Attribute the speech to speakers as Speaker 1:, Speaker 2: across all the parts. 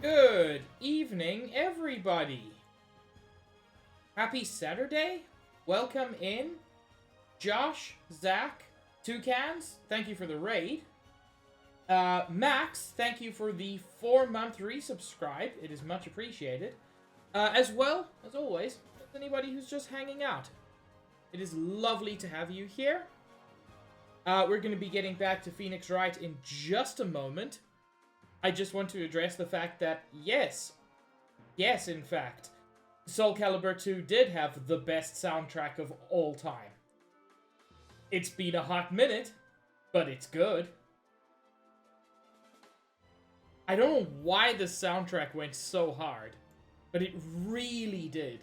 Speaker 1: Good evening, everybody. Happy Saturday. Welcome in. Josh, Zach, Toucans, thank you for the raid. Max, thank you for the 4-month resubscribe. It is much appreciated. As well, as always, as anybody who's just hanging out. It is lovely to have you here. We're going to be getting back to Phoenix Wright in just a moment. I just want to address the fact that, yes, in fact, Soul Calibur 2 did have the best soundtrack of all time. It's been a hot minute, but it's good. I don't know why the soundtrack went so hard, but it really did.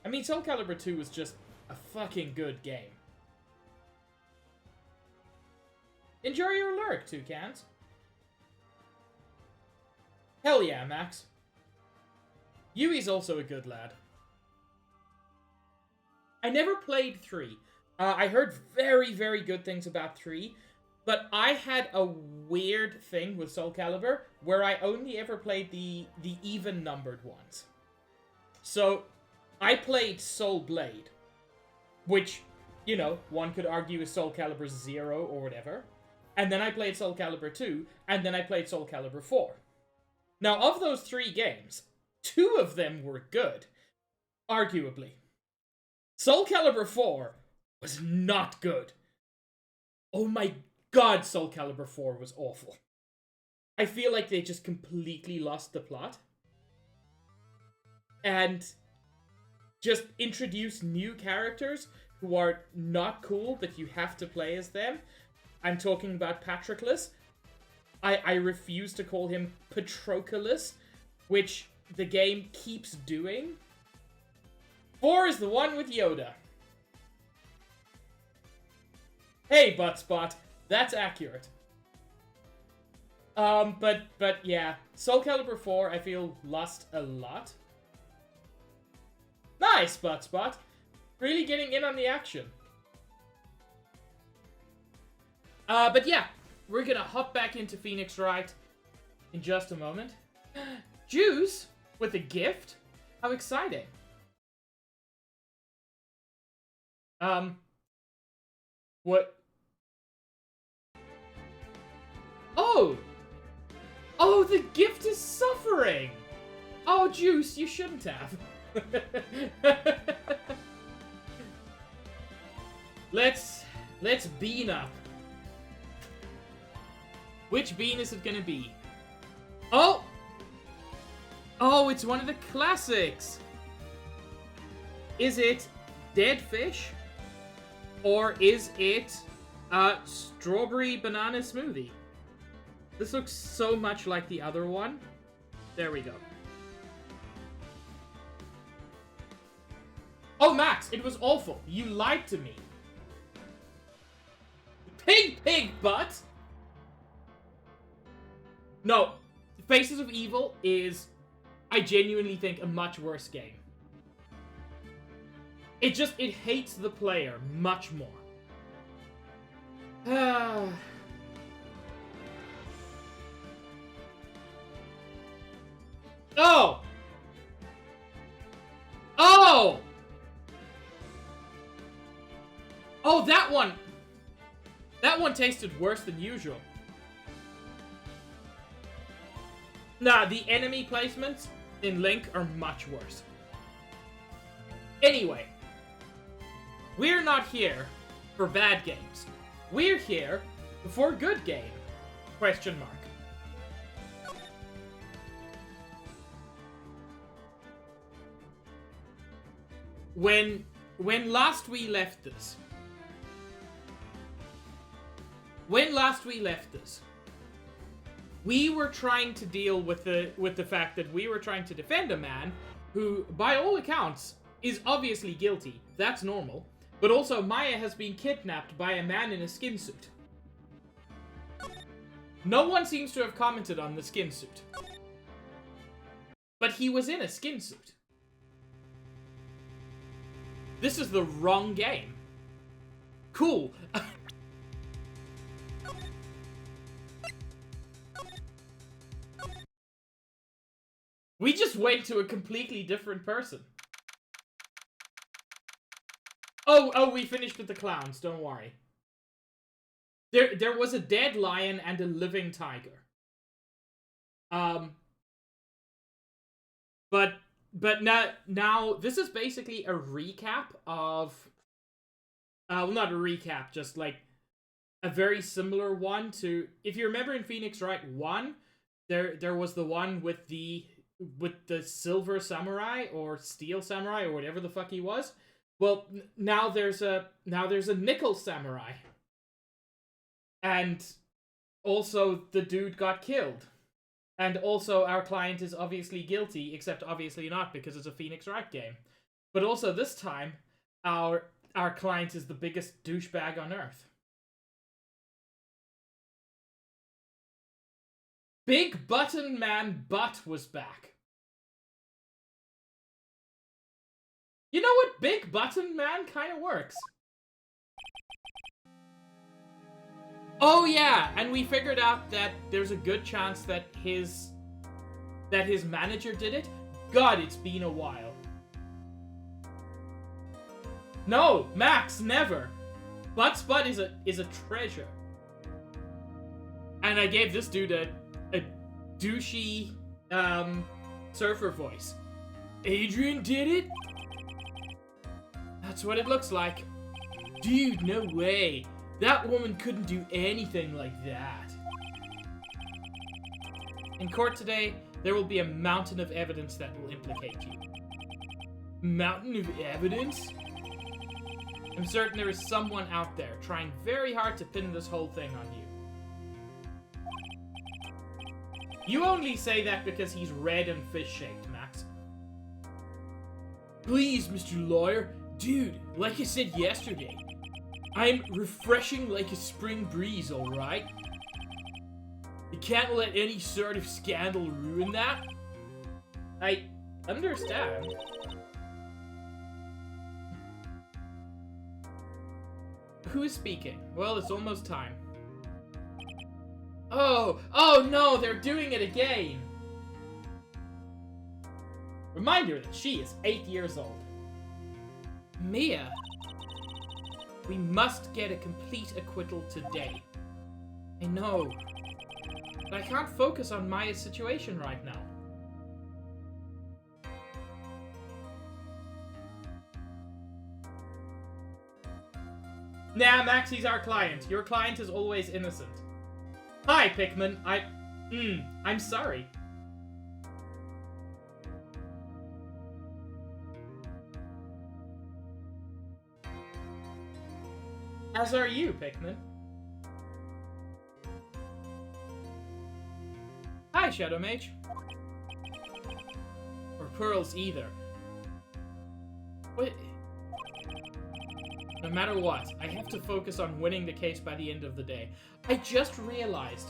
Speaker 1: I mean, Soul Calibur 2 was just a fucking good game. Enjoy your lurk, Toucans. Hell yeah, Max. Yui's also a good lad. I never played 3. I heard very, very good things about 3, but I had a weird thing with Soul Calibur where I only ever played the even-numbered ones. So, I played Soul Blade, which, you know, one could argue is Soul Calibur 0 or whatever. And then I played Soul Calibur 2, and then I played Soul Calibur 4. Now, of those 3 games, 2 of them were good, arguably. Soul Calibur 4 was not good. Oh my god, Soul Calibur 4 was awful. I feel like they just completely lost the plot. And just introduced new characters who are not cool, but you have to play as them. I'm talking about Patroclus. I refuse to call him Patroclus, which the game keeps doing. 4 is the one with Yoda. Hey, Buttspot, that's accurate. But yeah, Soul Calibur 4, I feel, lost a lot. Nice, Buttspot. Really getting in on the action. But yeah, we're gonna hop back into Phoenix Wright in just a moment. Juice with a gift? How exciting. What? Oh! Oh, the gift is suffering! Oh, Juice, you shouldn't have. Let's bean up. Which bean is it gonna be? Oh! Oh, it's one of the classics! Is it Dead Fish? Or is it Strawberry Banana Smoothie? This looks so much like the other one. There we go. Oh, Max, it was awful. You lied to me. Pig butt! No, Faces of Evil is, I genuinely think, a much worse game. It hates the player much more. Oh! Oh! Oh, that one! That one tasted worse than usual. Nah, the enemy placements in Link are much worse. Anyway, we're not here for bad games. We're here for good game? Question mark. When last we left this, we were trying to deal with the fact that we were trying to defend a man who, by all accounts, is obviously guilty. That's normal. But also, Maya has been kidnapped by a man in a skin suit. No one seems to have commented on the skin suit. But he was in a skin suit. This is the wrong game. Cool. We just went to a completely different person. Oh, we finished with the clowns, don't worry. There was a dead lion and a living tiger. But now this is basically a recap of... well, not a recap, just like a very similar one to... If you remember in Phoenix Wright 1, there was the one with the silver samurai or steel samurai or whatever the fuck he was. Well, now there's a nickel samurai. And also the dude got killed. And also our client is obviously guilty, except obviously not because it's a Phoenix Wright game. But also this time our client is the biggest douchebag on earth. Big Button Man Butt was back. You know what? Big Button Man kind of works. Oh yeah, and we figured out that there's a good chance that his manager did it. God, it's been a while. No, Max, never. Butt's butt is a treasure. And I gave this dude a douchey surfer voice. Adrian did it? That's what it looks like. Dude, no way. That woman couldn't do anything like that. In court today, there will be a mountain of evidence that will implicate you. Mountain of evidence? I'm certain there is someone out there trying very hard to pin this whole thing on you. You only say that because he's red and fish-shaped, Max. Please, Mr. Lawyer. Dude, like I said yesterday, I'm refreshing like a spring breeze, alright? You can't let any sort of scandal ruin that. I understand. Who is speaking? Well, it's almost time. Oh no, they're doing it again! Reminder that she is 8 years old. Mia, we must get a complete acquittal today. I know, but I can't focus on Maya's situation right now. Nah, Max, he's our client. Your client is always innocent. Hi, Pikmin. I'm sorry. As are you, Pikmin. Hi, Shadow Mage. Or Pearls either. What? No matter what, I have to focus on winning the case by the end of the day. I just realized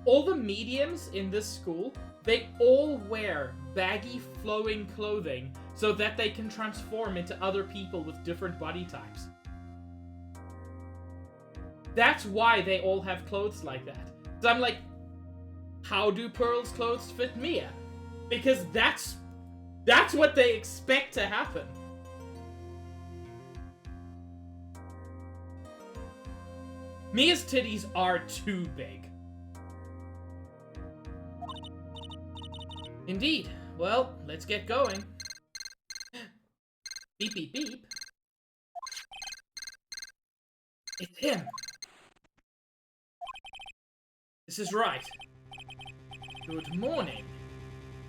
Speaker 1: all the mediums in this school, they all wear baggy, flowing clothing so that they can transform into other people with different body types. That's why they all have clothes like that. So I'm like, how do Pearl's clothes fit Mia? Because that's what they expect to happen. Mia's titties are too big. Indeed. Well, let's get going. Beep, beep, beep. It's him. This is Wright. Good morning.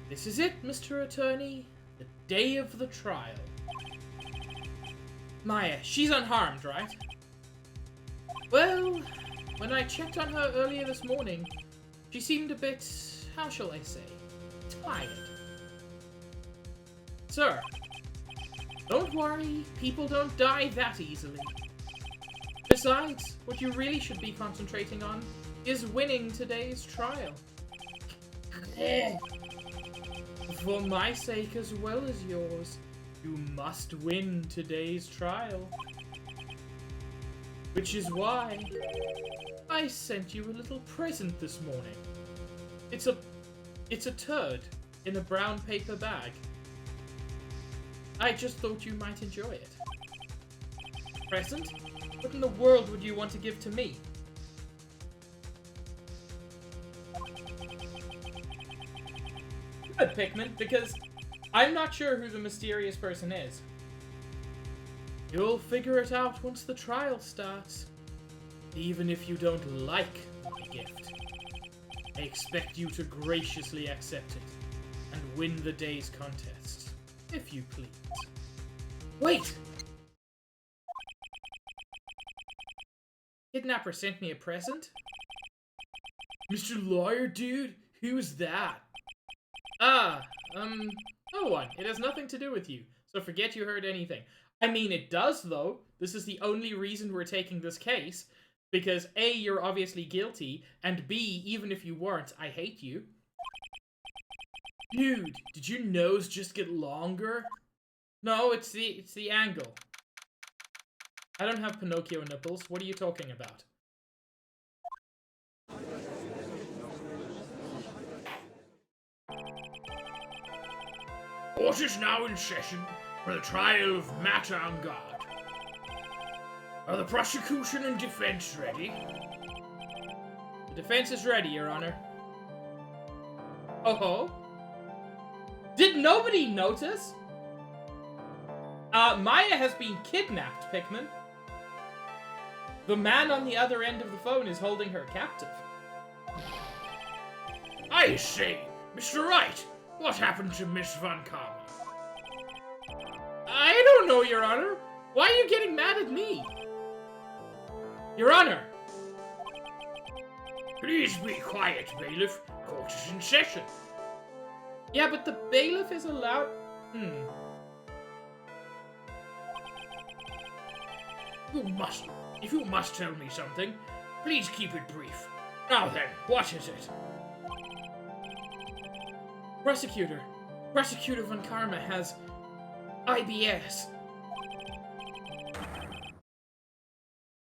Speaker 1: This is it, Mr. Attorney. The day of the trial. Maya, she's unharmed, right? Well, when I checked on her earlier this morning, she seemed a bit, how shall I say, tired. Sir, don't worry, people don't die that easily. Besides, what you really should be concentrating on is winning today's trial. For my sake as well as yours, you must win today's trial. Which is why I sent you a little present this morning. It's a turd. in a brown paper bag. I just thought you might enjoy it. Present? What in the world would you want to give to me? Good, Pikmin, because I'm not sure who the mysterious person is. You'll figure it out once the trial starts. Even if you don't like my gift, I expect you to graciously accept it and win the day's contest, if you please. Wait! Kidnapper sent me a present? Mr. Lawyer, dude? Who's that? No one. It has nothing to do with you, so forget you heard anything. I mean, it does, though. This is the only reason we're taking this case, because A, you're obviously guilty, and B, even if you weren't, I hate you. Dude, did your nose just get longer? No, it's the angle. I don't have Pinocchio nipples. What are you talking about? Court is now in session for the trial of Matter on Guard. Are the prosecution and defense ready? The defense is ready, Your Honor. Oh-ho. Did nobody notice? Maya has been kidnapped, Pikmin. The man on the other end of the phone is holding her captive. I say, Mr. Wright, what happened to Miss Von Karma? I don't know, Your Honor. Why are you getting mad at me? Your Honor! Please be quiet, bailiff. Court is in session. Yeah, but the bailiff is allowed... If you must tell me something, please keep it brief. Now then, what is it? Prosecutor Von Karma has IBS.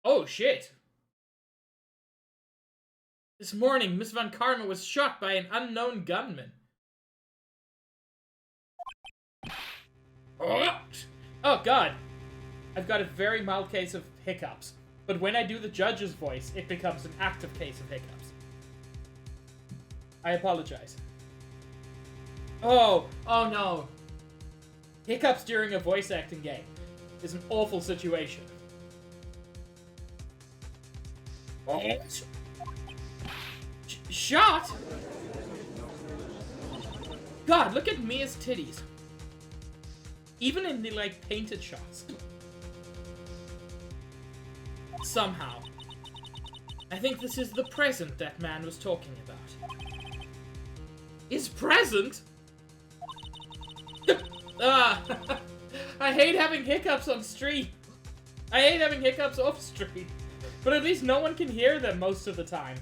Speaker 1: Oh shit. This morning, Miss Von Karma was shot by an unknown gunman. What? Oh god. I've got a very mild case of hiccups, but when I do the judge's voice, it becomes an active case of hiccups. I apologize. Oh no. Hiccups during a voice acting game is an awful situation. What? Shot? God, look at Mia's titties. Even in the, like, painted shots. Somehow. I think this is the present that man was talking about. His present? I hate having hiccups on stream. I hate having hiccups off stream. But at least no one can hear them most of the time.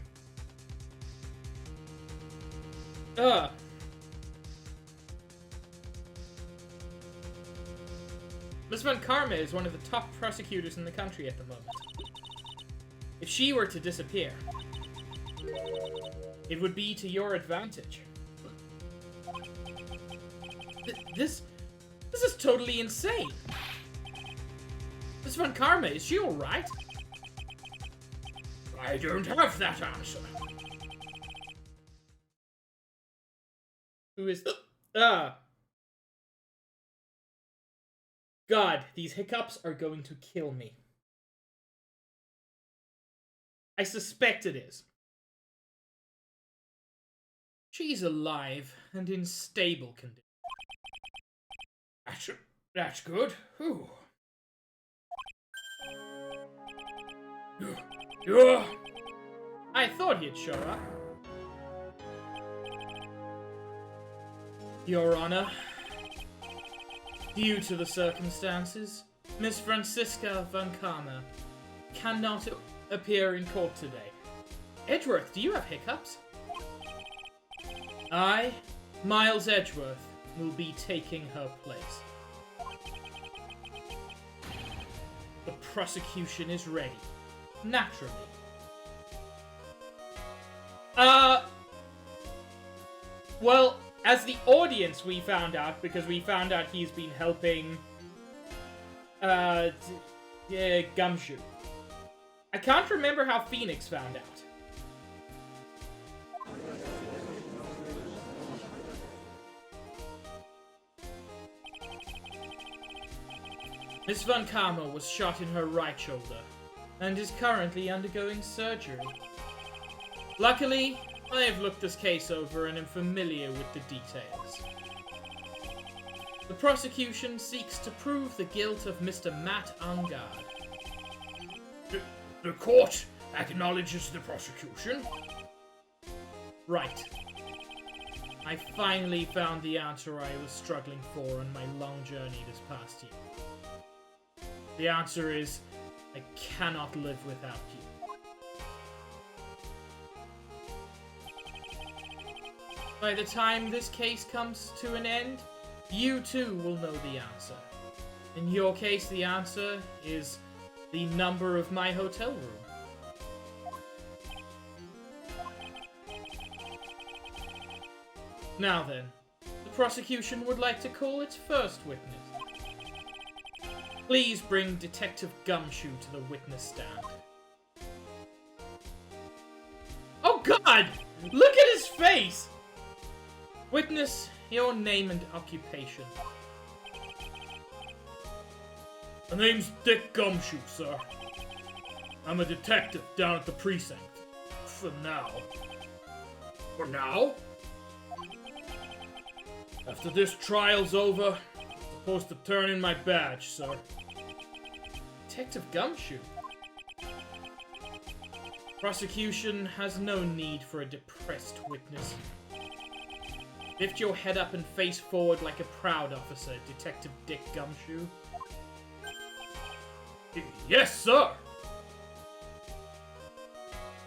Speaker 1: Miss Von Karma is one of the top prosecutors in the country at the moment. If she were to disappear, it would be to your advantage. This is totally insane. Miss Von Karma, is she alright? I don't have that answer. Who is... God, these hiccups are going to kill me. I suspect it is. She's alive and in stable condition. That's good. Whew. I thought he'd show up. Your Honor, due to the circumstances, Miss Francisca Von Karma cannot appear in court today. Edgeworth, do you have hiccups? I, Miles Edgeworth, will be taking her place. The prosecution is ready. Naturally. Well, as the audience, we found out, because we found out he's been helping Gumshoe. I can't remember how Phoenix found out. Miss Von Karma was shot in her right shoulder, and is currently undergoing surgery. Luckily, I have looked this case over and am familiar with the details. The prosecution seeks to prove the guilt of Mr. Matt Ungard.
Speaker 2: The court acknowledges the prosecution?
Speaker 1: Right. I finally found the answer I was struggling for on my long journey this past year. The answer is, I cannot live without you. By the time this case comes to an end, you too will know the answer. In your case, the answer is the number of my hotel room. Now then, the prosecution would like to call its first witness. Please bring Detective Gumshoe to the witness stand. Oh God! Look at his face! Witness, your name and occupation.
Speaker 2: My name's Dick Gumshoe, sir. I'm a detective down at the precinct. For now. For now? After this trial's over, I'm supposed to turn in my badge, sir.
Speaker 1: Detective Gumshoe? Prosecution has no need for a depressed witness. Lift your head up and face forward like a proud officer, Detective Dick Gumshoe.
Speaker 2: Yes, sir!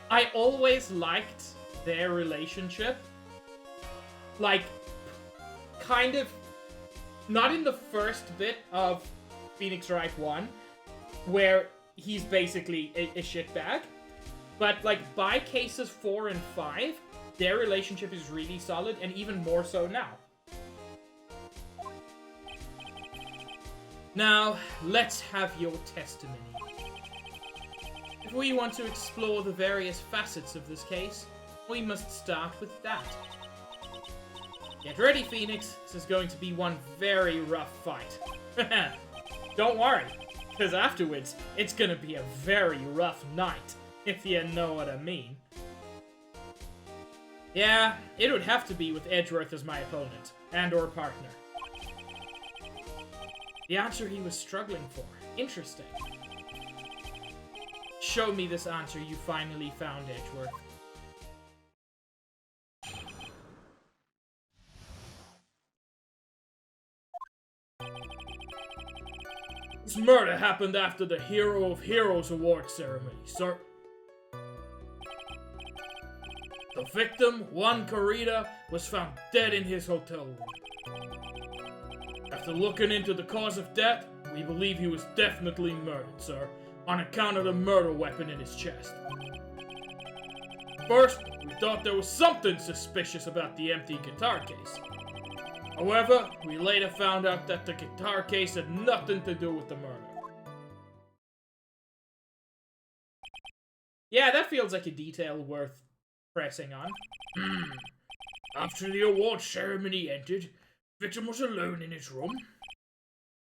Speaker 1: I always liked their relationship. Like, kind of, not in the first bit of Phoenix Wright 1, where he's basically a shitbag, but like by cases 4 and 5, their relationship is really solid, and even more so now. Now, let's have your testimony. If we want to explore the various facets of this case, we must start with that. Get ready, Phoenix. This is going to be one very rough fight. Don't worry, because afterwards, it's gonna be a very rough night, if you know what I mean. Yeah, it would have to be with Edgeworth as my opponent, and/or partner. The answer he was struggling for. Interesting. Show me this answer you finally found, Edgeworth.
Speaker 2: This murder happened after the Hero of Heroes award ceremony, sir. The victim, Juan Corrida, was found dead in his hotel room. After looking into the cause of death, we believe he was definitely murdered, sir, on account of the murder weapon in his chest. First, we thought there was something suspicious about the empty guitar case. However, we later found out that the guitar case had nothing to do with the murder.
Speaker 1: Yeah, that feels like a detail worth pressing on.
Speaker 2: After the award ceremony ended, the victim was alone in his room?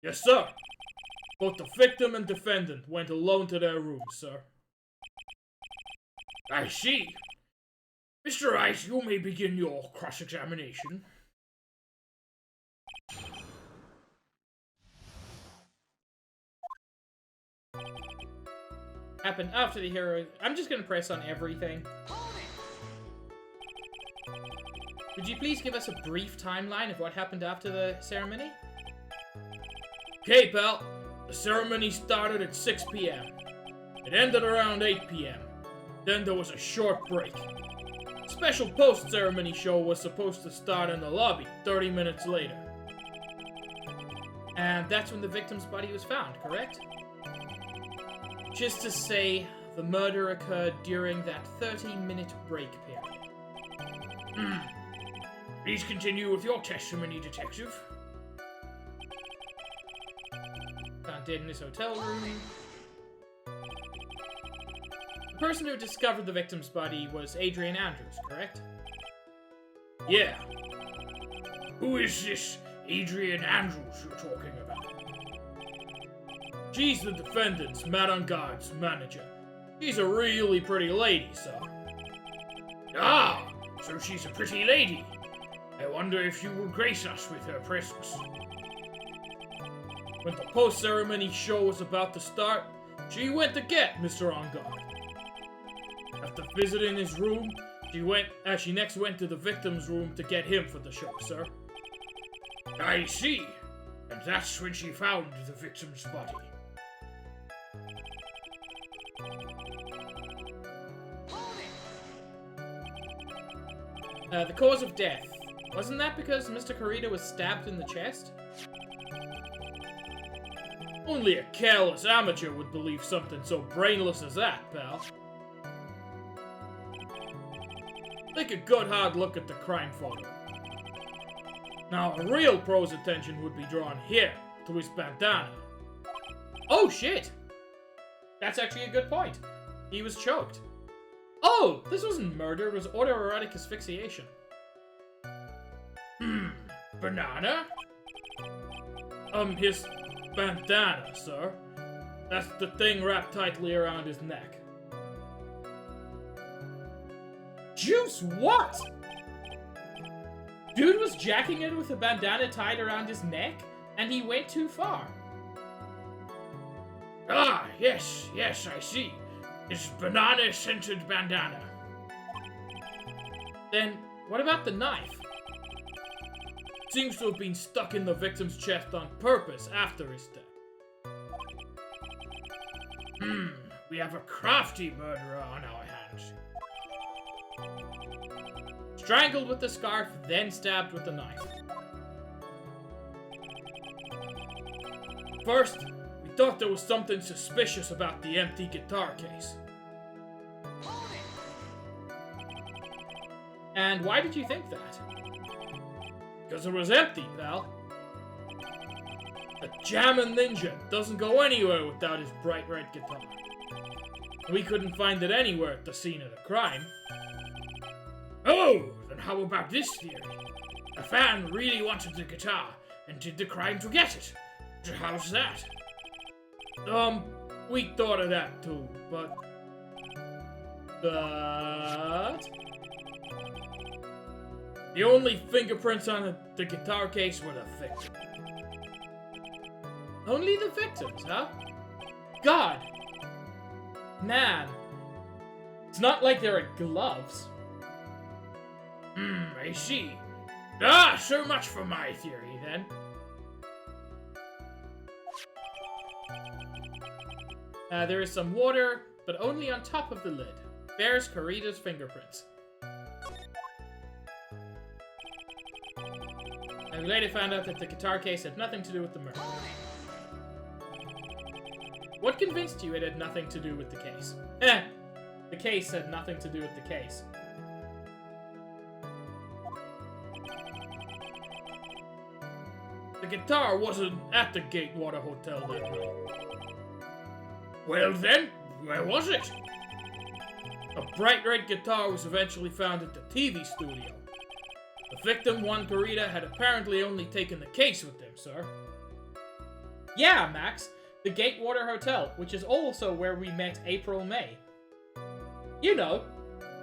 Speaker 2: Yes, sir. Both the victim and defendant went alone to their rooms, sir. I see. Mr. Wright, you may begin your cross-examination.
Speaker 1: Happened after the hero. I'm just gonna press on everything. Would you please give us a brief timeline of what happened after the ceremony?
Speaker 2: Okay, pal. The ceremony started at 6 p.m. It ended around 8 p.m. Then there was a short break. A special post-ceremony show was supposed to start in the lobby 30 minutes later.
Speaker 1: And that's when the victim's body was found, correct? Just to say, the murder occurred during that 30-minute break period.
Speaker 2: Please continue with your testimony, Detective.
Speaker 1: Found dead in his hotel room. The person who discovered the victim's body was Adrian Andrews, correct?
Speaker 2: Yeah. Who is this Adrian Andrews you're talking about? She's the defendant's Madame Guard's manager. She's a really pretty lady, sir. Ah, so she's a pretty lady. I wonder if she will grace us with her presence. When the post-ceremony show was about to start, she went to get Mr. On Guard. After visiting his room, she next went to the victim's room to get him for the show, sir. I see. And that's when she found the victim's body.
Speaker 1: The cause of death. Wasn't that because Mr. Corita was stabbed in the chest?
Speaker 2: Only a careless amateur would believe something so brainless as that, pal. Take a good hard look at the crime photo. Now, a real pro's attention would be drawn here, to his bandana.
Speaker 1: Oh, shit! That's actually a good point. He was choked. Oh, this wasn't murder, it was autoerotic asphyxiation.
Speaker 2: Banana? His bandana, sir. That's the thing wrapped tightly around his neck.
Speaker 1: Juice, what? Dude was jacking it with a bandana tied around his neck, and he went too far.
Speaker 2: Ah, yes, I see. His banana-scented bandana.
Speaker 1: Then, what about the knife?
Speaker 2: Seems to have been stuck in the victim's chest on purpose after his death. We have a crafty murderer on our hands.
Speaker 1: Strangled with the scarf, then stabbed with the knife.
Speaker 2: First, we thought there was something suspicious about the empty guitar case.
Speaker 1: And why did you think that?
Speaker 2: Because it was empty, pal. A jammin' ninja doesn't go anywhere without his bright red guitar. We couldn't find it anywhere at the scene of the crime. Oh, then how about this theory? A fan really wanted the guitar and did the crime to get it. So how's that? We thought of that too, but... The only fingerprints on the guitar case were the victim.
Speaker 1: Only the victims, huh? God! Man. It's not like there are gloves.
Speaker 2: I see. Ah, so much for my theory, then.
Speaker 1: There is some water, but only on top of the lid. Bears Corita's fingerprints. And we later found out that the guitar case had nothing to do with the murder. What convinced you it had nothing to do with the case? The case had nothing to do with the case.
Speaker 2: The guitar wasn't at the Gatewater Hotel that night. Well then, where was it? A bright red guitar was eventually found at the TV studio. The victim, Juan Corita, had apparently only taken the case with him, sir.
Speaker 1: Yeah, Max. The Gatewater Hotel, which is also where we met April May. You know,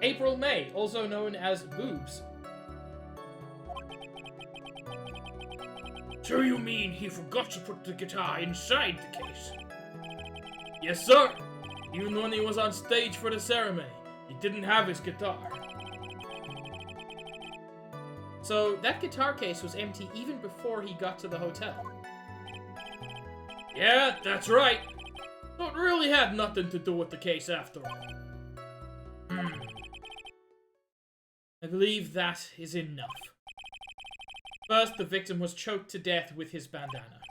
Speaker 1: April May, also known as Boobs.
Speaker 2: So you mean he forgot to put the guitar inside the case? Yes, sir. Even when he was on stage for the ceremony, he didn't have his guitar.
Speaker 1: So that guitar case was empty even before he got to the hotel.
Speaker 2: Yeah, that's right. So it really had nothing to do with the case after all.
Speaker 1: I believe that is enough. First, the victim was choked to death with his bandana.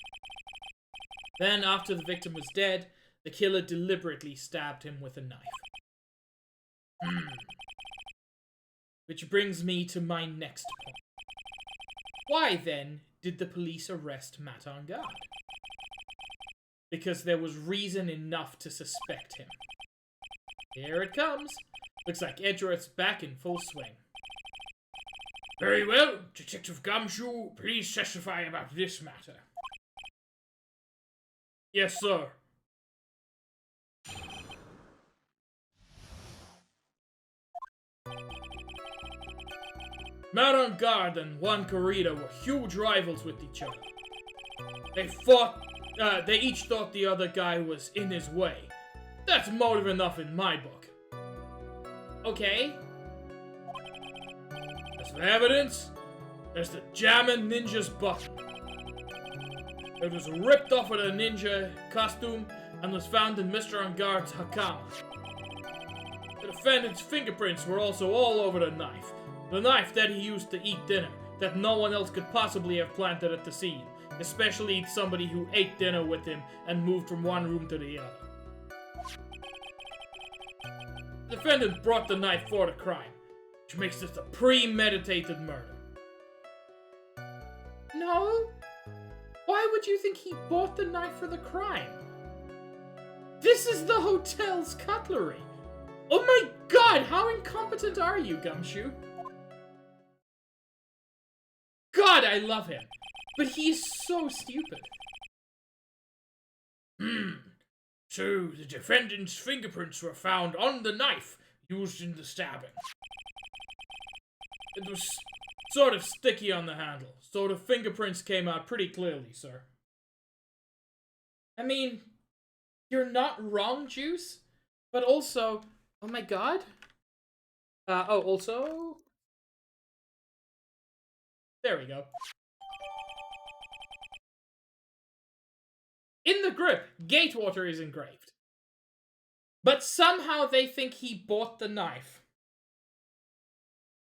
Speaker 1: Then, after the victim was dead, the killer deliberately stabbed him with a knife. Which brings me to my next point. Why then did the police arrest Matt on guard? Because there was reason enough to suspect him. Here it comes. Looks like Edgeworth's back in full swing.
Speaker 2: Very well, Detective Gumshoe, please testify about this matter. Yes, sir. Matt on guard and Juan Corrida were huge rivals with each other. They each thought the other guy was in his way. That's motive enough in my book.
Speaker 1: Okay.
Speaker 2: As for evidence, there's the Jammin' Ninja's button. It was ripped off of the ninja costume and was found in Mr. On Guard's hakama. The defendant's fingerprints were also all over the knife. The knife that he used to eat dinner, that no one else could possibly have planted at the scene, especially somebody who ate dinner with him and moved from one room to the other. The defendant brought the knife for the crime, which makes this a premeditated murder.
Speaker 1: No? Why would you think he bought the knife for the crime? This is the hotel's cutlery. Oh my god, how incompetent are you, Gumshoe? God, I love him. But he's so stupid.
Speaker 2: So, the defendant's fingerprints were found on the knife used in the stabbing. It was sort of sticky on the handle, so the fingerprints came out pretty clearly, sir.
Speaker 1: I mean, you're not wrong, Juice, but also, oh my god. Also... There we go. In the grip, Gatewater is engraved. But somehow they think he bought the knife.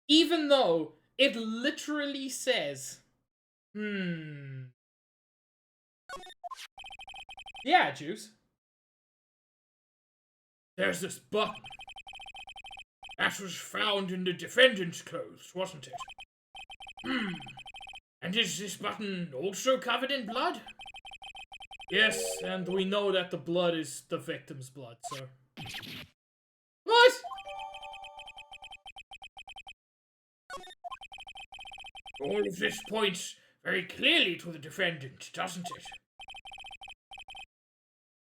Speaker 1: Even though it literally says, Yeah, Juice.
Speaker 2: There's this button. That was found in the defendant's clothes, wasn't it? And is this button also covered in blood?
Speaker 1: Yes, and we know that the blood is the victim's blood, sir. What?
Speaker 2: All of this points very clearly to the defendant, doesn't it?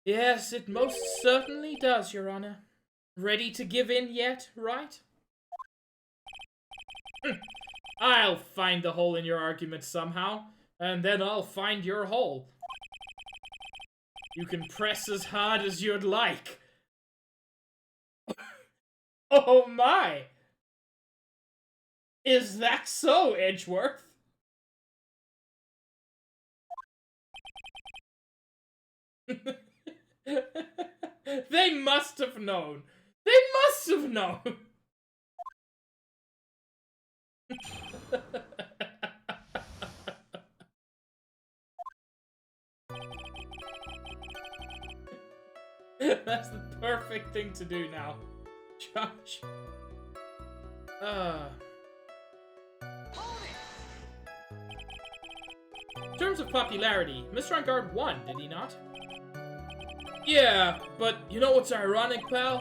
Speaker 1: Yes, it most certainly does, Your Honor. Ready to give in yet, Wright? I'll find the hole in your argument somehow, and then I'll find your hole. You can press as hard as you'd like. Oh my! Is that so, Edgeworth? They must have known. They must have known. That's the perfect thing to do now. Josh. In terms of popularity, Mr. On Guard won, did he not?
Speaker 2: Yeah, but you know what's ironic, pal?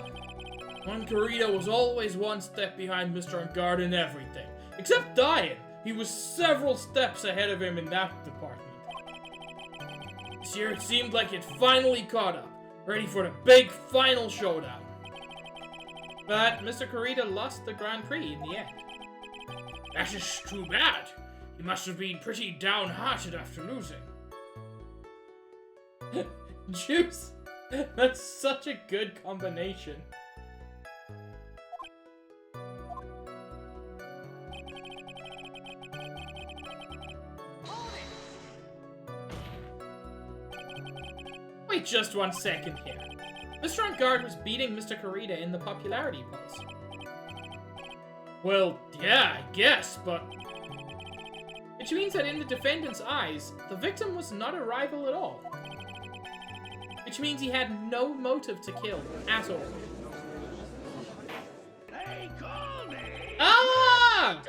Speaker 2: Juan Corrida was always one step behind Mr. On Guard in everything. Except dying. He was several steps ahead of him in that department. This year it seemed like it finally caught up, ready for the big final showdown.
Speaker 1: But Mr. Corrida lost the Grand Prix in the end.
Speaker 2: That is too bad. He must have been pretty downhearted after losing.
Speaker 1: Juice! That's such a good combination. Wait just 1 second here. Mr. On Guard was beating Mr. Corrida in the popularity polls.
Speaker 2: Well, yeah, I guess, but...
Speaker 1: Which means that in the defendant's eyes, the victim was not a rival at all. Which means he had no motive to kill at all.
Speaker 3: They call me
Speaker 1: Ah!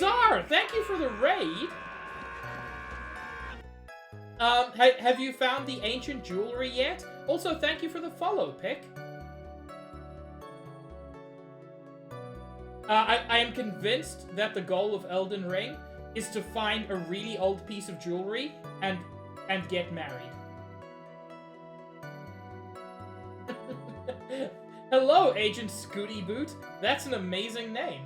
Speaker 1: Sar, thank you for the raid. Have you found the ancient jewelry yet? Also, thank you for the follow, Pick. I am convinced that the goal of Elden Ring is to find a really old piece of jewelry and get married. Hello, Agent Scooty Boot. That's an amazing name.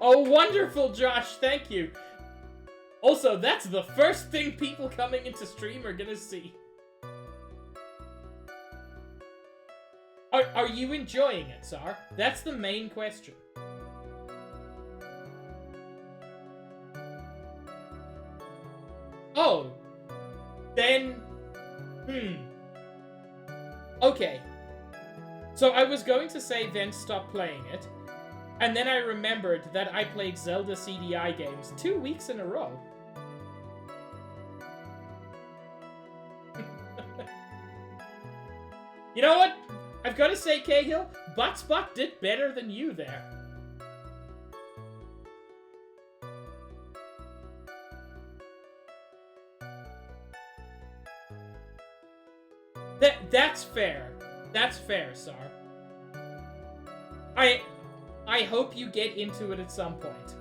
Speaker 1: Oh, wonderful, Josh. Thank you. Also, that's the first thing people coming into stream are gonna see. Are you enjoying it, Sar? That's the main question. Oh. Then... Okay. So I was going to say then stop playing it, and then I remembered that I played Zelda CDI games 2 weeks in a row. You know what? I've got to say, Cahill, Buttspot did better than you there. That's fair. That's fair, Sar. I hope you get into it at some point.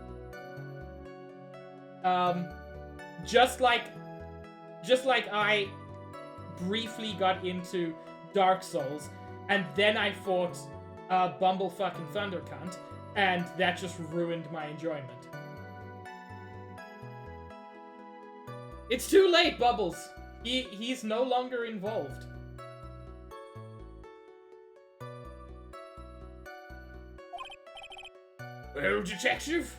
Speaker 1: Just like I briefly got into Dark Souls, and then I fought Bumblefucking Thundercunt, and that just ruined my enjoyment. It's too late, Bubbles. He's no longer involved.
Speaker 2: Well, detective?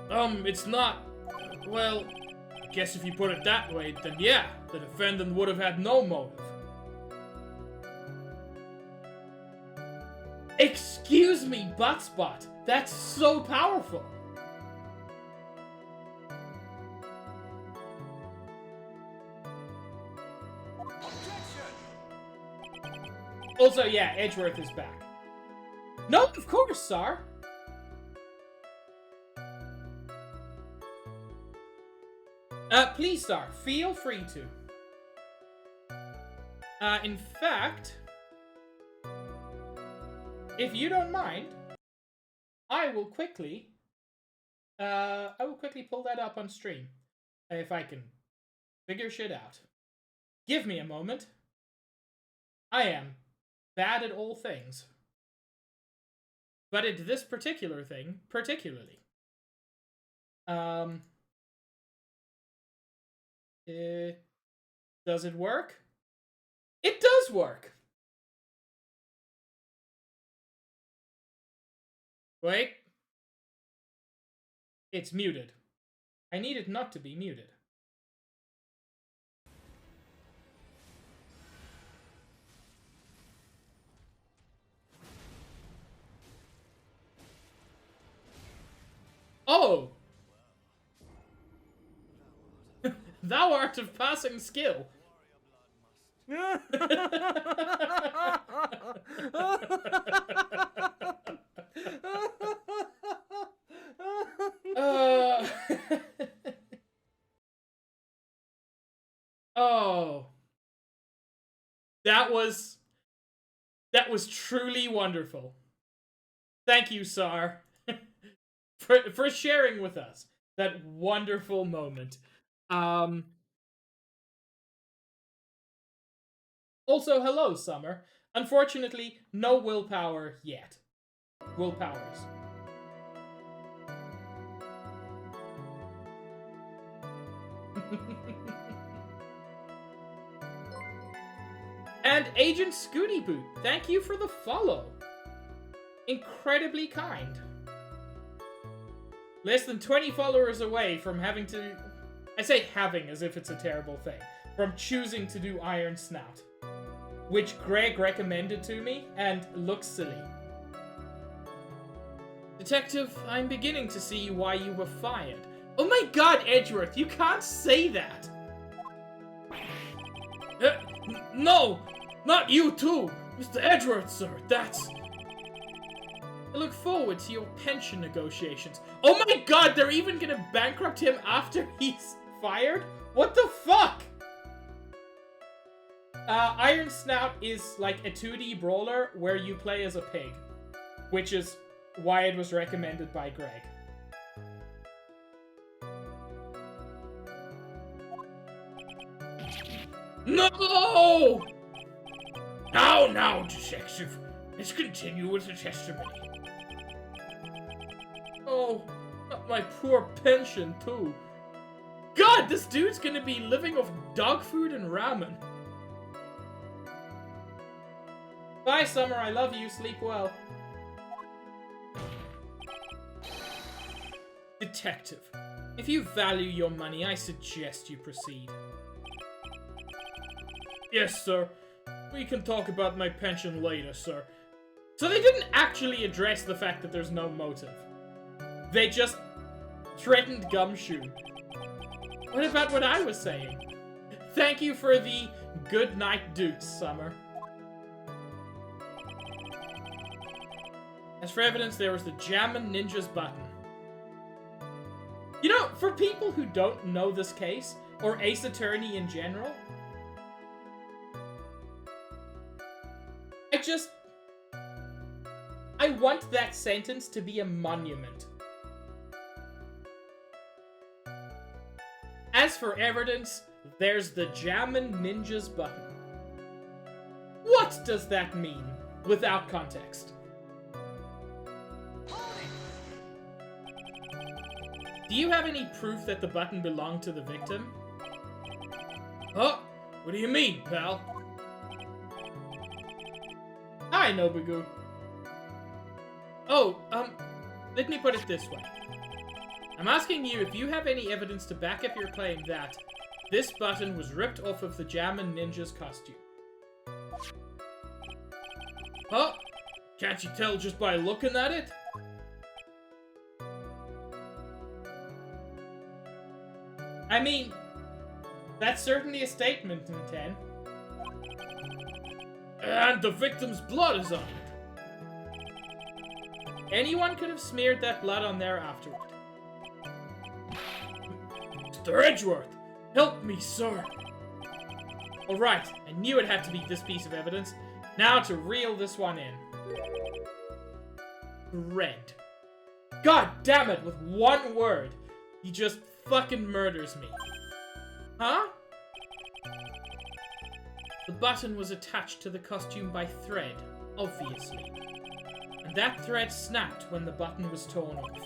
Speaker 2: It's not... Well, I guess if you put it that way, then yeah, the defendant would have had no motive.
Speaker 1: Excuse me, Buttspot. That's so powerful. Also, yeah, Edgeworth is back. No, of course, Sar. Please, Sar, feel free to. In fact, if you don't mind, I will quickly pull that up on stream, if I can figure shit out. Give me a moment. I am bad at all things. But at this particular thing, particularly. Does it work? It does work! Wait. It's muted. I need it not to be muted. Oh! Thou art of passing skill. Oh. That was truly wonderful. Thank you, Sar. For sharing with us that wonderful moment. Also, hello, Summer. Unfortunately, no willpower yet. Willpowers. And Agent Scooty Boot, thank you for the follow. Incredibly kind. Less than 20 followers away from having to... I say having as if it's a terrible thing. From choosing to do Iron Snout. Which Greg recommended to me, and looks silly. Detective, I'm beginning to see why you were fired. Oh my god, Edgeworth, you can't say that!
Speaker 2: No! Not you too! Mr. Edgeworth, sir, that's...
Speaker 1: I look forward to your pension negotiations. Oh my god, they're even gonna bankrupt him after he's fired? What the fuck? Iron Snout is like a 2D brawler where you play as a pig, which is why it was recommended by Greg.
Speaker 2: No! Now, detective. Let's continue with the testimony.
Speaker 1: Oh, my poor pension too. God, this dude's gonna be living off dog food and ramen. Bye, Summer. I love you. Sleep well. Detective, if you value your money, I suggest you proceed.
Speaker 2: Yes, sir. We can talk about my pension later, sir.
Speaker 1: So they didn't actually address the fact that there's no motive. They just threatened Gumshoe. What about what I was saying? Thank you for the good night dukes, Summer. As for evidence, there was the Jammin' Ninjas button. You know, for people who don't know this case, or Ace Attorney in general, I want that sentence to be a monument. As for evidence, there's the Jammin' Ninjas button. What does that mean, without context? Do you have any proof that the button belonged to the victim?
Speaker 2: Huh? What do you mean, pal?
Speaker 1: Hi, Nobugu. Oh, let me put it this way. I'm asking you if you have any evidence to back up your claim that this button was ripped off of the Jammin' Ninja's costume.
Speaker 2: Huh? Can't you tell just by looking at it?
Speaker 1: I mean, that's certainly a statement in 10.
Speaker 2: And the victim's blood is on it.
Speaker 1: Anyone could have smeared that blood on there afterward.
Speaker 2: Mr. Edgeworth, help me, sir.
Speaker 1: Alright, I knew it had to be this piece of evidence. Now to reel this one in. Red. God damn it, with one word, he just fucking murders me. Huh? The button was attached to the costume by thread, obviously. And that thread snapped when the button was torn off.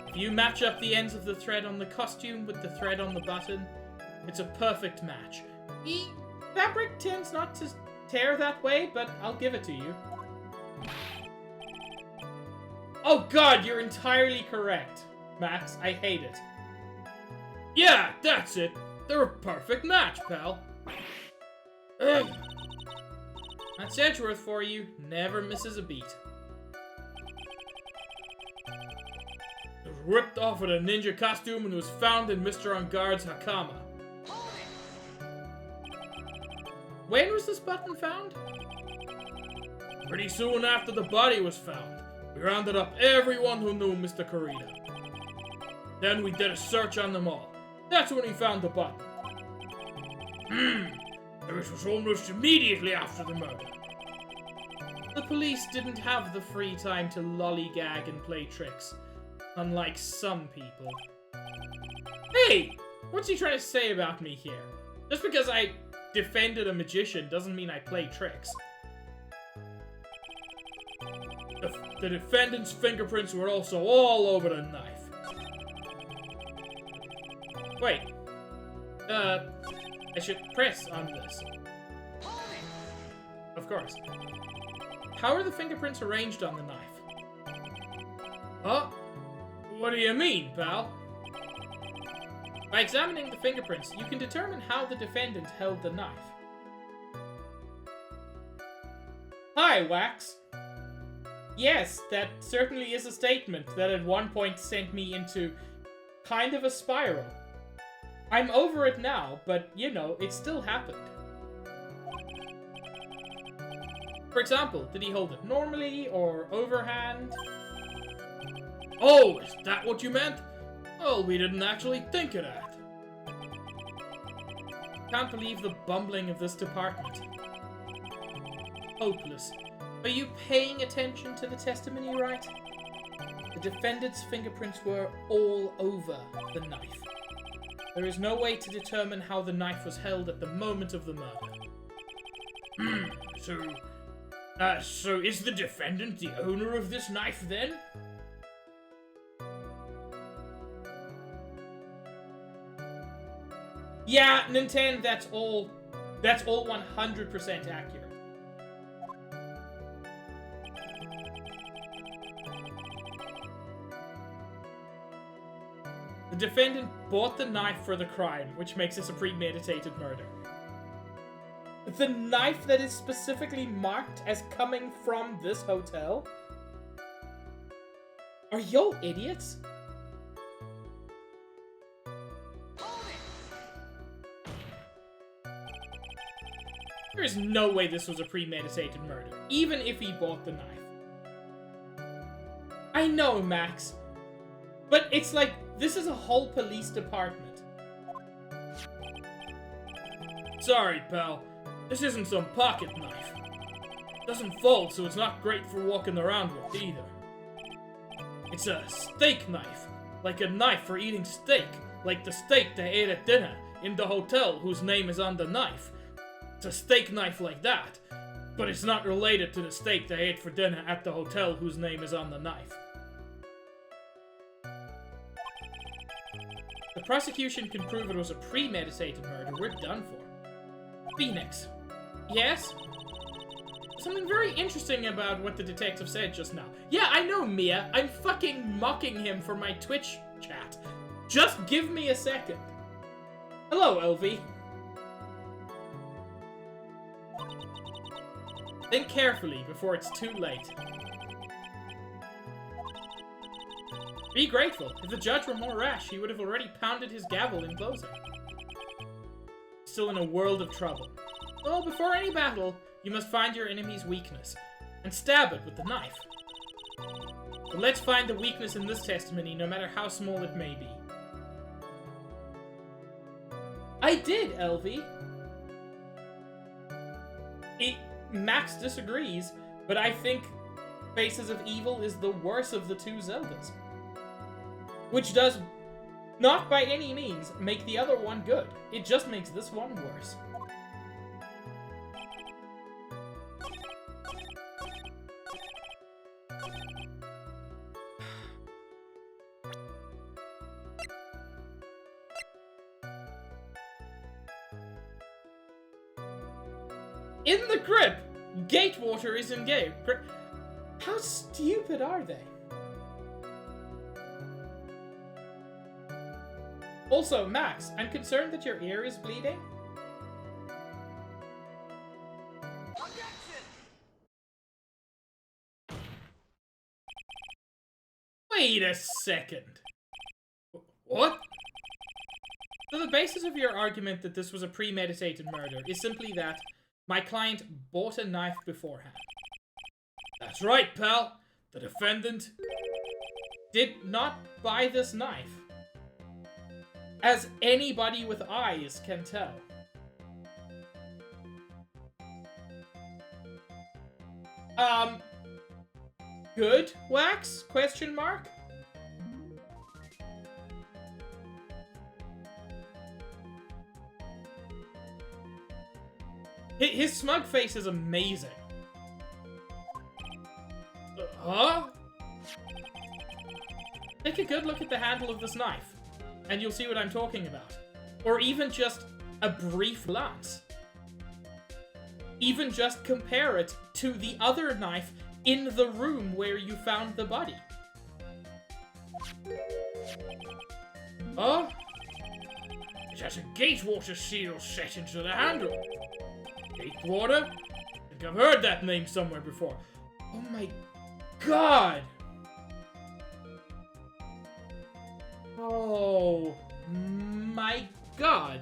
Speaker 1: If you match up the ends of the thread on the costume with the thread on the button, it's a perfect match. Fabric tends not to tear that way, but I'll give it to you. Oh god, you're entirely correct, Max. I hate it.
Speaker 2: Yeah, that's it. They're a perfect match, pal. Ugh.
Speaker 1: That's Edgeworth for you. Never misses a beat.
Speaker 2: It was ripped off of a ninja costume and was found in Mr. Unguard's Hakama.
Speaker 1: When was this button found?
Speaker 2: Pretty soon after the body was found. We rounded up everyone who knew Mr. Kurita. Then we did a search on them all. That's when we found the button. It was almost immediately after the murder.
Speaker 1: The police didn't have the free time to lollygag and play tricks, unlike some people. Hey! What's he trying to say about me here? Just because I defended a magician doesn't mean I play tricks.
Speaker 2: The defendant's fingerprints were also all over the knife.
Speaker 1: Wait. I should press on this. Of course. How are the fingerprints arranged on the knife?
Speaker 2: Huh? What do you mean, pal?
Speaker 1: By examining the fingerprints, you can determine how the defendant held the knife. Hi, Wax. Yes, that certainly is a statement that at one point sent me into kind of a spiral. I'm over it now, but, you know, it still happened. For example, did he hold it normally or overhand?
Speaker 2: Oh, is that what you meant? Well, we didn't actually think of that.
Speaker 1: Can't believe the bumbling of this department. Hopeless. Are you paying attention to the testimony, Wright? The defendant's fingerprints were all over the knife. There is no way to determine how the knife was held at the moment of the murder.
Speaker 2: So is the defendant the owner of this knife then?
Speaker 1: Yeah, Nintendo, that's all 100% accurate. The defendant bought the knife for the crime, which makes this a premeditated murder. The knife that is specifically marked as coming from this hotel? Are y'all idiots? There is no way this was a premeditated murder, even if he bought the knife. I know, Max, but it's like, this is a whole police department.
Speaker 2: Sorry, pal. This isn't some pocket knife. It doesn't fold, so it's not great for walking around with either. It's a steak knife, like a knife for eating steak, like the steak they ate at dinner in the hotel whose name is on the knife. It's a steak knife like that, but it's not related to the steak they ate for dinner at the hotel whose name is on the knife.
Speaker 1: The prosecution can prove it was a premeditated murder. We're done for. Phoenix. Yes? Something very interesting about what the detective said just now. Yeah, I know, Mia. I'm fucking mocking him for my Twitch chat. Just give me a second. Hello, LV. Think carefully before it's too late. Be grateful. If the judge were more rash, he would have already pounded his gavel in closing. Still in a world of trouble. Well, before any battle, you must find your enemy's weakness, and stab it with the knife. But let's find the weakness in this testimony, no matter how small it may be. I did, LV. Max disagrees, but I think Faces of Evil is the worst of the two Zeldas. Which does not by any means make the other one good. It just makes this one worse. In the grip! Gatewater is in game. How stupid are they? Also, Max, I'm concerned that your ear is bleeding. Wait a second.
Speaker 2: What?
Speaker 1: So the basis of your argument that this was a premeditated murder is simply that my client bought a knife beforehand.
Speaker 2: That's right, pal. The defendant
Speaker 1: did not buy this knife. As anybody with eyes can tell. Good, Wax? Question mark? His smug face is amazing.
Speaker 2: Huh?
Speaker 1: Take a good look at the handle of this knife, and you'll see what I'm talking about. Or even just a brief glance. Even just compare it to the other knife in the room where you found the body.
Speaker 2: Oh? It has a Gatewater seal set into the handle. Gatewater? I think I've heard that name somewhere before.
Speaker 1: Oh my god! Oh my god.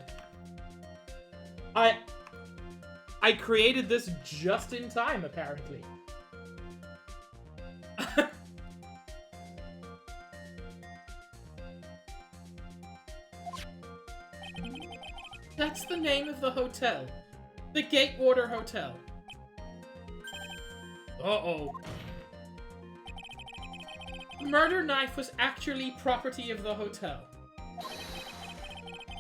Speaker 1: I created this just in time, apparently. That's the name of the hotel. The Gatewater Hotel.
Speaker 2: Uh-oh.
Speaker 1: The murder knife was actually property of the hotel.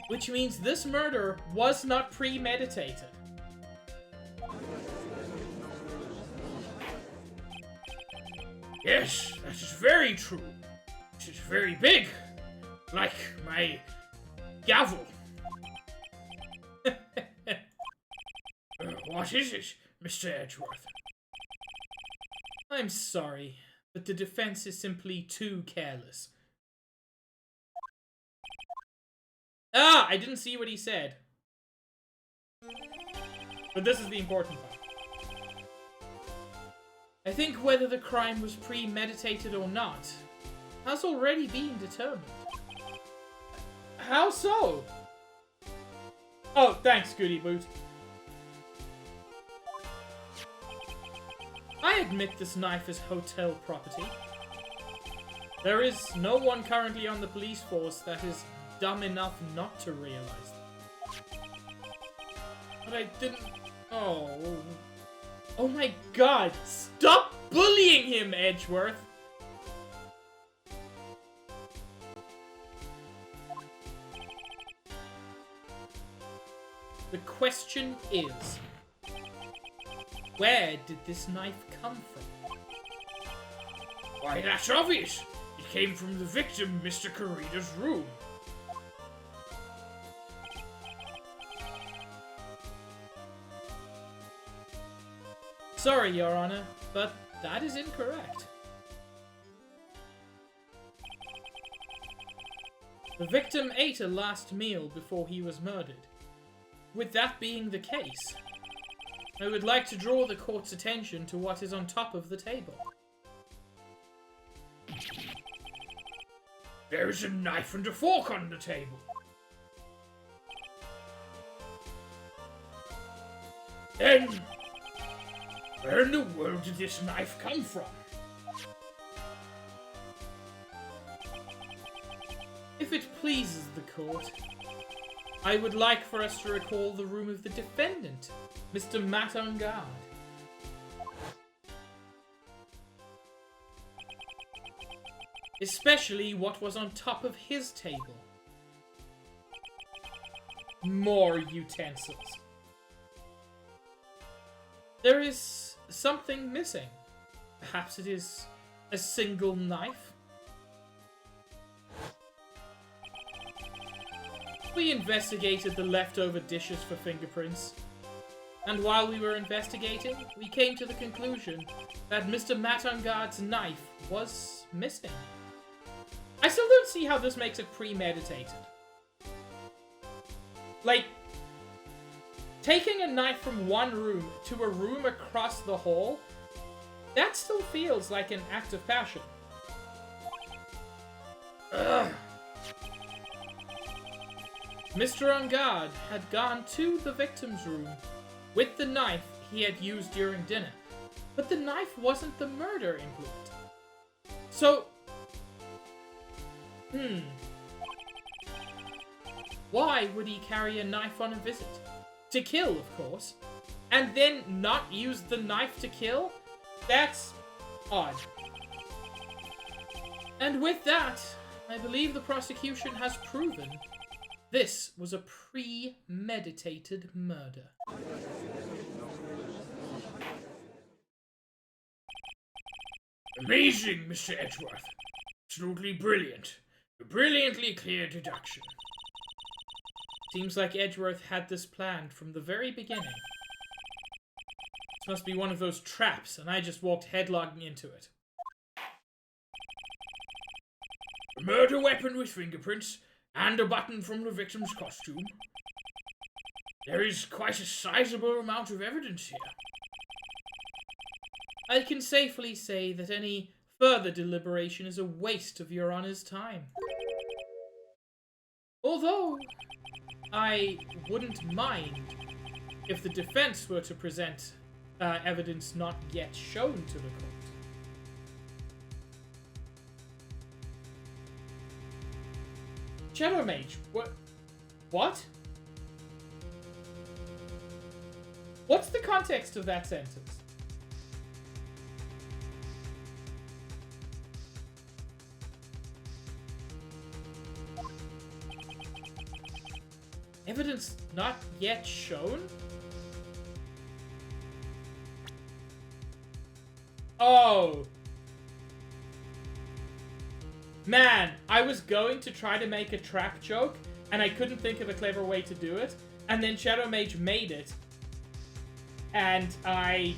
Speaker 1: Which means this murder was not premeditated.
Speaker 2: Yes, that is very true. It is very big. Like my gavel. What is it, Mr. Edgeworth?
Speaker 1: I'm sorry, but the defense is simply too careless. Ah, I didn't see what he said. But this is the important part. I think whether the crime was premeditated or not has already been determined. How so? Oh, thanks, Goody Boot. I admit this knife is hotel property. There is no one currently on the police force that is dumb enough not to realize that. But I didn't... Oh. Oh my god! Stop bullying him, Edgeworth! The question is... where did this knife come from?
Speaker 2: Why, that's obvious. It came from the victim, Mr. Karida's room.
Speaker 1: Sorry, Your Honor, but that is incorrect. The victim ate a last meal before he was murdered. With that being the case, I would like to draw the court's attention to what is on top of the table.
Speaker 2: There is a knife and a fork on the table. Then, where in the world did this knife come from?
Speaker 1: If it pleases the court, I would like for us to recall the room of the defendant, Mr. Matt on guard. Especially what was on top of his table. More utensils. There is something missing. Perhaps it is a single knife? We investigated the leftover dishes for fingerprints. And while we were investigating, we came to the conclusion that Mr. Matangard's knife was missing. I still don't see how this makes it premeditated. Like, taking a knife from one room to a room across the hall, that still feels like an act of passion. Ugh. Mr. On Guard had gone to the victim's room with the knife he had used during dinner, but the knife wasn't the murder implement. So, why would he carry a knife on a visit? To kill, of course. And then not use the knife to kill? That's odd. And with that, I believe the prosecution has proven this was a premeditated murder.
Speaker 2: Amazing, Mr. Edgeworth. Absolutely brilliant. A brilliantly clear deduction.
Speaker 1: Seems like Edgeworth had this planned from the very beginning. This must be one of those traps, and I just walked headlong into it.
Speaker 2: A murder weapon with fingerprints, and a button from the victim's costume. There is quite a sizable amount of evidence here.
Speaker 1: I can safely say that any further deliberation is a waste of Your Honor's time. Although, I wouldn't mind if the defense were to present evidence not yet shown to the court. Shadow Mage, what? What's the context of that sentence? Evidence not yet shown? Oh. Man, I was going to try to make a trap joke, and I couldn't think of a clever way to do it, and then Shadow Mage made it. And I...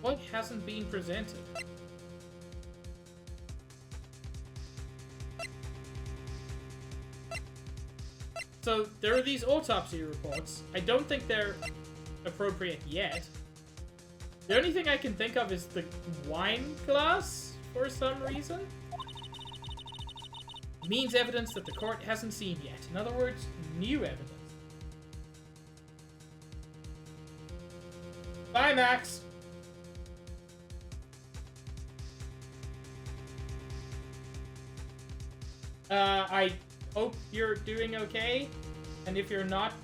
Speaker 1: What hasn't been presented? So, there are these autopsy reports. I don't think they're appropriate yet. The only thing I can think of is the wine glass, for some reason. Means evidence that the court hasn't seen yet. In other words, new evidence. Bye, Max! I hope you're doing okay, and if you're not,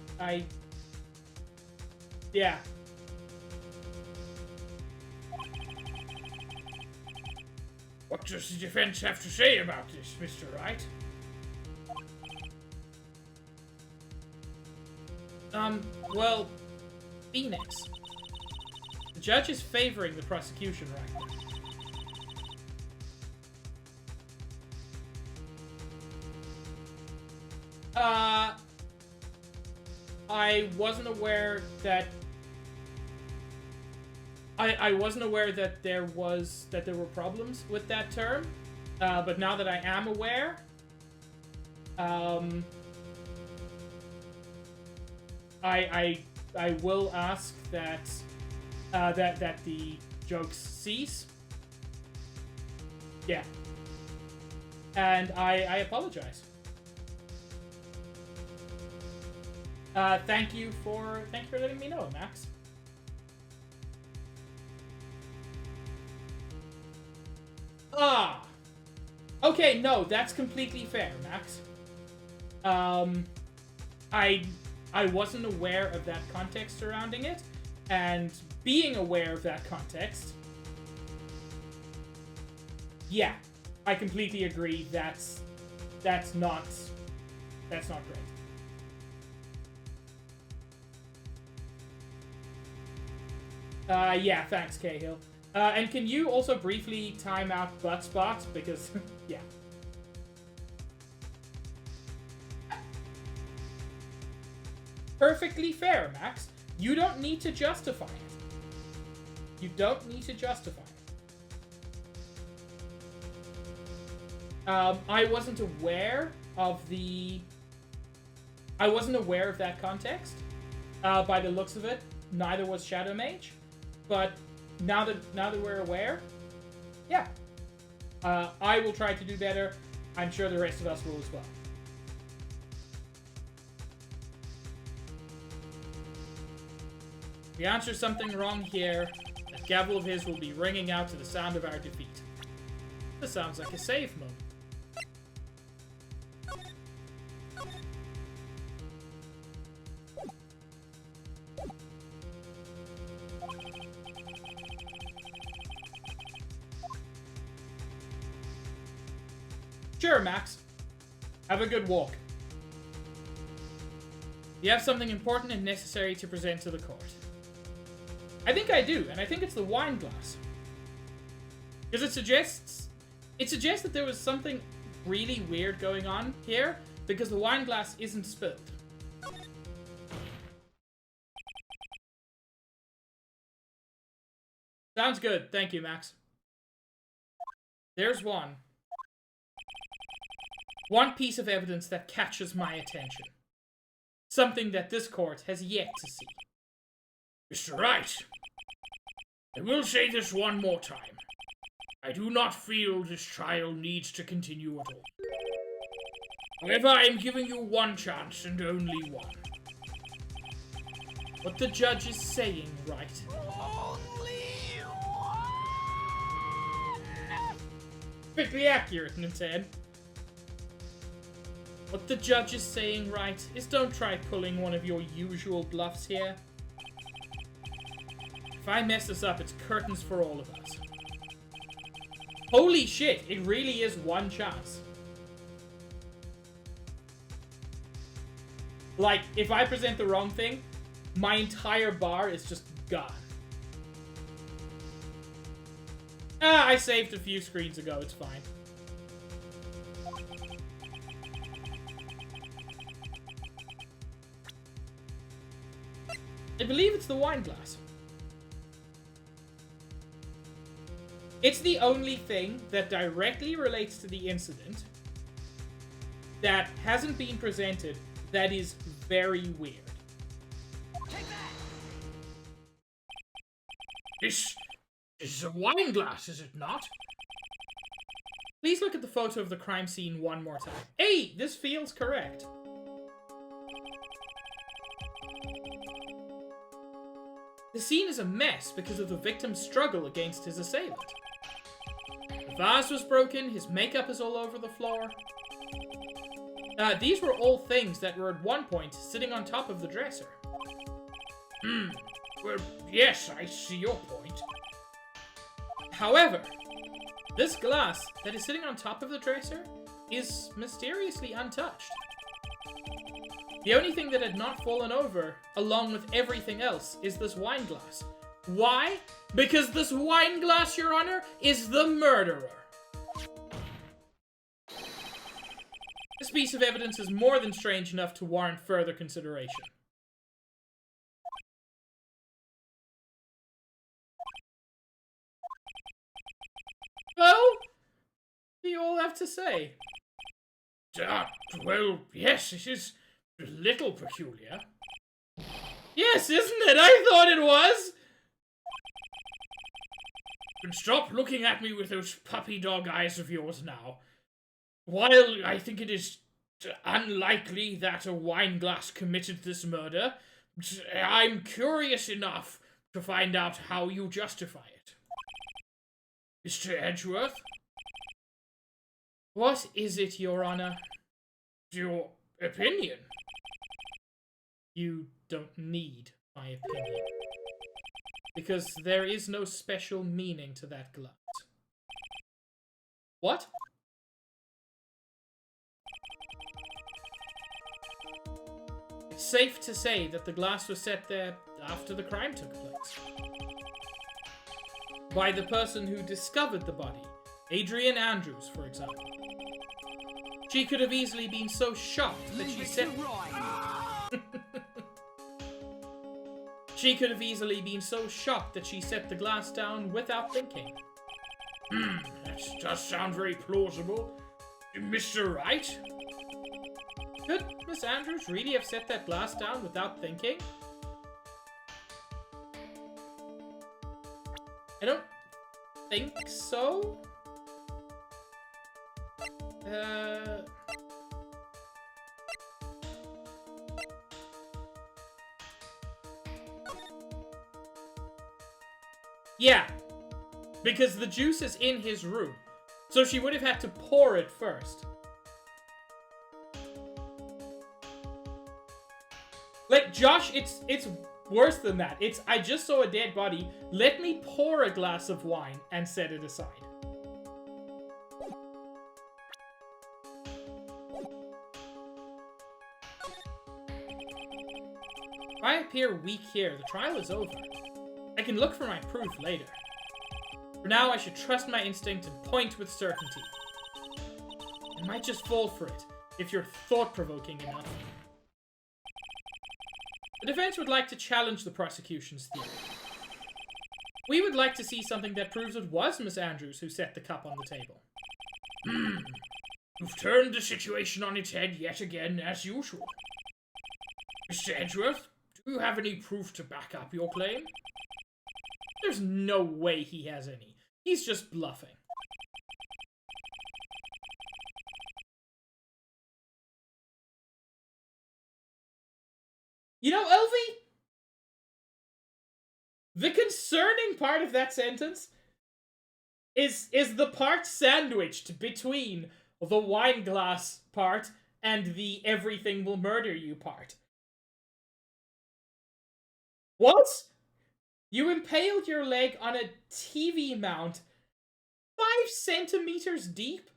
Speaker 1: yeah.
Speaker 2: What does the defense have to say about this, Mr. Wright?
Speaker 1: Well, Phoenix. The judge is favoring the prosecution right now. I wasn't aware that I wasn't aware that there were problems with that term, but now that I am aware, I will ask that that the jokes cease. Yeah, and I apologize. Thank you for letting me know, Max. Ah! Okay, no, that's completely fair, Max. I wasn't aware of that context surrounding it, and being aware of that context, yeah, I completely agree. That's not great. Yeah, thanks, Cahill. And can you also briefly time out Buttspot? Because, yeah. Perfectly fair, Max. You don't need to justify it. You don't need to justify it. I wasn't aware of that context. By the looks of it, neither was Shadow Mage. But now that we're aware, yeah. I will try to do better. I'm sure the rest of us will as well. If we answer something wrong here, that gavel of his will be ringing out to the sound of our defeat. This sounds like a save moment. Sure, Max. Have a good walk. You have something important and necessary to present to the court. I think I do, and I think it's the wine glass. Because it suggests that there was something really weird going on here, because the wine glass isn't spilled. Sounds good. Thank you, Max. There's one. One piece of evidence that catches my attention. Something that this court has yet to see.
Speaker 2: Mr. Wright, I will say this one more time. I do not feel this trial needs to continue at all. However, I am giving you one chance and only one.
Speaker 1: What the judge is saying, Wright.
Speaker 3: Only one.
Speaker 1: Quickly accurate, Nintendo. What the judge is saying, Wright, is don't try pulling one of your usual bluffs here. If I mess this up, it's curtains for all of us. Holy shit, it really is one chance. Like, if I present the wrong thing, my entire bar is just gone. Ah, I saved a few screens ago, it's fine. I believe it's the wine glass. It's the only thing that directly relates to the incident that hasn't been presented that is very weird.
Speaker 2: This is a wine glass, is it not?
Speaker 1: Please look at the photo of the crime scene one more time. Hey, this feels correct. The scene is a mess because of the victim's struggle against his assailant. The vase was broken, his makeup is all over the floor. These were all things that were at one point sitting on top of the dresser.
Speaker 2: Well, yes, I see your point.
Speaker 1: However, this glass that is sitting on top of the dresser is mysteriously untouched. The only thing that had not fallen over, along with everything else, is this wine glass. Why? Because this wine glass, Your Honor, is the murderer. This piece of evidence is more than strange enough to warrant further consideration. Well, what do you all have to say?
Speaker 2: Well, yes, it is a little peculiar.
Speaker 1: Yes, isn't it? I thought it was!
Speaker 2: And stop looking at me with those puppy dog eyes of yours now. While I think it is unlikely that a wine glass committed this murder, I'm curious enough to find out how you justify it. Mr. Edgeworth?
Speaker 1: What is it, Your Honor?
Speaker 2: Your opinion?
Speaker 1: You don't need my opinion. Because there is no special meaning to that glass. What? It's safe to say that the glass was set there after the crime took place. By the person who discovered the body, Adrian Andrews, for example. She could have easily been so shocked that she set... She could have easily been so shocked that she set the glass down without thinking.
Speaker 2: That does sound very plausible. Mr. Wright?
Speaker 1: Could Miss Andrews really have set that glass down without thinking? I don't think so. Yeah, because the juice is in his room, so she would have had to pour it first. Like, Josh, it's worse than that. It's, I just saw a dead body, let me pour a glass of wine and set it aside. If I appear weak here, the trial is over. I can look for my proof later. For now, I should trust my instinct and point with certainty. I might just fall for it, if you're thought-provoking enough. The defense would like to challenge the prosecution's theory. We would like to see something that proves it was Miss Andrews who set the cup on the table.
Speaker 2: You've turned the situation on its head yet again, as usual. Mr. Edgeworth, do you have any proof to back up your claim?
Speaker 1: There's no way he has any. He's just bluffing. You know, Elvie? The concerning part of that sentence is the part sandwiched between the wine glass part and the everything will murder you part. What? You impaled your leg on a TV mount 5 centimeters deep?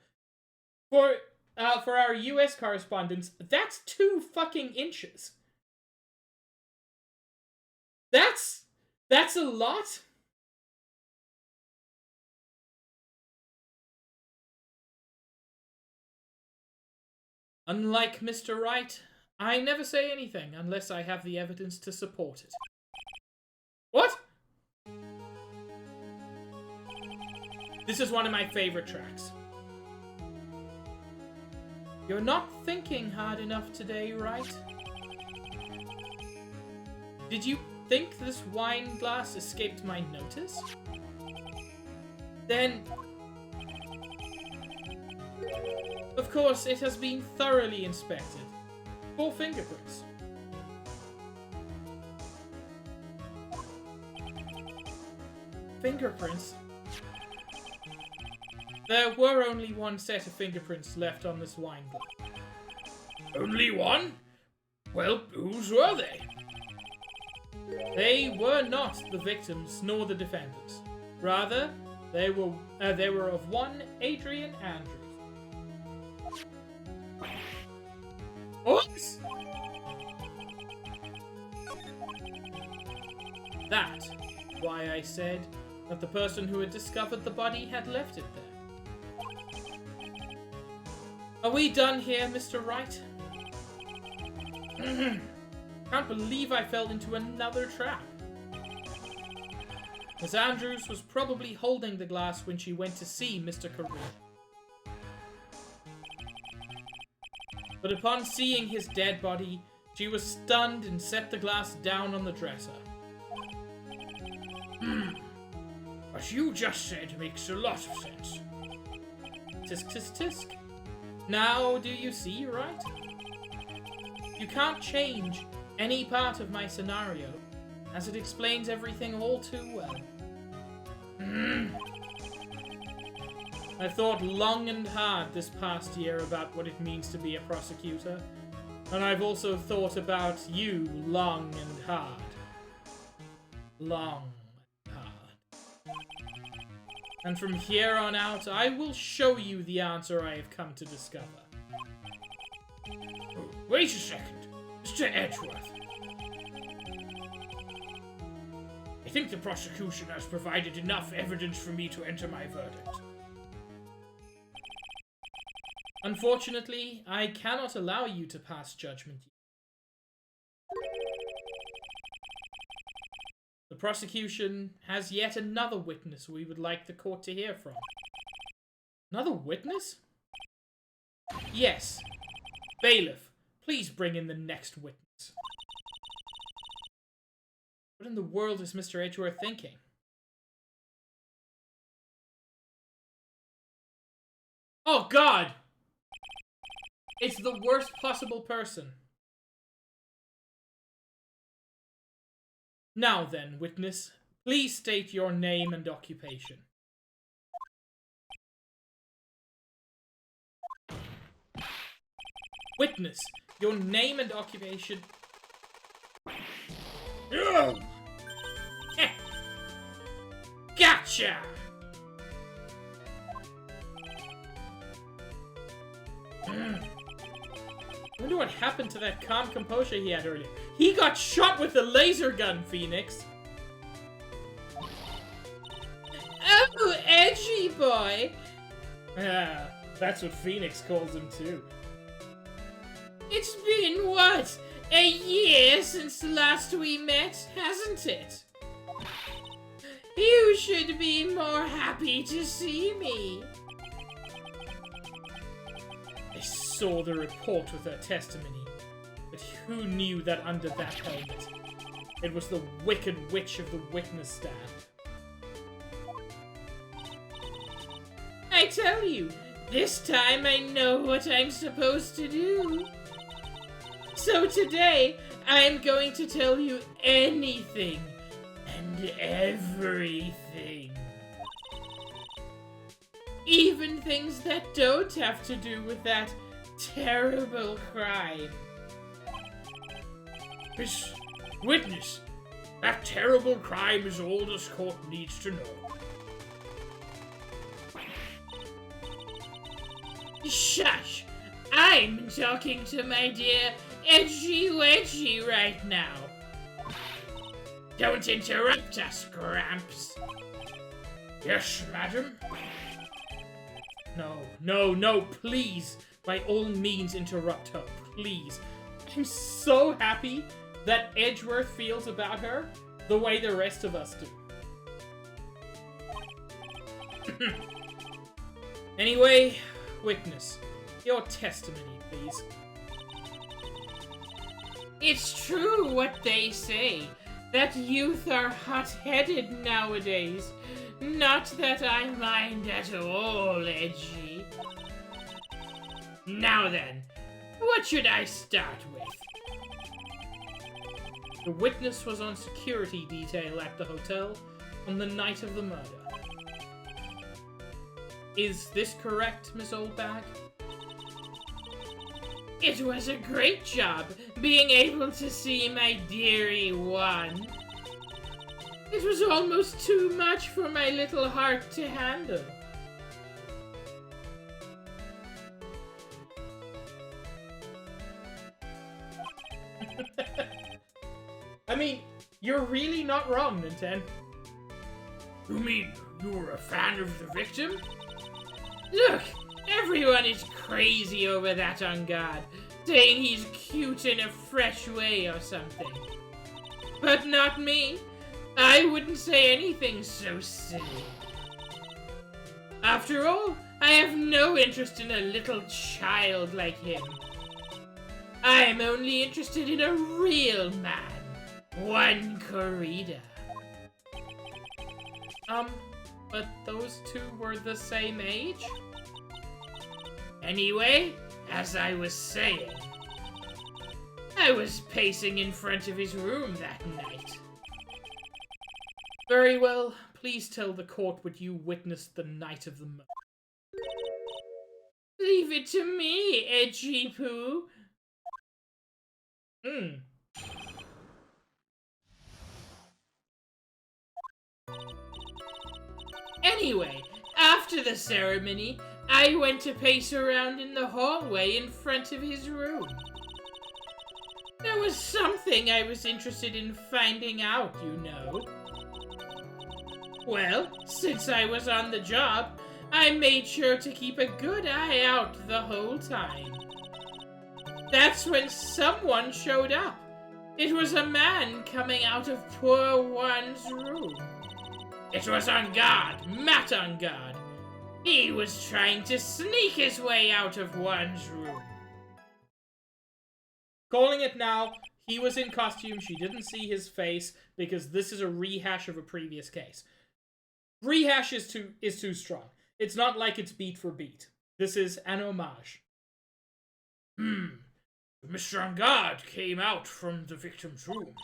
Speaker 1: For our US correspondents, that's 2 fucking inches. That's a lot. Unlike Mr. Wright, I never say anything unless I have the evidence to support it. What? This is one of my favorite tracks. You're not thinking hard enough today, Wright? Did you think this wine glass escaped my notice? Then... of course, it has been thoroughly inspected. For fingerprints. Fingerprints? There were only 1 set of fingerprints left on this wine glass.
Speaker 2: Only one? Well, whose were they?
Speaker 1: They were not the victims nor the defendants. Rather, they were of one Adrian Andrews.
Speaker 2: What?
Speaker 1: That's why I said that the person who had discovered the body had left it there. Are we done here, Mr. Wright? Can't believe I fell into another trap. Miss Andrews was probably holding the glass when she went to see Mr. Carew. But upon seeing his dead body, she was stunned and set the glass down on the dresser.
Speaker 2: What you just said makes a lot of sense.
Speaker 1: Tisk tisk tisk. Now do you see, Wright? You can't change any part of my scenario, as it explains everything all too well. I've thought long and hard this past year about what it means to be a prosecutor, and I've also thought about you long and hard. Long and hard. And from here on out, I will show you the answer I have come to discover.
Speaker 2: Oh, wait a second, Mr. Edgeworth. I think the prosecution has provided enough evidence for me to enter my verdict.
Speaker 1: Unfortunately, I cannot allow you to pass judgment. The prosecution has yet another witness we would like the court to hear from. Another witness? Yes. Bailiff, please bring in the next witness. What in the world is Mr. Edgeworth thinking? Oh, God! It's the worst possible person. Now then, witness, please state your name and occupation. Witness, your name and occupation. Gotcha! I wonder what happened to that calm composure he had earlier. He got shot with a laser gun, Phoenix! Oh, edgy boy! Ah, that's what Phoenix calls him too. It's been, what, a year since last we met, hasn't it? You should be more happy to see me. saw the report with her testimony, but who knew that under that helmet, it was the wicked witch of the witness stand? I tell you, this time I know what I'm supposed to do. So today, I'm going to tell you anything and everything. Even things that don't have to do with that terrible crime.
Speaker 2: Miss Witness, that terrible crime is all this court needs to know.
Speaker 1: Shush! I'm talking to my dear Edgy Wedgie right now. Don't interrupt us, Gramps.
Speaker 2: Yes, madam?
Speaker 1: No, please. By all means, interrupt her, please. I'm so happy that Edgeworth feels about her the way the rest of us do. Anyway, witness, your testimony, please. It's true what they say, that youth are hot-headed nowadays. Not that I mind at all, Edgy. Now then, what should I start with? The witness was on security detail at the hotel on the night of the murder. Is this correct, Miss Oldbag? It was a great job being able to see my dearie one. It was almost too much for my little heart to handle. I mean, you're really not wrong, Nintendo.
Speaker 2: You mean you were a fan of the victim?
Speaker 1: Look, everyone is crazy over that on guard, saying he's cute in a fresh way or something. But not me. I wouldn't say anything so silly. After all, I have no interest in a little child like him. I'm only interested in a real man. One Corrida. But those two were the same age? Anyway, as I was saying, I was pacing in front of his room that night. Very well, please tell the court what you witnessed the night of the murder. Leave it to me, Edgy Poo. Anyway, after the ceremony, I went to pace around in the hallway in front of his room. There was something I was interested in finding out, you know. Well, since I was on the job, I made sure to keep a good eye out the whole time. That's when someone showed up. It was a man coming out of poor one's room. It was on guard, Matt on guard. He was trying to sneak his way out of one's room. Calling it now, he was in costume, she didn't see his face, because this is a rehash of a previous case. Rehash is too strong. It's not like it's beat for beat. This is an homage.
Speaker 2: Mr. On Guard came out from the victim's room.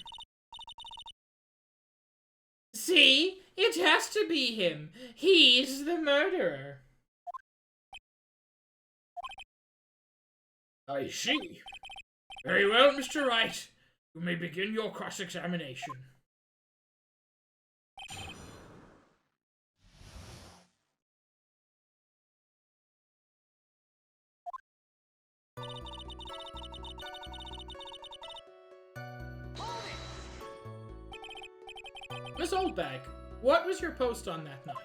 Speaker 1: See? It has to be him. He's the murderer.
Speaker 2: I see. Very well, Mr. Wright. You may begin your cross-examination.
Speaker 1: Miss Oldbag, what was your post on that night?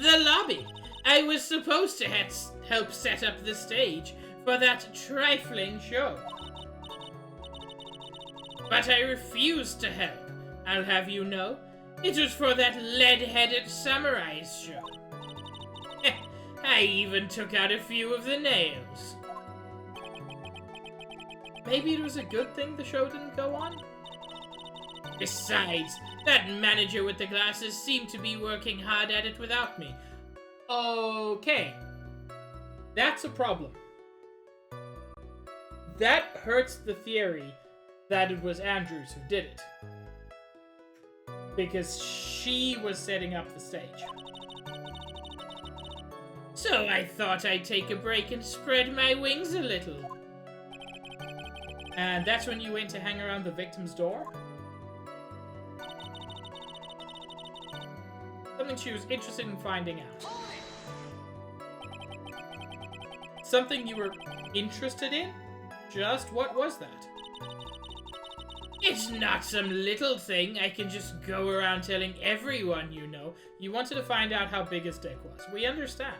Speaker 1: The lobby. I was supposed to help set up the stage for that trifling show. But I refused to help, I'll have you know. It was for that lead-headed samurai's show.
Speaker 2: I even took out a few of the nails.
Speaker 1: Maybe it was a good thing the show didn't go on?
Speaker 2: Besides, that manager with the glasses seemed to be working hard at it without me.
Speaker 1: Okay. That's a problem. That hurts the theory that it was Andrews who did it. Because she was setting up the stage.
Speaker 2: So I thought I'd take a break and spread my wings a little.
Speaker 1: And that's when you went to hang around the victim's door? Something she was interested in finding out. Something you were interested in? Just what was that?
Speaker 2: It's not some little thing I can just go around telling everyone you know.
Speaker 1: You wanted to find out how big his dick was. We understand.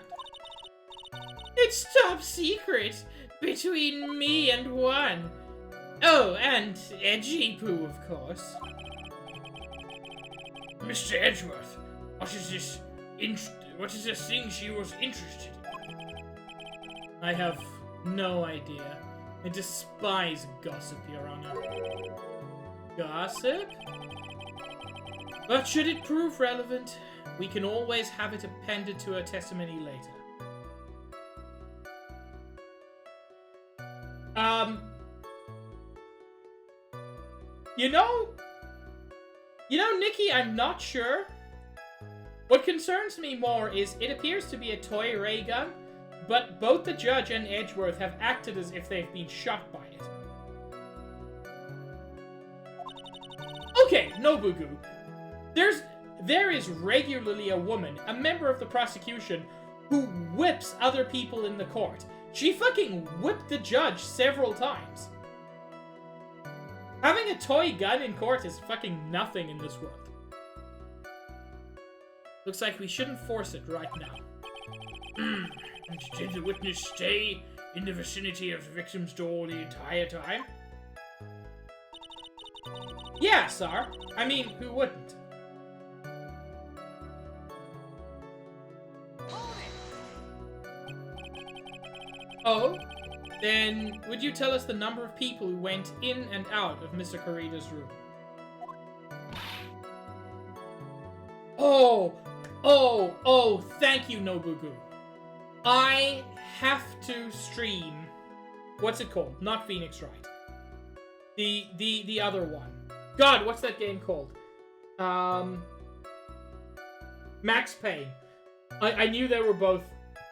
Speaker 2: It's top secret between me and one. Oh, and Edgy Poo, of course. Mr. Edgeworth, what is this thing she was interested in?
Speaker 1: I have no idea. I despise gossip, Your Honor. Gossip? But should it prove relevant, we can always have it appended to a testimony later. You know, Nikki, I'm not sure. What concerns me more is it appears to be a toy ray gun, but both the judge and Edgeworth have acted as if they've been shot by it. Okay, Nobugu. There is regularly a woman, a member of the prosecution, who whips other people in the court. She fucking whipped the judge several times. Having a toy gun in court is fucking nothing in this world. Looks like we shouldn't force it right now.
Speaker 2: And did the witness stay in the vicinity of the victim's door the entire time?
Speaker 1: Yeah, sir. I mean, who wouldn't? Oh? Then, would you tell us the number of people who went in and out of Mr. Karida's room? Oh, thank you, Nobugu. I have to stream... What's it called? Not Phoenix Wright. The other one. God, what's that game called? Max Payne. I knew they were both,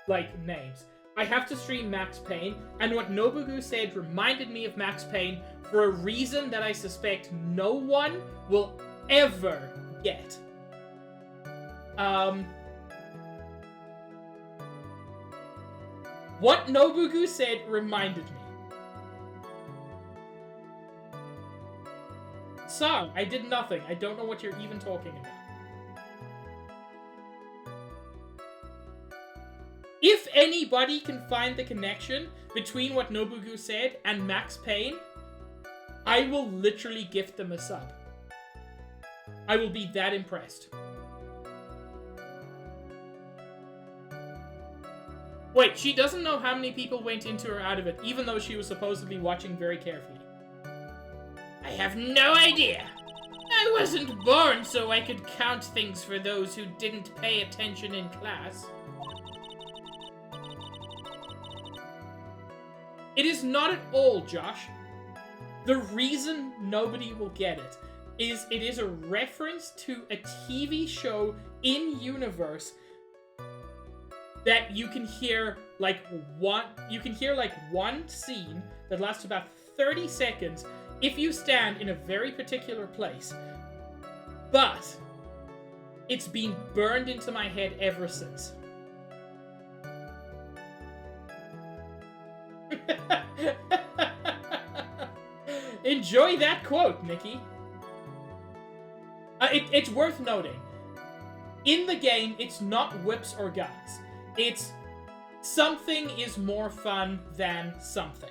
Speaker 1: like, names. I have to stream Max Payne, and what Nobugu said reminded me of Max Payne for a reason that I suspect no one will ever get. What Nobugu said reminded me. Sir, I did nothing. I don't know what you're even talking about. If anybody can find the connection between what Nobugu said and Max Payne, I will literally gift them a sub. I will be that impressed. Wait, she doesn't know how many people went into or out of it, even though she was supposedly watching very carefully.
Speaker 2: I have no idea. I wasn't born so I could count things for those who didn't pay attention in class.
Speaker 1: It is not at all, Josh. The reason nobody will get it is a reference to a TV show in universe that you can hear like one scene that lasts about 30 seconds if you stand in a very particular place. But it's been burned into my head ever since. Enjoy that quote, Nikki. It's worth noting. In the game, it's not whips or guns. It's something is more fun than something.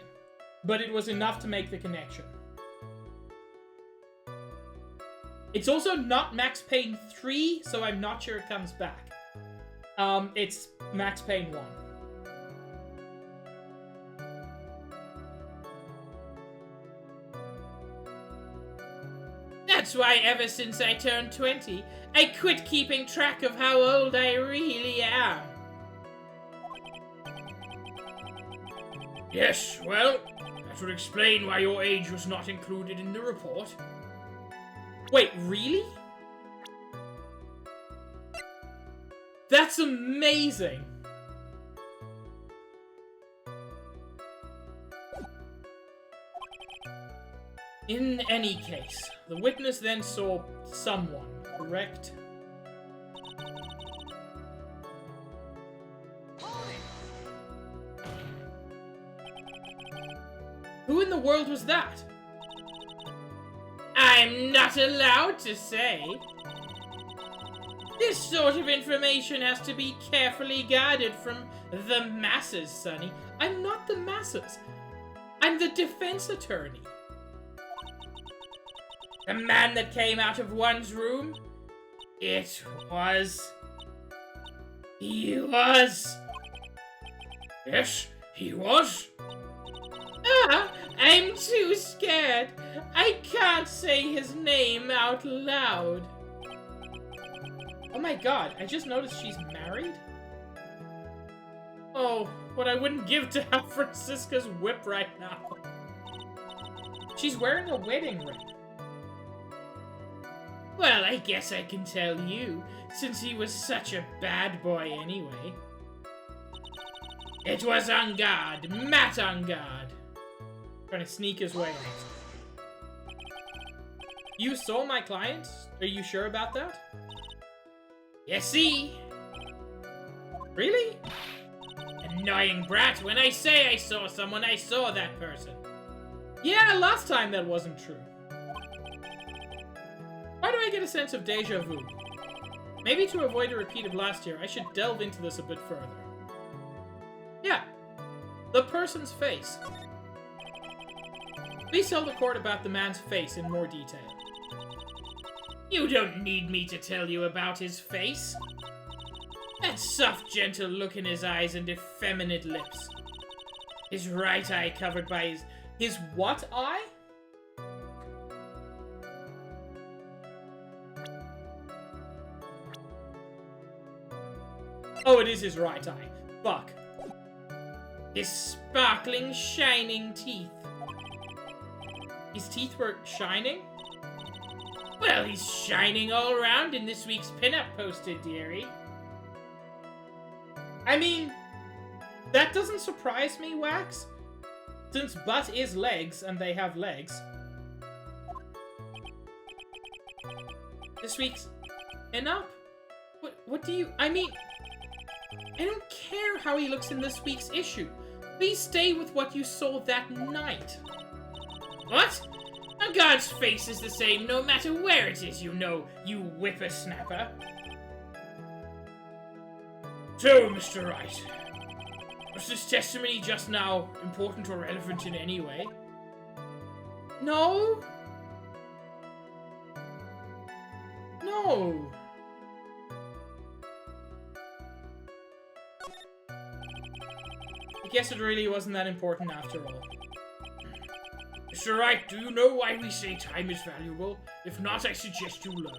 Speaker 1: But it was enough to make the connection. It's also not Max Payne 3, so I'm not sure it comes back. It's Max Payne 1.
Speaker 2: That's why ever since I turned 20, I quit keeping track of how old I really am. Yes, well, that would explain why your age was not included in the report.
Speaker 1: Wait, really? That's amazing! In any case, the witness then saw someone, correct? Who in the world was that?
Speaker 2: I'm not allowed to say. This sort of information has to be carefully guarded from the masses, Sonny.
Speaker 1: I'm not the masses. I'm the defense attorney.
Speaker 2: The man that came out of one's room? It was... He was... Yes, he was. Ah, I'm too scared. I can't say his name out loud.
Speaker 1: Oh my god, I just noticed she's married? Oh, what I wouldn't give to have Francisca's whip right now. She's wearing a wedding ring.
Speaker 2: Well, I guess I can tell you, since he was such a bad boy anyway. It was on guard, Matt on guard.
Speaker 1: Trying to sneak his way out. You saw my client? Are you sure about that?
Speaker 2: You see?
Speaker 1: Really?
Speaker 2: Annoying brat, when I say I saw someone, I saw that person.
Speaker 1: Yeah, last time that wasn't true. Why do I get a sense of deja vu? Maybe to avoid a repeat of last year, I should delve into this a bit further. Yeah. The person's face. Please tell the court about the man's face in more detail.
Speaker 2: You don't need me to tell you about his face. That soft, gentle look in his eyes and effeminate lips. His right eye covered by his...
Speaker 1: His what eye? Oh, it is his right eye. Fuck.
Speaker 2: His sparkling, shining teeth.
Speaker 1: His teeth were shining?
Speaker 2: Well, he's shining all around in this week's pinup poster, dearie.
Speaker 1: I mean, that doesn't surprise me, Wax. Since butt is legs, and they have legs. This week's pinup? What do you... I mean... I don't care how he looks in this week's issue. Please stay with what you saw that night.
Speaker 2: What? A guard's face is the same no matter where it is, you know, you whippersnapper. So, Mr. Wright, was this testimony just now important or relevant in any way?
Speaker 1: No. No. I guess it really wasn't that important after all.
Speaker 2: Mr. Wright, do you know why we say time is valuable? If not, I suggest you learn.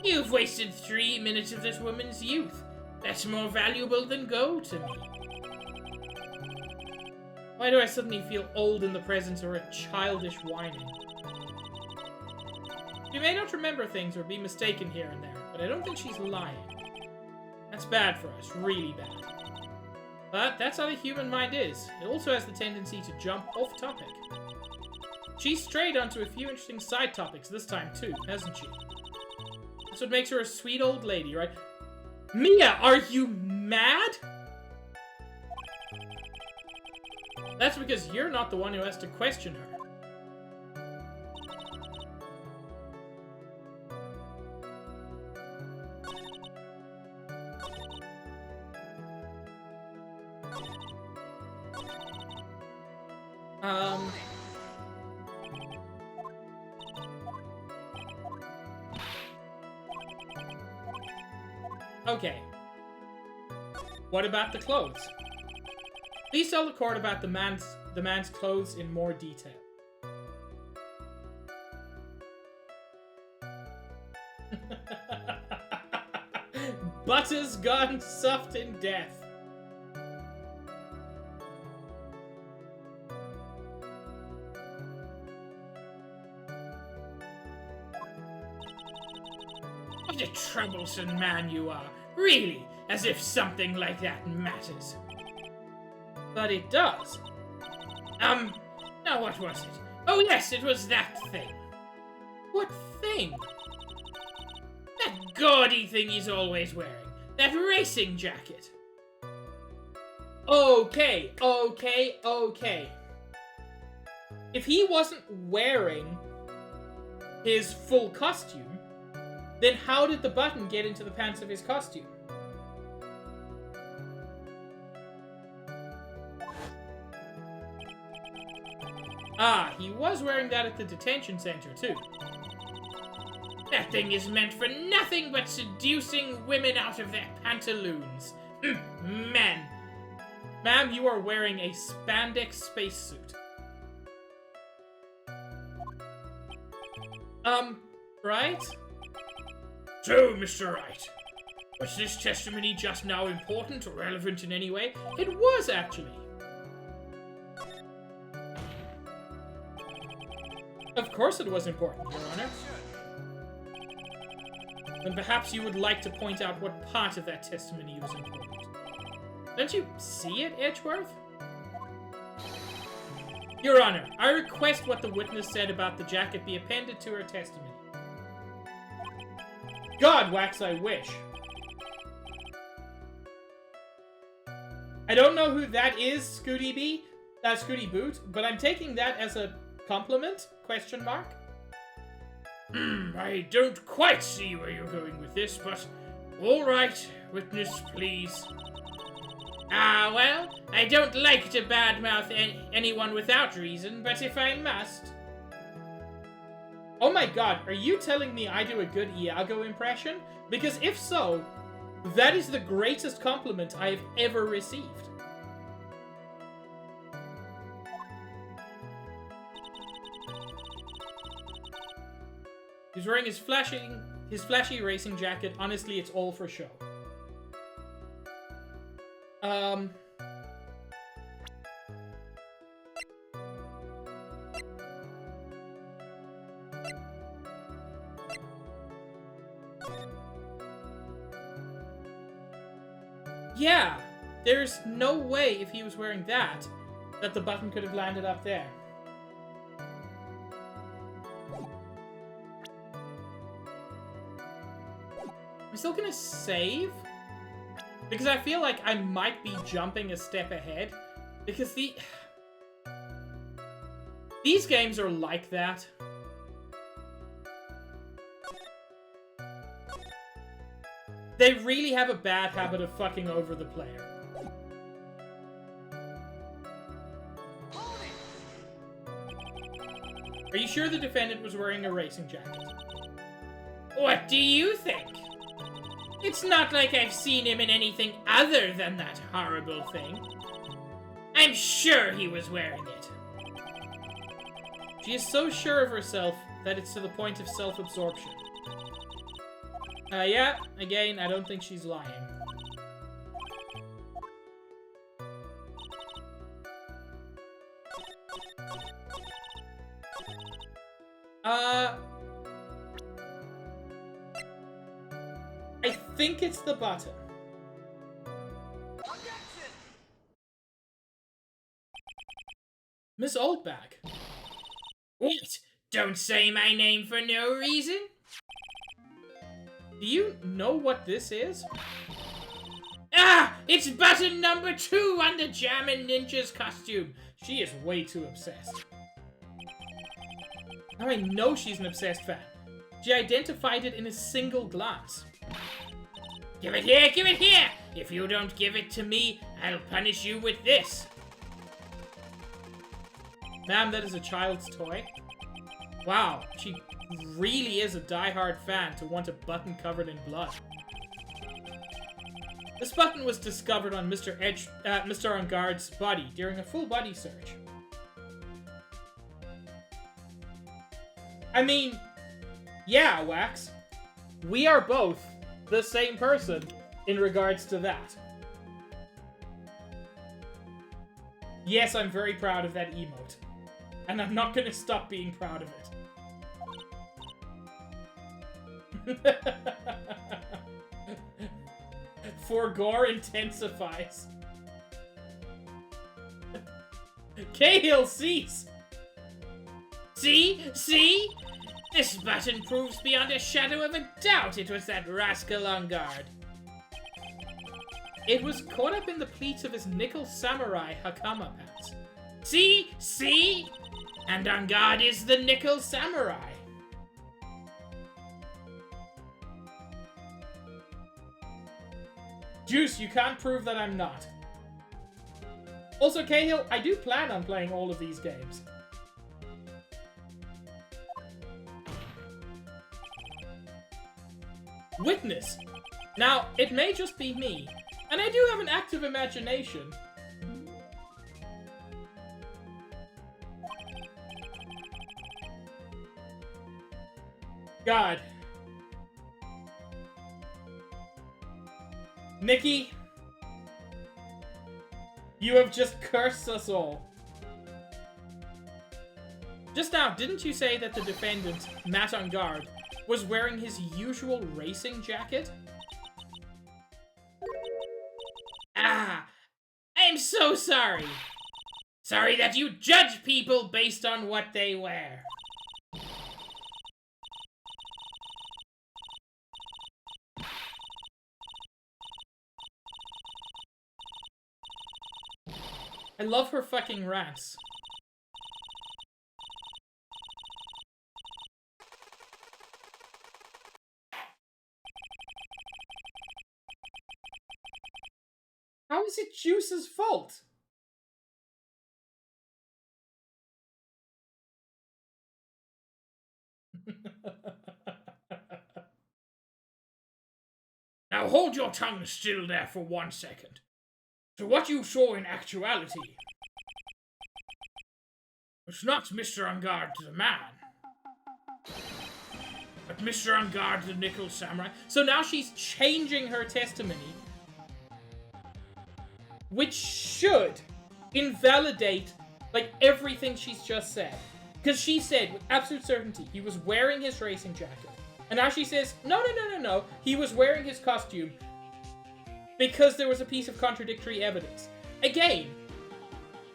Speaker 2: You've wasted 3 minutes of this woman's youth. That's more valuable than gold to me.
Speaker 1: Why do I suddenly feel old in the presence of a childish whining? She may not remember things or be mistaken here and there, but I don't think she's lying. That's bad for us, really bad. But that's how the human mind is. It also has the tendency to jump off topic. She's strayed onto a few interesting side topics this time too, hasn't she? That's what makes her a sweet old lady, right? Mia, are you mad? That's because you're not the one who has to question her. Okay. What about the clothes? Please tell the court about the man's clothes in more detail. Butters gone soft in death.
Speaker 2: What a troublesome man you are. Really, as if something like that matters.
Speaker 1: But it does.
Speaker 2: Now what was it? Oh yes, it was that thing.
Speaker 1: What thing?
Speaker 2: That gaudy thing he's always wearing. That racing jacket.
Speaker 1: Okay. If he wasn't wearing his full costume, then how did the button get into the pants of his costume? Ah, he was wearing that at the detention center, too.
Speaker 2: That thing is meant for nothing but seducing women out of their pantaloons. Man.
Speaker 1: Ma'am, you are wearing a spandex spacesuit. Right?
Speaker 2: So, Mr. Wright, was this testimony just now important or relevant in any way?
Speaker 1: It was, actually. Of course it was important, Your Honor. Then perhaps you would like to point out what part of that testimony was important. Don't you see it, Edgeworth? Your Honor, I request what the witness said about the jacket be appended to her testimony. God wax I wish. I don't know who that is, Scooty Boot, but I'm taking that as a compliment? Question mark?
Speaker 2: I don't quite see where you're going with this, but all right, witness, please.
Speaker 3: Ah, well, I don't like to badmouth anyone without reason, but if I must...
Speaker 1: Oh my god, are you telling me I do a good Iago impression? Because if so, that is the greatest compliment I have ever received. He's wearing his flashy racing jacket. Honestly, it's all for show. Yeah, there's no way if he was wearing that the button could have landed up there. I'm still gonna save, because I feel like I might be jumping a step ahead, because these games are like that. They really have a bad habit of fucking over the player. Are you sure the defendant was wearing a racing jacket?
Speaker 3: What do you think? It's not like I've seen him in anything other than that horrible thing. I'm sure he was wearing it.
Speaker 1: She is so sure of herself that it's to the point of self-absorption. Yeah, again, I don't think she's lying. I think it's the button. Miss Oldback.
Speaker 3: What? Don't say my name for no reason?
Speaker 1: Do you know what this is?
Speaker 3: Ah! It's button number 2 on the Jammin' Ninja's costume.
Speaker 1: She is way too obsessed. Now I know she's an obsessed fan. She identified it in a single glance.
Speaker 3: Give it here, give it here! If you don't give it to me, I'll punish you with this.
Speaker 1: Ma'am, that is a child's toy. Wow, she really is a die-hard fan to want a button covered in blood. This button was discovered on Mr. Enguarde's body during a full body search. I mean, yeah, Wax. We are both the same person in regards to that. Yes, I'm very proud of that emote. And I'm not gonna stop being proud of it. For gore intensifies. Cahill, cease!
Speaker 3: See? See? This button proves beyond a shadow of a doubt it was that rascal Enguarde.
Speaker 1: It was caught up in the pleats of his nickel samurai Hakama pants.
Speaker 3: See? See? And Enguarde is the nickel samurai.
Speaker 1: Juice, you can't prove that I'm not. Also, Cahill, I do plan on playing all of these games. Witness. Now, it may just be me, and I do have an active imagination. God. Nikki, you have just cursed us all. Just now, didn't you say that the defendant, Matt Enguarde, was wearing his usual racing jacket?
Speaker 3: Ah, I'm so sorry. Sorry that you judge people based on what they wear.
Speaker 1: I love her fucking rants. How is it Juice's fault?
Speaker 2: Now hold your tongue still there for 1 second. So what you saw in actuality was not Mr. Enguarde the man, but Mr. Enguarde the Nickel Samurai.
Speaker 1: So now she's changing her testimony, which should invalidate, like, everything she's just said. Because she said, with absolute certainty, he was wearing his racing jacket. And now she says, no, he was wearing his costume because there was a piece of contradictory evidence. Again,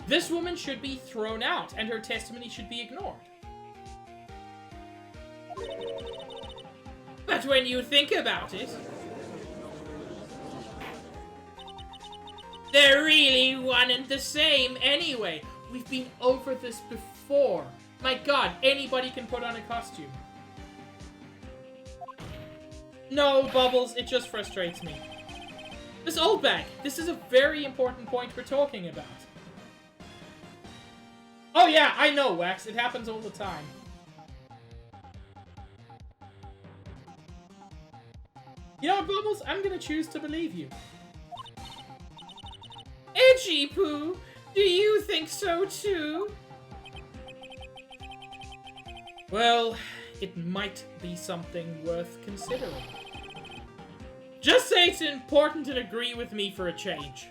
Speaker 1: this woman should be thrown out and her testimony should be ignored.
Speaker 3: But when you think about it, they're really one and the same anyway.
Speaker 1: We've been over this before. My god, anybody can put on a costume. No, Bubbles, it just frustrates me. This old bag, this is a very important point we're talking about. Oh yeah, I know, Wax, it happens all the time. You know what, Bubbles? I'm gonna choose to believe you.
Speaker 3: Edgy Poo, do you think so too?
Speaker 1: Well, it might be something worth considering. Just say it's important and agree with me for a change.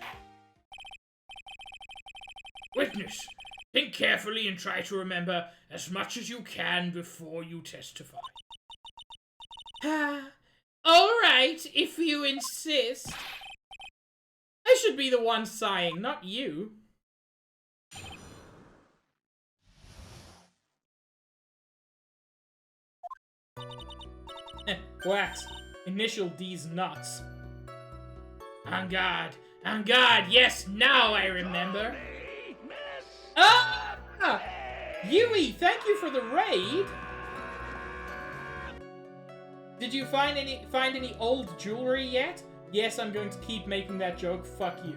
Speaker 2: Witness, think carefully and try to remember as much as you can before you testify.
Speaker 3: Alright, if you insist.
Speaker 1: I should be the one sighing, not you. Wax. Initial D's nuts.
Speaker 3: Enguarde, yes, now I remember.
Speaker 1: Ah! Yui, thank you for the raid. Did you find any old jewelry yet? Yes, I'm going to keep making that joke. Fuck you.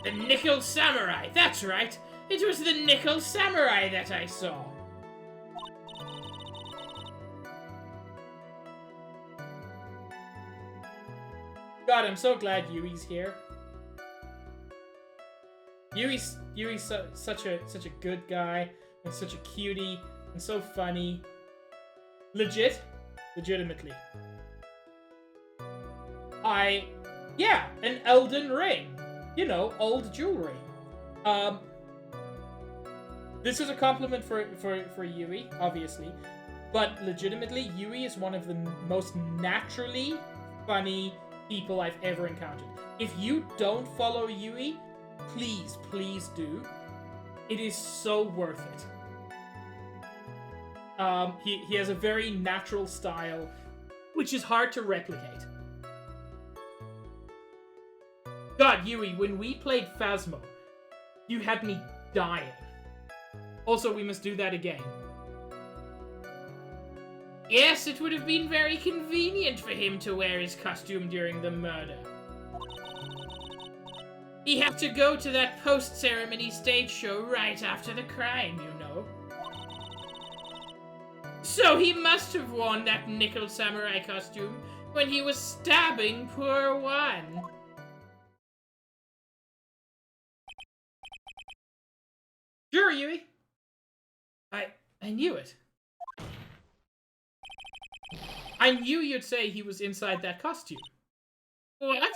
Speaker 3: The Nickel Samurai, that's right. It was the Nickel Samurai that I saw.
Speaker 1: God, I'm so glad Yui's here. Yui's such a good guy, and such a cutie, and so funny. Legitimately. Yeah, an Elden Ring. You know, old jewelry. This is a compliment for Yui, obviously. But legitimately, Yui is one of the most naturally funny people I've ever encountered. If you don't follow Yui, please do. It is so worth it. He has a very natural style, which is hard to replicate. God, Yui, when we played Phasmo, you had me dying. Also, we must do that again.
Speaker 3: Yes, it would have been very convenient for him to wear his costume during the murder. He had to go to that post-ceremony stage show right after the crime, you know. So he must have worn that nickel samurai costume when he was stabbing poor One.
Speaker 1: Sure, Yui. I knew it. I knew you'd say he was inside that costume.
Speaker 3: What?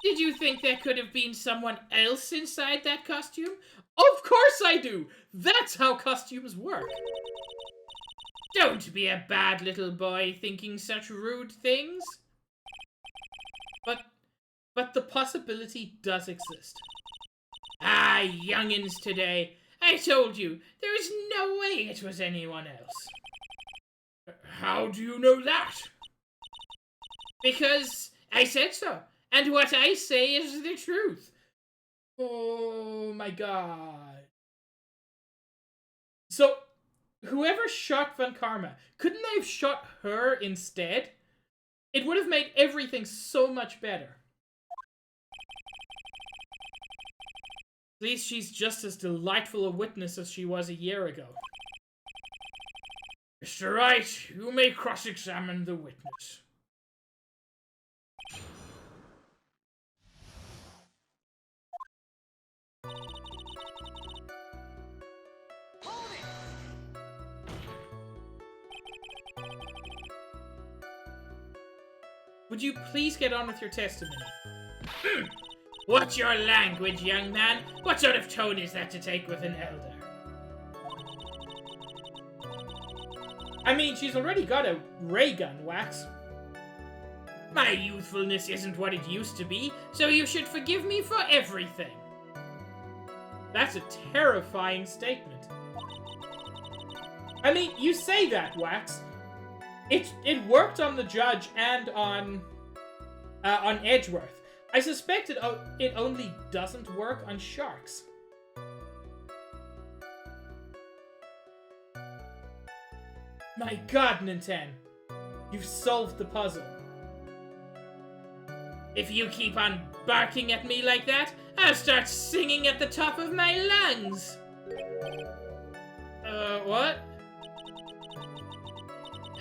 Speaker 3: Did you think there could have been someone else inside that costume?
Speaker 1: Of course I do! That's how costumes work.
Speaker 3: Don't be a bad little boy thinking such rude things.
Speaker 1: But the possibility does exist.
Speaker 3: Ah, youngins today. I told you, there is no way it was anyone else.
Speaker 2: How do you know that?
Speaker 3: Because I said so, and what I say is the truth.
Speaker 1: Oh my god. So, whoever shot Von Karma, couldn't they have shot her instead? It would have made everything so much better. At least she's just as delightful a witness as she was a year ago.
Speaker 2: Mr. Wright, you may cross-examine the witness.
Speaker 1: Would you please get on with your testimony?
Speaker 3: What's your language, young man? What sort of tone is that to take with an elder?
Speaker 1: I mean, she's already got a ray gun, Wax.
Speaker 3: My youthfulness isn't what it used to be, so you should forgive me for everything.
Speaker 1: That's a terrifying statement. I mean, you say that, Wax. It worked on the judge and on Edgeworth. I suspect it only doesn't work on sharks. My god, Ninten. You've solved the puzzle.
Speaker 3: If you keep on barking at me like that, I'll start singing at the top of my lungs.
Speaker 1: What?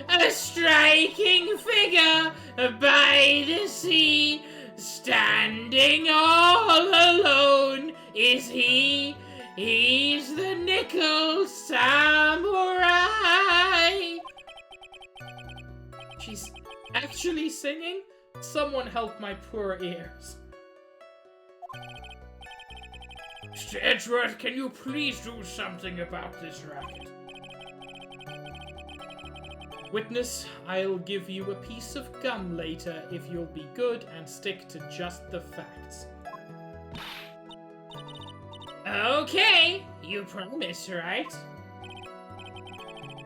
Speaker 3: A striking figure by the sea, standing all alone is he. He's the nickel samurai.
Speaker 1: She's actually singing? Someone help my poor ears.
Speaker 2: Mr. Edgeworth, can you please do something about this racket?
Speaker 1: Witness, I'll give you a piece of gum later if you'll be good and stick to just the facts.
Speaker 3: Okay, you promise, right?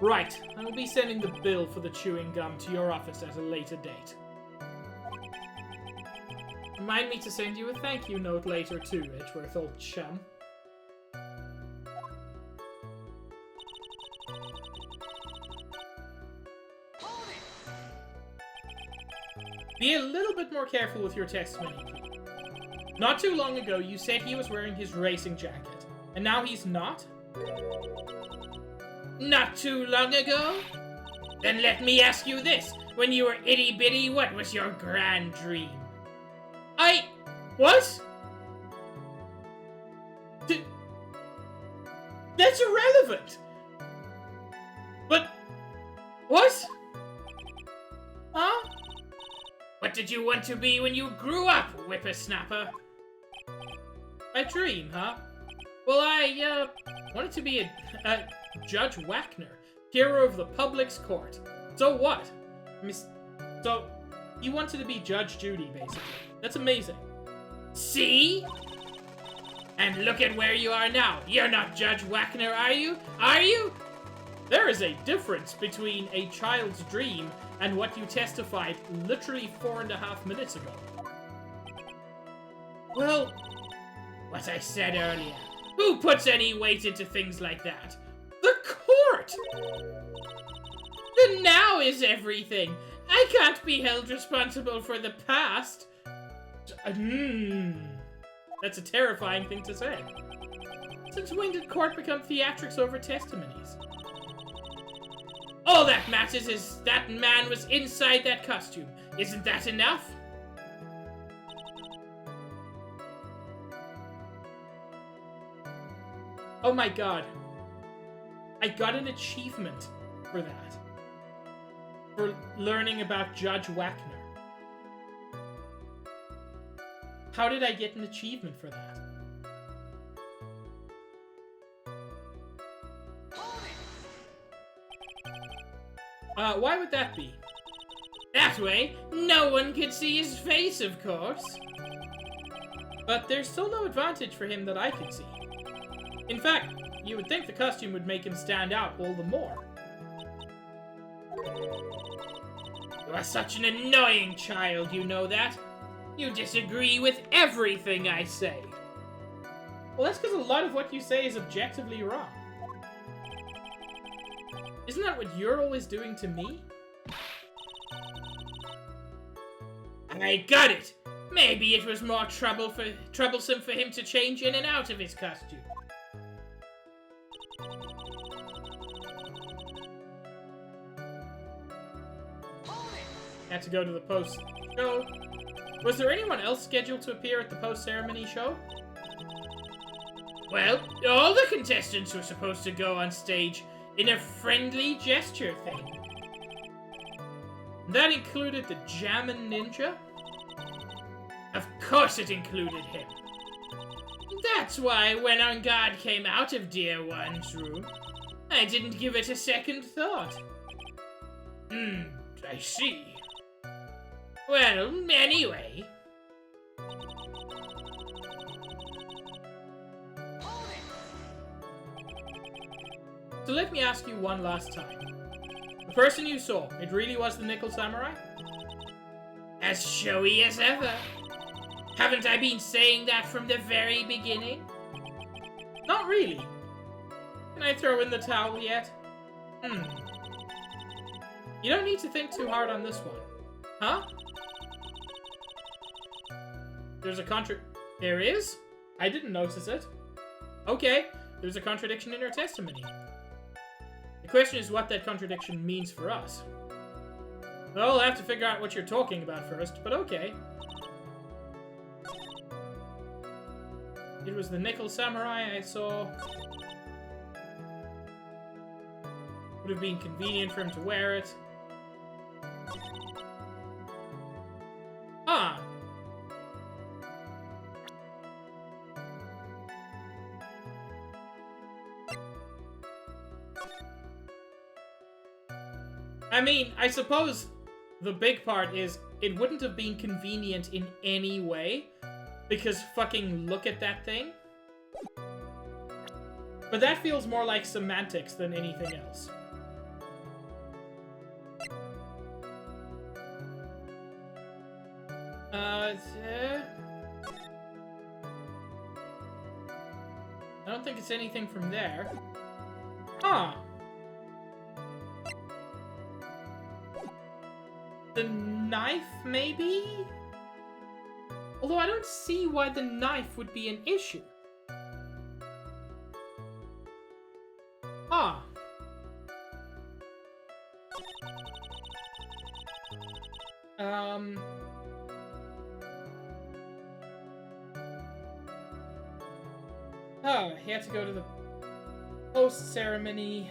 Speaker 1: Right, I'll be sending the bill for the chewing gum to your office at a later date. Remind me to send you a thank you note later too, Edgeworth, old chum. Be a little bit more careful with your testimony. Not too long ago, you said he was wearing his racing jacket, and now he's not?
Speaker 3: Not too long ago? Then let me ask you this. When you were itty-bitty, what was your grand dream?
Speaker 1: What? That's irrelevant! But... What? Huh?
Speaker 3: What did you want to be when you grew up, whippersnapper?
Speaker 1: My dream, huh? Well, I wanted to be a Judge Wagner, hero of the public's court. So what? So, you wanted to be Judge Judy, basically. That's amazing.
Speaker 3: See? And look at where you are now. You're not Judge Wagner, are you? Are you?
Speaker 1: There is a difference between a child's dream and what you testified literally 4.5 minutes ago.
Speaker 3: Well, what I said earlier. Who puts any weight into things like that?
Speaker 1: The court!
Speaker 3: The now is everything. I can't be held responsible for the past.
Speaker 1: That's a terrifying thing to say. Since when did court become theatrics over testimonies?
Speaker 3: All that matters is that man was inside that costume. Isn't that enough?
Speaker 1: Oh my god. I got an achievement for that. For learning about Judge Wagner. How did I get an achievement for that? Why would that be?
Speaker 3: That way, no one could see his face, of course.
Speaker 1: But there's still no advantage for him that I can see. In fact, you would think the costume would make him stand out all the more.
Speaker 3: You are such an annoying child, you know that? You disagree with everything I say.
Speaker 1: Well, that's because a lot of what you say is objectively wrong. Isn't that what you're always doing to me?
Speaker 3: I got it! Maybe it was more troublesome for him to change in and out of his costume.
Speaker 1: Had to go to the post show. Was there anyone else scheduled to appear at the post-ceremony show?
Speaker 3: Well, all the contestants were supposed to go on stage in a friendly gesture thing.
Speaker 1: That included the Jammin' Ninja?
Speaker 3: Of course it included him. That's why when On Guard came out of Dear One's room, I didn't give it a second thought. I see. Well, anyway.
Speaker 1: So let me ask you one last time. The person you saw, it really was the Nickel Samurai?
Speaker 3: As showy as ever. Haven't I been saying that from the very beginning?
Speaker 1: Not really. Can I throw in the towel yet? You don't need to think too hard on this one. Huh? There's a There is? I didn't notice it. Okay, there's a contradiction in her testimony. The question is what that contradiction means for us. Well, I'll have to figure out what you're talking about first, but okay. It was the Nickel Samurai I saw. Would have been convenient for him to wear it. Ah. I mean, I suppose the big part is it wouldn't have been convenient in any way, because fucking look at that thing. But that feels more like semantics than anything else. I don't think it's anything from there. Huh. The knife, maybe? Although I don't see why the knife would be an issue. Ah. Oh, he had to go to the post-ceremony.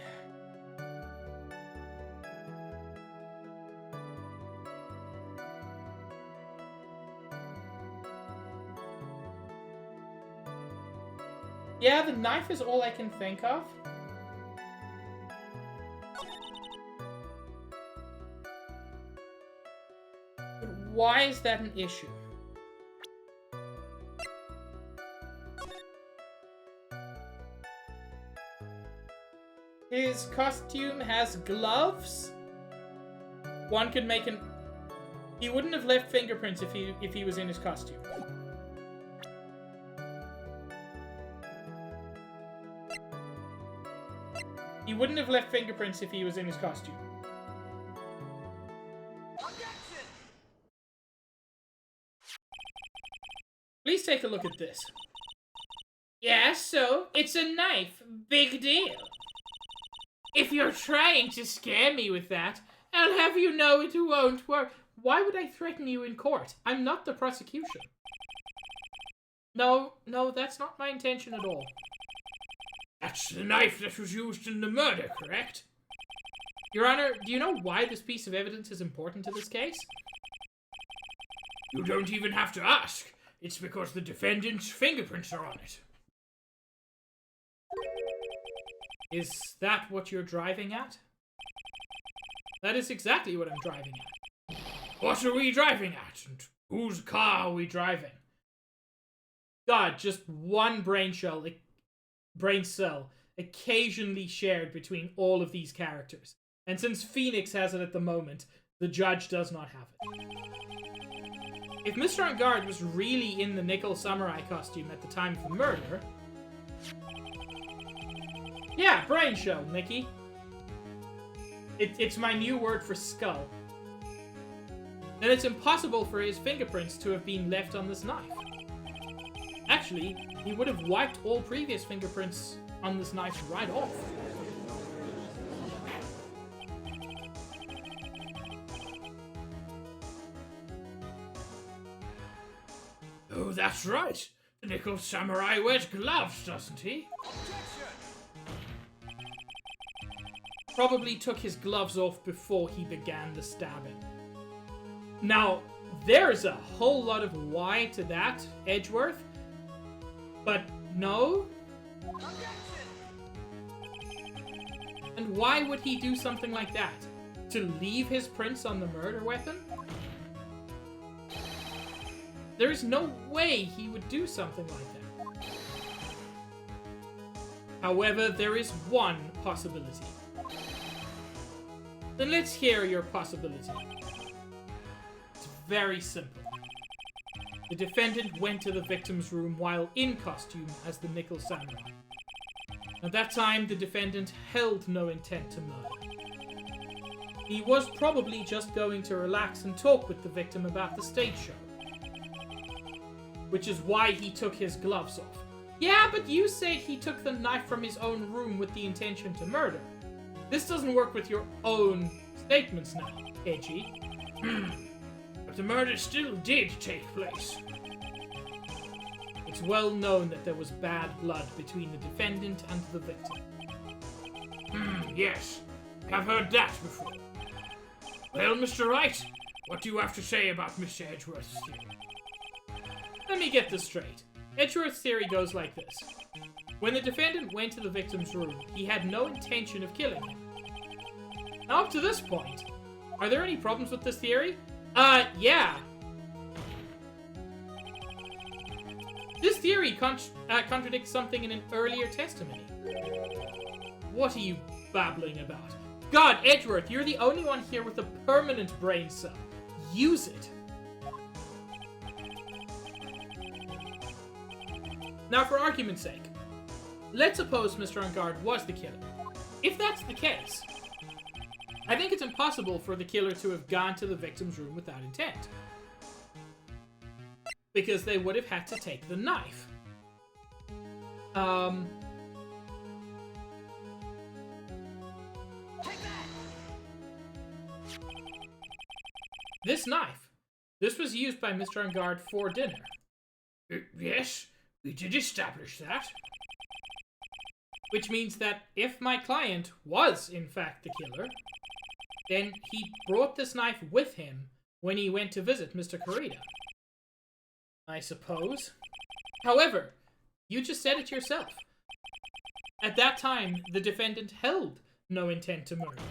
Speaker 1: Yeah, the knife is all I can think of. But why is that an issue? His costume has gloves. One could make an... He wouldn't have left fingerprints if he was in his costume. He wouldn't have left fingerprints if he was in his costume. Please take a look at this.
Speaker 3: Yeah, so it's a knife. Big deal. If you're trying to scare me with that, I'll have you know it won't work.
Speaker 1: Why would I threaten you in court? I'm not the prosecution. No, that's not my intention at all.
Speaker 2: That's the knife that was used in the murder, correct?
Speaker 1: Your Honor, do you know why this piece of evidence is important to this case?
Speaker 2: You don't even have to ask. It's because the defendant's fingerprints are on it.
Speaker 1: Is that what you're driving at? That is exactly what I'm driving at.
Speaker 2: What are we driving at? And whose car are we driving?
Speaker 1: God, just one brain cell occasionally shared between all of these characters. And since Phoenix has it at the moment, the judge does not have it. If Mr. Engard was really in the nickel samurai costume at the time of the murder... Yeah, brain shell, Nikki. It's my new word for skull. Then it's impossible for his fingerprints to have been left on this knife. Actually, he would have wiped all previous fingerprints on this knife right off.
Speaker 2: Oh, that's right. The nickel samurai wears gloves, doesn't he?
Speaker 1: Probably took his gloves off before he began the stabbing. Now, there's a whole lot of why to that, Edgeworth. But no. And why would he do something like that? To leave his prints on the murder weapon? There is no way he would do something like that. However, there is one possibility. Then let's hear your possibility. It's very simple. The defendant went to the victim's room while in costume as the nickel samurai. At that time, the defendant held no intent to murder. He was probably just going to relax and talk with the victim about the stage show. Which is why he took his gloves off. Yeah, but you say he took the knife from his own room with the intention to murder. This doesn't work with your own statements now, Edgy.
Speaker 2: But the murder still did take place.
Speaker 1: It's well known that there was bad blood between the defendant and the victim.
Speaker 2: Yes. I've heard that before. Well, Mr. Wright, what do you have to say about Mr. Edgeworth's theory?
Speaker 1: Let me get this straight. Edgeworth's theory goes like this. When the defendant went to the victim's room, he had no intention of killing him. Now, up to this point, are there any problems with this theory? Yeah. This theory contradicts something in an earlier testimony. What are you babbling about? God, Edgeworth, you're the only one here with a permanent brain cell. Use it. Now, for argument's sake, let's suppose Mr. Engard was the killer. If that's the case, I think it's impossible for the killer to have gone to the victim's room without intent. Because they would have had to take the knife. This knife. This was used by Mr. Ungard for dinner.
Speaker 2: Yes, we did establish that.
Speaker 1: Which means that if my client was, in fact, the killer, then he brought this knife with him when he went to visit Mr. Kurita. I suppose. However, you just said it yourself. At that time, the defendant held no intent to murder.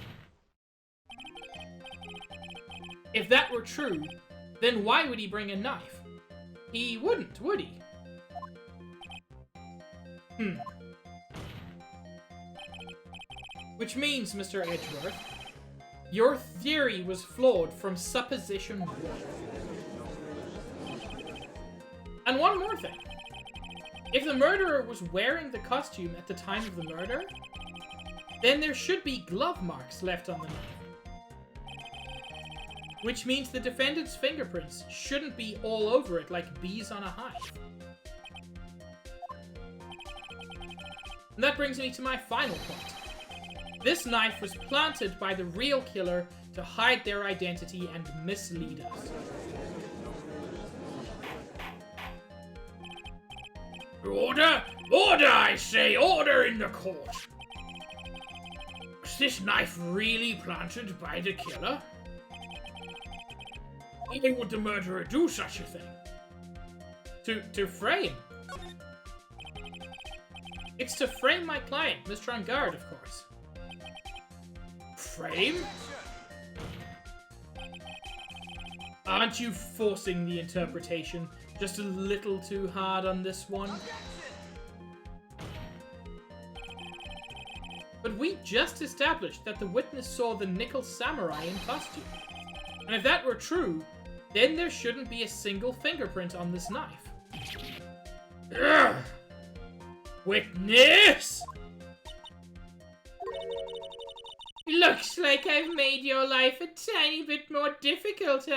Speaker 1: If that were true, then why would he bring a knife? He wouldn't, would he? Which means, Mr. Edgeworth, your theory was flawed from supposition 1. And one more thing. If the murderer was wearing the costume at the time of the murder, then there should be glove marks left on the knife. Which means the defendant's fingerprints shouldn't be all over it like bees on a hive. And that brings me to my final point. This knife was planted by the real killer to hide their identity and mislead us.
Speaker 2: Order! Order, I say! Order in the court! Was this knife really planted by the killer? Why would the murderer do such a thing?
Speaker 1: To frame. It's to frame my client, Mr. Ungard, of course.
Speaker 2: Frame?
Speaker 1: Aren't you forcing the interpretation just a little too hard on this one? But we just established that the witness saw the nickel samurai in costume. And if that were true, then there shouldn't be a single fingerprint on this knife.
Speaker 2: Ugh. Witness!
Speaker 3: Looks like I've made your life a tiny bit more difficult,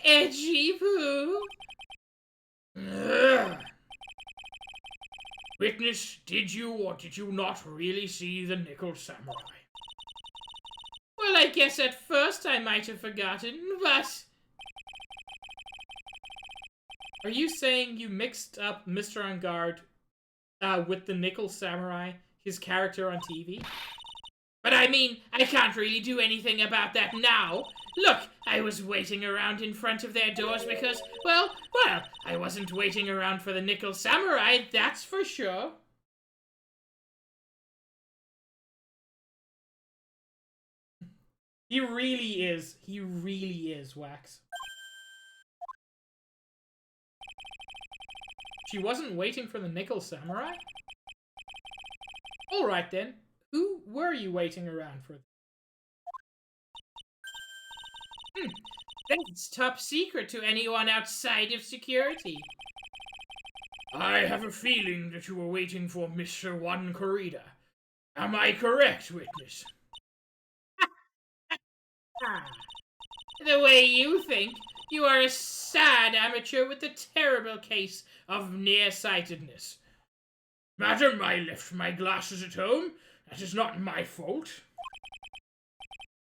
Speaker 3: Edgy Poo.
Speaker 2: Ugh. Witness, did you or did you not really see the nickel samurai?
Speaker 3: Well, I guess at first I might have forgotten, but...
Speaker 1: Are you saying you mixed up Mr. Ungard with the nickel samurai, his character on TV?
Speaker 3: But I mean, I can't really do anything about that now. Look, I was waiting around in front of their doors because, well, I wasn't waiting around for the nickel samurai, that's for sure.
Speaker 1: He really is, Wax. She wasn't waiting for the nickel samurai? Alright then. Who were you waiting around for?
Speaker 3: That's top secret to anyone outside of security.
Speaker 2: I have a feeling that you were waiting for Mr. One Kurita. Am I correct, witness?
Speaker 3: The way you think, you are a sad amateur with a terrible case of nearsightedness.
Speaker 2: Madam, I left my glasses at home. That is not my fault.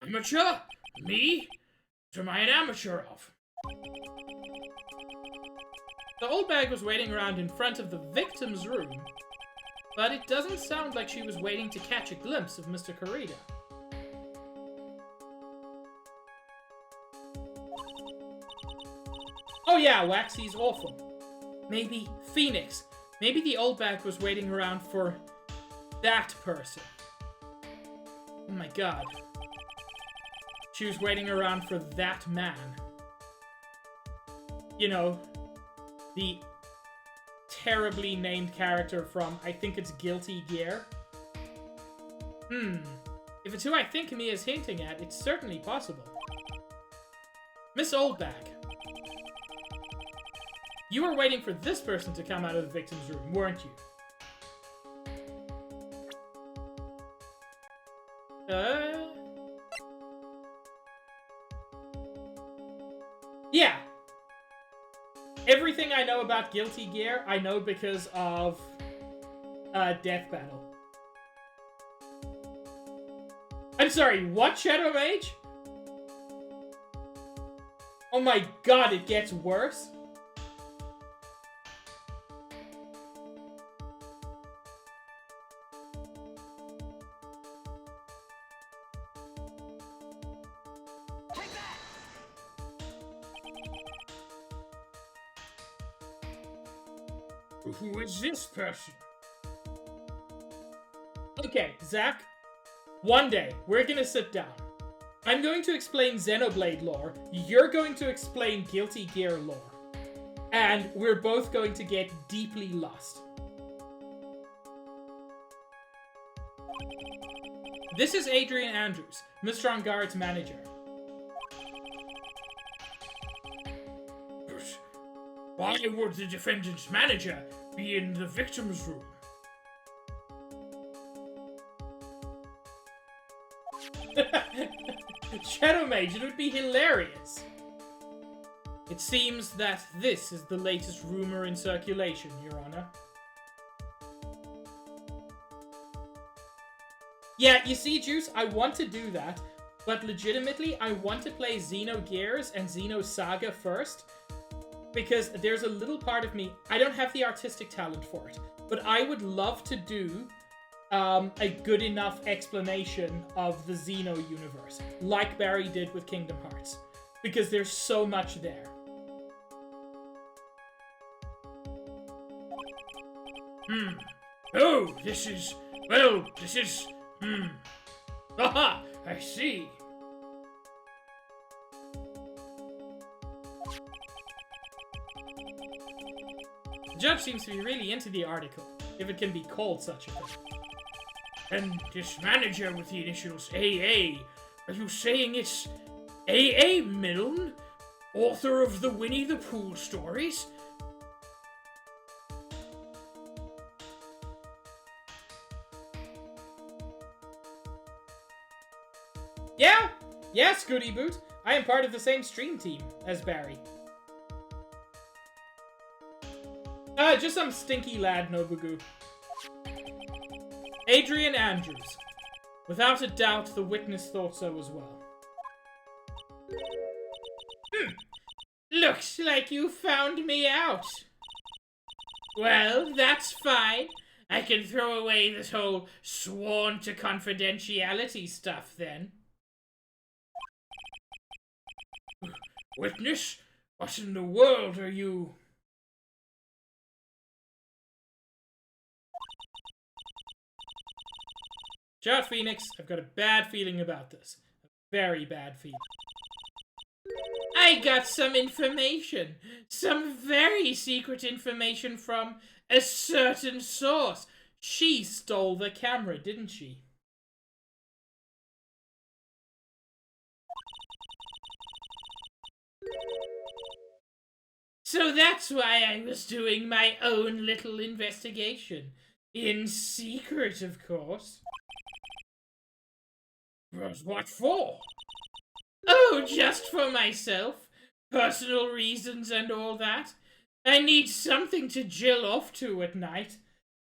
Speaker 2: Amateur? Me? What am I an amateur of?
Speaker 1: The old bag was waiting around in front of the victim's room, but it doesn't sound like she was waiting to catch a glimpse of Mr. Kurita. Oh yeah, Waxy's awful. Maybe Phoenix. Maybe the old bag was waiting around for that person. Oh my god. She was waiting around for that man. You know, the terribly named character from, I think it's Guilty Gear. If it's who I think Mia is hinting at, it's certainly possible. Miss Oldbag. You were waiting for this person to come out of the victim's room, weren't you? Yeah. Everything I know about Guilty Gear, I know because of Death Battle. I'm sorry, what Shadow Mage? Oh my god, it gets worse?
Speaker 2: Who is this person?
Speaker 1: Okay, Zach, one day, we're gonna sit down. I'm going to explain Xenoblade lore, you're going to explain Guilty Gear lore, and we're both going to get deeply lost. This is Adrian Andrews, Mr. Angard's manager.
Speaker 2: But why would the defendant's manager be in the victim's room?
Speaker 1: Shadow Mage, it would be hilarious. It seems that this is the latest rumor in circulation, Your Honor. Yeah, you see, Juice, I want to do that, but legitimately, I want to play Xenogears and Xenosaga first, because there's a little part of me, I don't have the artistic talent for it, but I would love to do a good enough explanation of the Xeno universe, like Barry did with Kingdom Hearts, because there's so much there.
Speaker 2: Oh, this is... Haha, I see.
Speaker 1: The judge seems to be really into the article, if it can be called such a thing.
Speaker 2: And this manager with the initials AA, are you saying it's A.A. Milne, author of the Winnie the Pooh stories?
Speaker 1: Yeah! Yes, Goody Boot! I am part of the same stream team as Barry. Just some stinky lad, Nobugu. Adrian Andrews. Without a doubt, the witness thought so as well.
Speaker 3: Looks like you found me out. Well, that's fine. I can throw away this whole sworn to confidentiality stuff then.
Speaker 2: Witness? What in the world are you...
Speaker 1: Shout Phoenix, I've got a bad feeling about this. A very bad feeling.
Speaker 3: I got some information. Some very secret information from a certain source.
Speaker 1: She stole the camera, didn't she?
Speaker 3: So that's why I was doing my own little investigation. In secret, of course.
Speaker 2: But what for?
Speaker 3: Oh, just for myself. Personal reasons and all that. I need something to jill off to at night.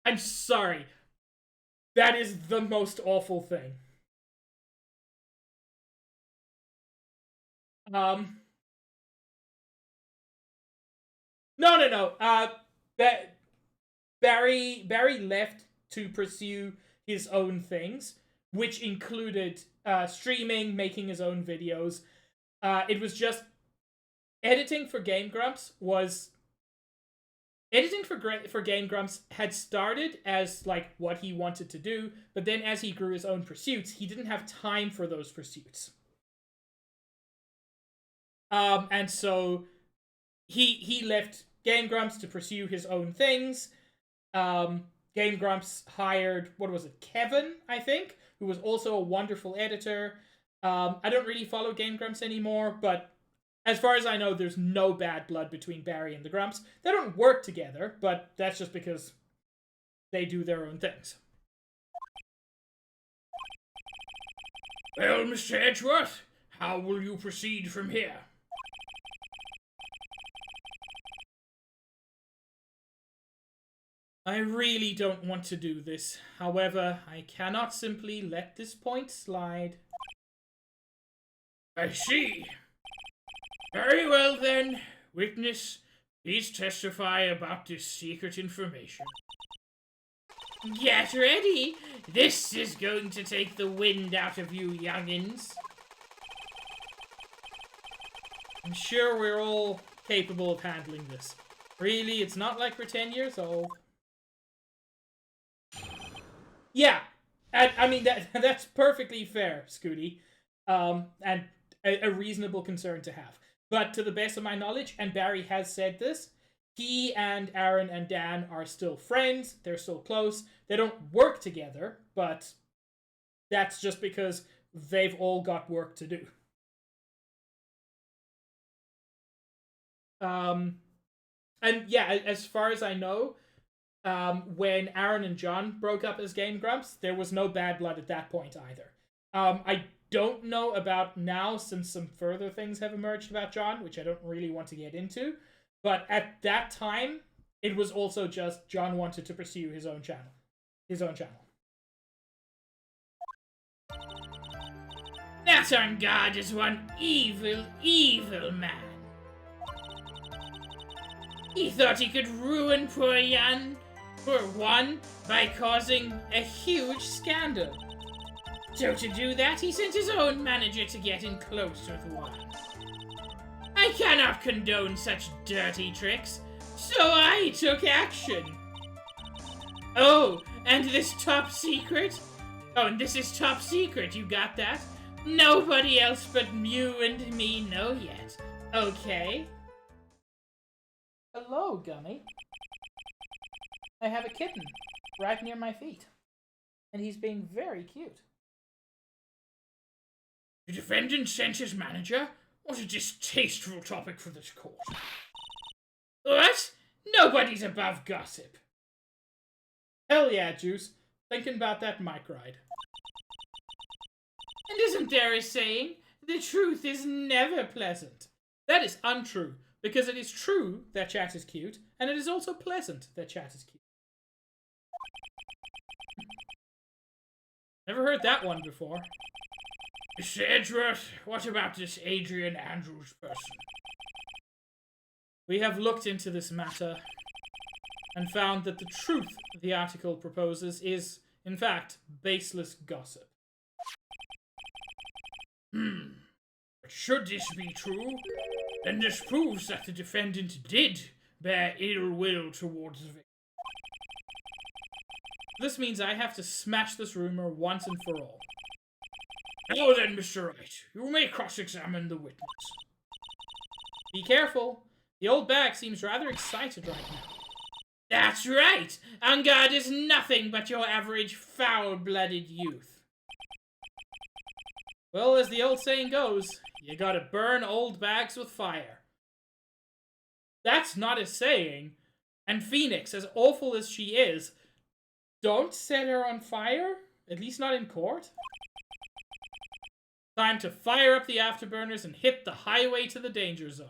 Speaker 1: I'm sorry. That is the most awful thing. No. Barry left to pursue his own things, which included streaming, making his own videos. It was just editing for Game Grumps was... Editing for Game Grumps had started as, like, what he wanted to do, but then as he grew his own pursuits, he didn't have time for those pursuits. And so he left Game Grumps to pursue his own things. Game Grumps hired, what was it, Kevin, I think, who was also a wonderful editor. I don't really follow Game Grumps anymore, but as far as I know, there's no bad blood between Barry and the Grumps. They don't work together, but that's just because they do their own things.
Speaker 2: Well, Mr. Edgeworth, how will you proceed from here?
Speaker 1: I really don't want to do this. However, I cannot simply let this point slide.
Speaker 2: I see. Very well then. Witness, please testify about this secret information.
Speaker 3: Get ready! This is going to take the wind out of you youngins.
Speaker 1: I'm sure we're all capable of handling this. Really, it's not like we're 10 years old. Yeah, I mean, that's perfectly fair, Scooty. And a reasonable concern to have. But to the best of my knowledge, and Barry has said this, he and Aaron and Dan are still friends. They're still close. They don't work together, but that's just because they've all got work to do. And yeah, as far as I know, when Aaron and John broke up as Game Grumps, there was no bad blood at that point either. I don't know about now, since some further things have emerged about John, which I don't really want to get into. But at that time, it was also just John wanted to pursue his own channel.
Speaker 3: That on guard is one evil, evil man. He thought he could ruin poor Jan, for one, by causing a huge scandal. So to do that, he sent his own manager to get in close with one. I cannot condone such dirty tricks, so I took action. Oh, and this top secret? Oh, and this is top secret, you got that? Nobody else but you and me know yet, okay?
Speaker 1: Hello, Gummy. I have a kitten right near my feet, and he's being very cute.
Speaker 2: The defendant sent his manager? What a distasteful topic for this court.
Speaker 3: What? Nobody's above gossip.
Speaker 1: Hell yeah, Juice. Thinking about that mic ride.
Speaker 3: And isn't there a saying, the truth is never pleasant?
Speaker 1: That is untrue, because it is true that chat is cute, and it is also pleasant that chat is cute. Never heard that one before.
Speaker 2: Mr. Edgeworth, what about this Adrian Andrews person?
Speaker 1: We have looked into this matter and found that the truth the article proposes is, in fact, baseless gossip.
Speaker 2: But should this be true, then this proves that the defendant did bear ill will towards the victim.
Speaker 1: This means I have to smash this rumor once and for all.
Speaker 2: Now then, Mr. Wright, you may cross-examine the witness.
Speaker 1: Be careful. The old bag seems rather excited right now.
Speaker 3: That's right! On guard is nothing but your average foul-blooded youth.
Speaker 1: Well, as the old saying goes, you gotta burn old bags with fire. That's not a saying. And Phoenix, as awful as she is, don't set her on fire? At least not in court? Time to fire up the afterburners and hit the highway to the danger zone.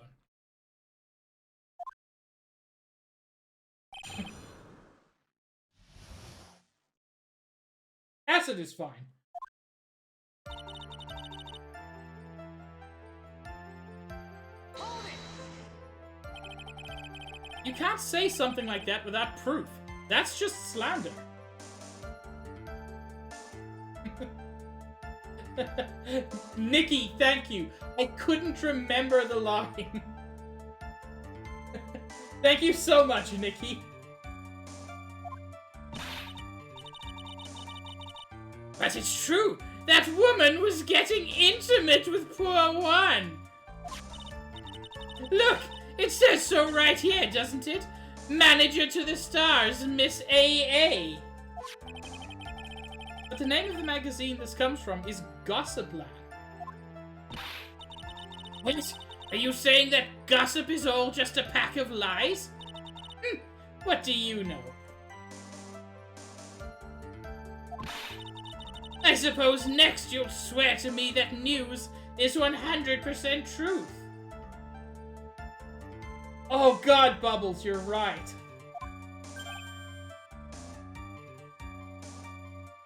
Speaker 1: Acid is fine. You can't say something like that without proof. That's just slander. Nikki, thank you. I couldn't remember the line. Thank you so much, Nikki.
Speaker 3: But it's true. That woman was getting intimate with poor one. Look, it says so right here, doesn't it? Manager to the stars, Miss AA.
Speaker 1: But the name of the magazine this comes from is Gossipland.
Speaker 3: Wait, are you saying that gossip is all just a pack of lies? What do you know? I suppose next you'll swear to me that news is 100% truth.
Speaker 1: Oh God, Bubbles, you're right.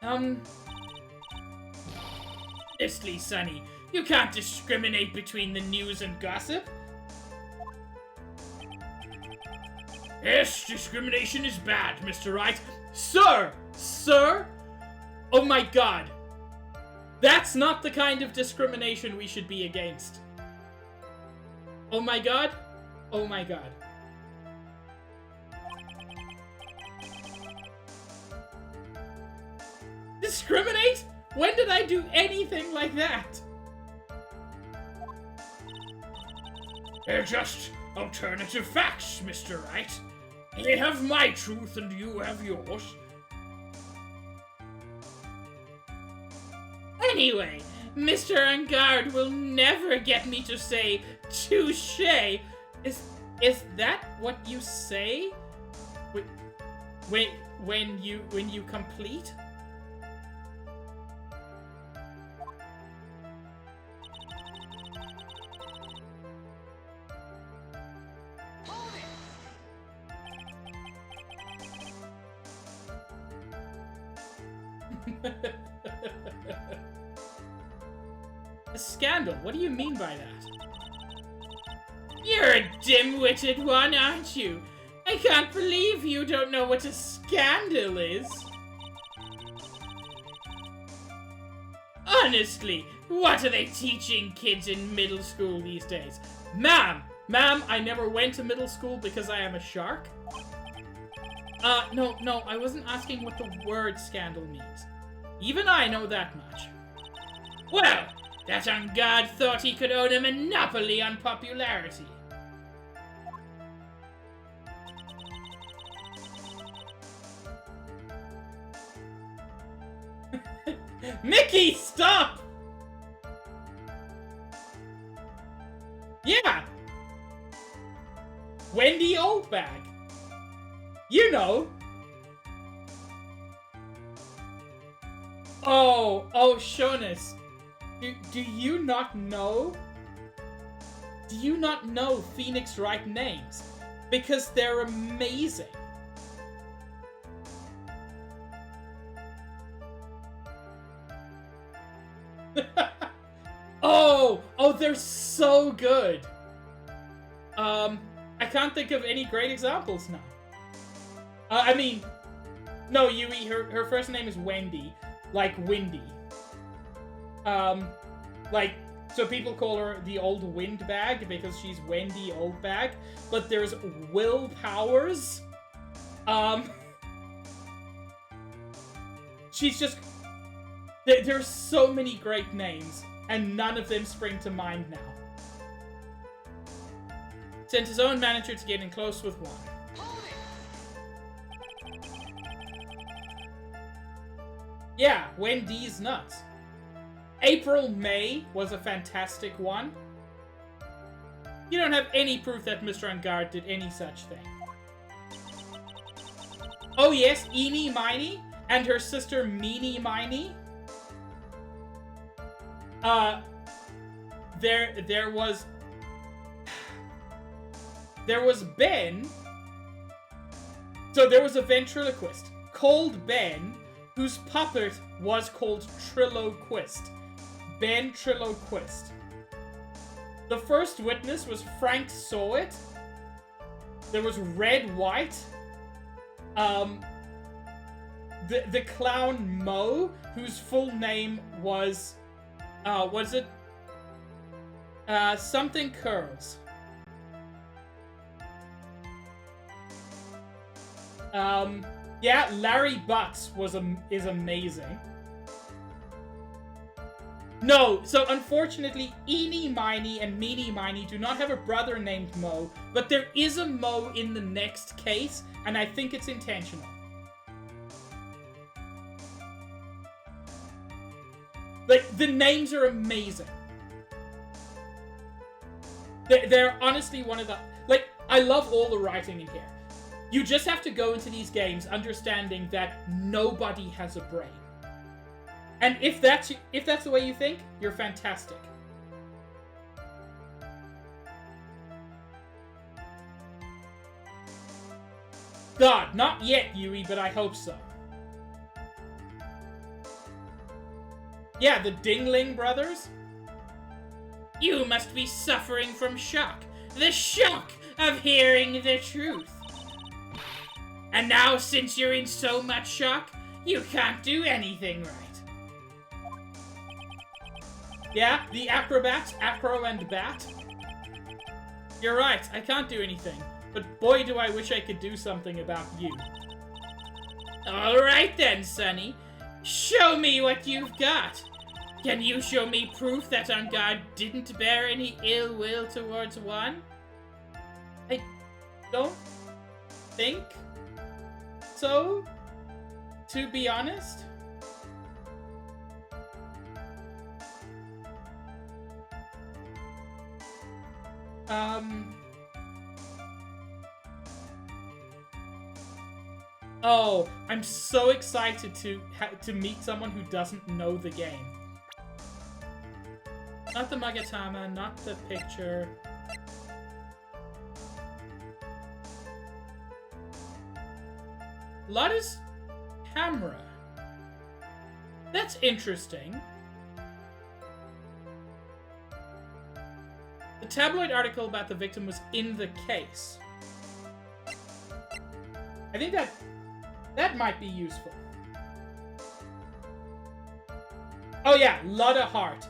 Speaker 3: Honestly, Sonny, you can't discriminate between the news and gossip.
Speaker 2: Yes, discrimination is bad, Mr. Wright.
Speaker 1: Sir! Sir? Oh my god. That's not the kind of discrimination we should be against. Oh my god. Oh my god. Discriminate? When did I do anything like that?
Speaker 2: They're just alternative facts, Mr. Wright. I have my truth and you have yours.
Speaker 3: Anyway, Mr. Engard will never get me to say touche.
Speaker 1: Is that what you say? When you complete? A scandal? What do you mean by that?
Speaker 3: You're a dim-witted one, aren't you? I can't believe you don't know what a scandal is. Honestly, what are they teaching kids in middle school these days?
Speaker 1: Ma'am, I never went to middle school because I am a shark. No, I wasn't asking what the word scandal means. Even I know that much.
Speaker 3: Well, that Engard thought he could own a monopoly on popularity.
Speaker 1: Mickey, stop! Yeah! Wendy Oldbag. You know. Oh, Shonas. Do you not know? Do you not know Phoenix Wright names? Because they're amazing. Oh, they're so good. I can't think of any great examples now. I mean, no, Yui, her first name is Wendy, like Windy. So people call her the old windbag because she's Wendy Oldbag. But there's Will Powers. She's just... There's so many great names, and none of them spring to mind now. Sent his own manager to get in close with one. Yeah, Wendy's nuts. April May was a fantastic one. You don't have any proof that Mr. Engard did any such thing. Oh yes, Eenie Miney and her sister Meanie Miney. There was Ben. So there was a ventriloquist called Ben, whose puppet was called Trilloquist. Ben Trilloquist. The first witness was Frank Sowit. There was Red White. The clown Mo, whose full name was something Curls. Yeah, Larry Butts is amazing. No, so unfortunately, Eenie Miney and Meanie Miney do not have a brother named Mo, but there is a Mo in the next case, and I think it's intentional. Like, the names are amazing. They're honestly one of the... Like, I love all the writing in here. You just have to go into these games understanding that nobody has a brain. And if that's the way you think, you're fantastic. God, not yet, Yui, but I hope so. Yeah, the Dingling Brothers.
Speaker 3: You must be suffering from shock. The shock of hearing the truth. And now, since you're in so much shock, you can't do anything right.
Speaker 1: Yeah, the acrobat, acro and bat. You're right, I can't do anything. But boy, do I wish I could do something about you.
Speaker 3: Alright then, Sonny. Show me what you've got. Can you show me proof that On Guard didn't bear any ill will towards one?
Speaker 1: I don't think so, to be honest. Oh, I'm so excited to meet someone who doesn't know the game. Not the Magatama, not the picture. Lotta's camera. That's interesting. The tabloid article about the victim was in the case. I think that might be useful. Oh yeah, Lotta Hart.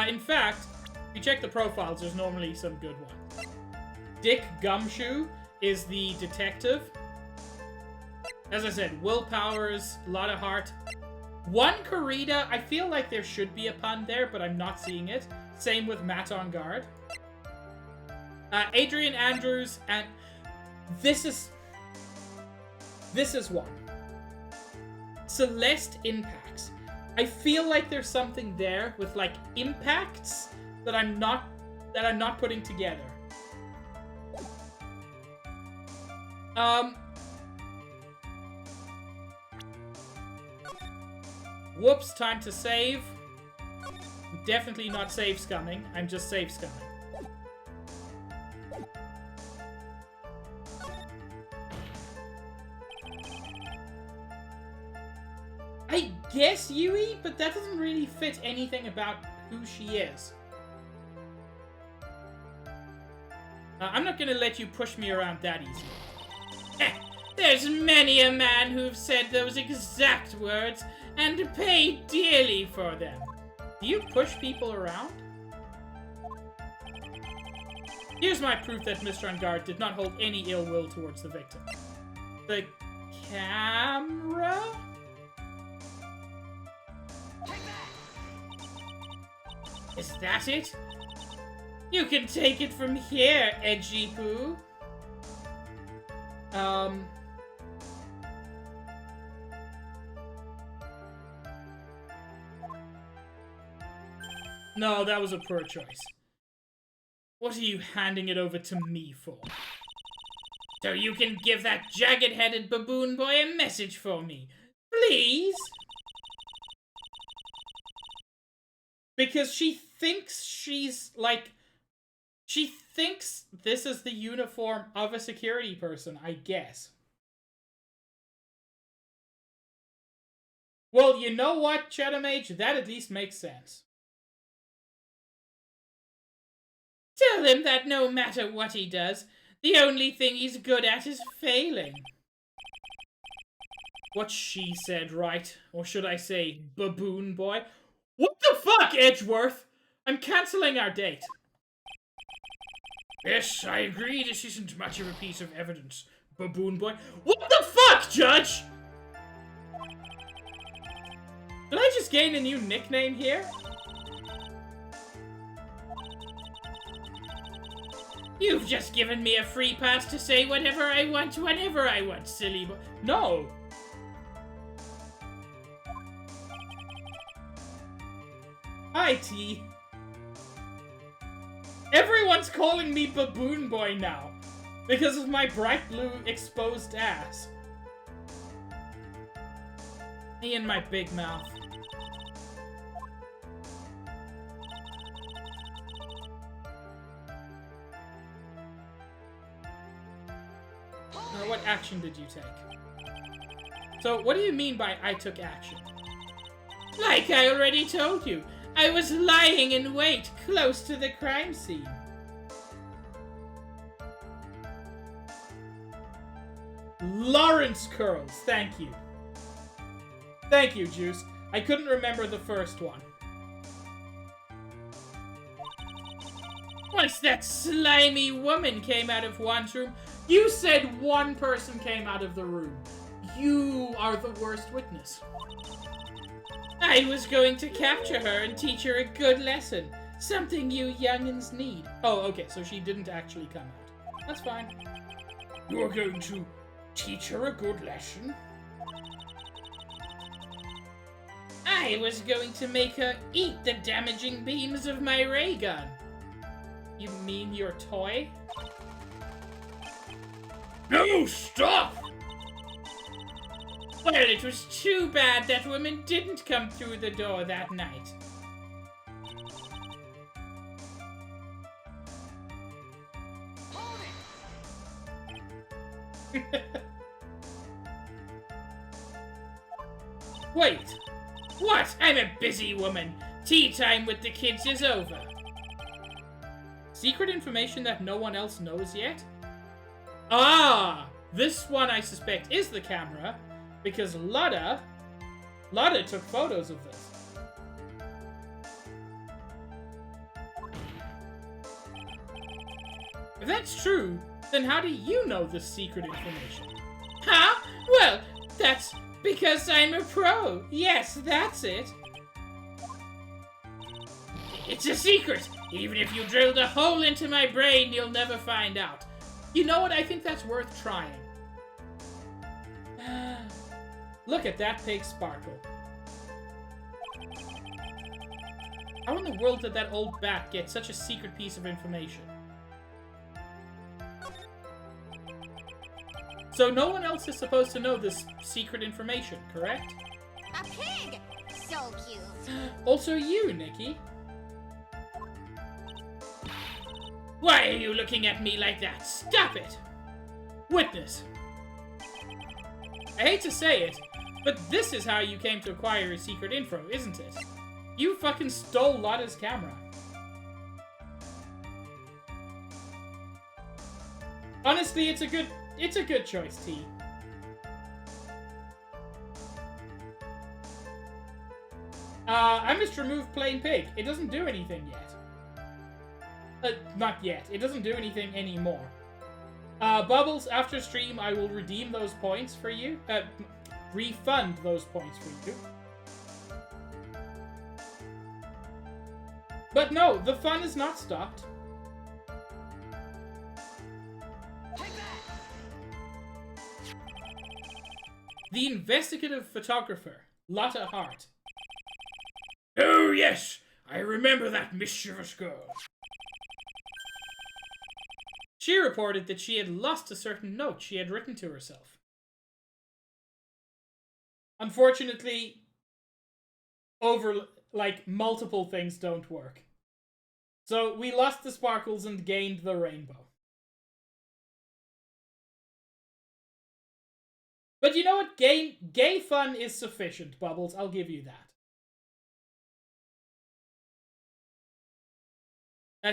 Speaker 1: In fact, if you check the profiles, there's normally some good ones. Dick Gumshoe is the detective. As I said, Will Powers, Lotta Hart. One Corrida, I feel like there should be a pun there, but I'm not seeing it. Same with Matt On Guard. Adrian Andrews, and this is one. Celeste Impacts. I feel like there's something there with like impacts that I'm not putting together. Whoops, time to save. Definitely not save scumming. I'm just save scumming. I guess Yui, but that doesn't really fit anything about who she is. I'm not gonna let you push me around that easy.
Speaker 3: There's many a man who've said those exact words and paid dearly for them.
Speaker 1: Do you push people around? Here's my proof that Mr. On Guard did not hold any ill will towards the victim. The camera?
Speaker 3: Is that it? You can take it from here, Edgy Poo.
Speaker 1: No, that was a poor choice. What are you handing it over to me for?
Speaker 3: So you can give that jagged-headed baboon boy a message for me. Please?
Speaker 1: Because she thinks she's, like... She thinks this is the uniform of a security person, I guess. Well, you know what, Chetamage? That at least makes sense.
Speaker 3: Tell him that no matter what he does, the only thing he's good at is failing.
Speaker 1: What she said, right? Or should I say, baboon boy? What the fuck, Edgeworth? I'm cancelling our date.
Speaker 2: Yes, I agree this isn't much of a piece of evidence, baboon boy.
Speaker 1: What the fuck, Judge? Did I just gain a new nickname here?
Speaker 3: You've just given me a free pass to say whatever I want, whenever I want, silly boy.
Speaker 1: No! Hi, T. Everyone's calling me Baboon Boy now, because of my bright blue exposed ass. Me and my big mouth. What action did you take? So, what do you mean by I took action?
Speaker 3: Like I already told you, I was lying in wait close to the crime scene.
Speaker 1: Lawrence curls, thank you. Thank you, Juice. I couldn't remember the first one.
Speaker 3: Once that slimy woman came out of one's room.
Speaker 1: You said one person came out of the room. You are the worst witness.
Speaker 3: I was going to capture her and teach her a good lesson. Something you youngins need.
Speaker 1: Oh, okay, so she didn't actually come out. That's fine.
Speaker 2: You're going to teach her a good lesson?
Speaker 3: I was going to make her eat the damaging beams of my ray gun.
Speaker 1: You mean your toy?
Speaker 2: No, stop!
Speaker 3: Well, it was too bad that woman didn't come through the door that night.
Speaker 1: Wait.
Speaker 3: What? I'm a busy woman. Tea time with the kids is over.
Speaker 1: Secret information that no one else knows yet? Ah! This one I suspect is the camera, because Lada took photos of this. If that's true, then how do you know this secret information?
Speaker 3: Huh? Well, that's because I'm a pro. Yes, that's it. It's a secret. Even if you drilled a hole into my brain, you'll never find out.
Speaker 1: You know what? I think that's worth trying. Look at that pig sparkle. How in the world did that old bat get such a secret piece of information? So no one else is supposed to know this secret information, correct?
Speaker 4: A pig! So cute.
Speaker 1: Also you, Nikki.
Speaker 3: Why are you looking at me like that? Stop it!
Speaker 1: Witness. I hate to say it, but this is how you came to acquire your secret info, isn't it? You fucking stole Lotta's camera. Honestly, it's a good choice, T. I must remove plain pig. It doesn't do anything yet. Not yet. It doesn't do anything anymore. Bubbles, after stream, I will redeem those points for you. Refund those points for you. But no, the fun is not stopped. The investigative photographer, Lotta Hart.
Speaker 2: Oh, yes! I remember that mischievous girl.
Speaker 1: She reported that she had lost a certain note she had written to herself. Unfortunately, multiple things don't work. So we lost the sparkles and gained the rainbow. But you know what? Gay fun is sufficient, Bubbles. I'll give you that.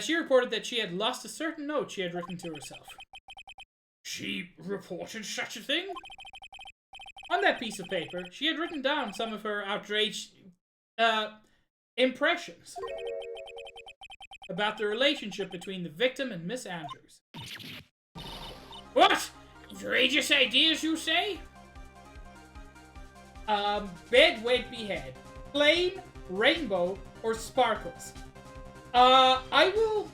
Speaker 1: She reported that she had lost a certain note she had written to herself.
Speaker 2: She reported such a thing?
Speaker 1: On that piece of paper, she had written down some of her outraged impressions about the relationship between the victim and Miss Andrews.
Speaker 3: What? Outrageous ideas, you say?
Speaker 1: Bed, wait, behead. Plain, rainbow, or sparkles. I will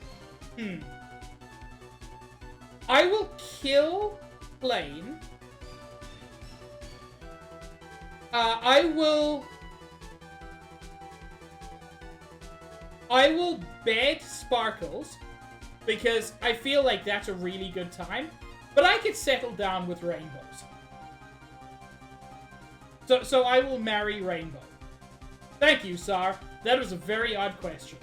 Speaker 1: kill plain. I will bed sparkles because I feel like that's a really good time, but I could settle down with rainbows. So I will marry Rainbow. Thank you, Sar. That was a very odd question.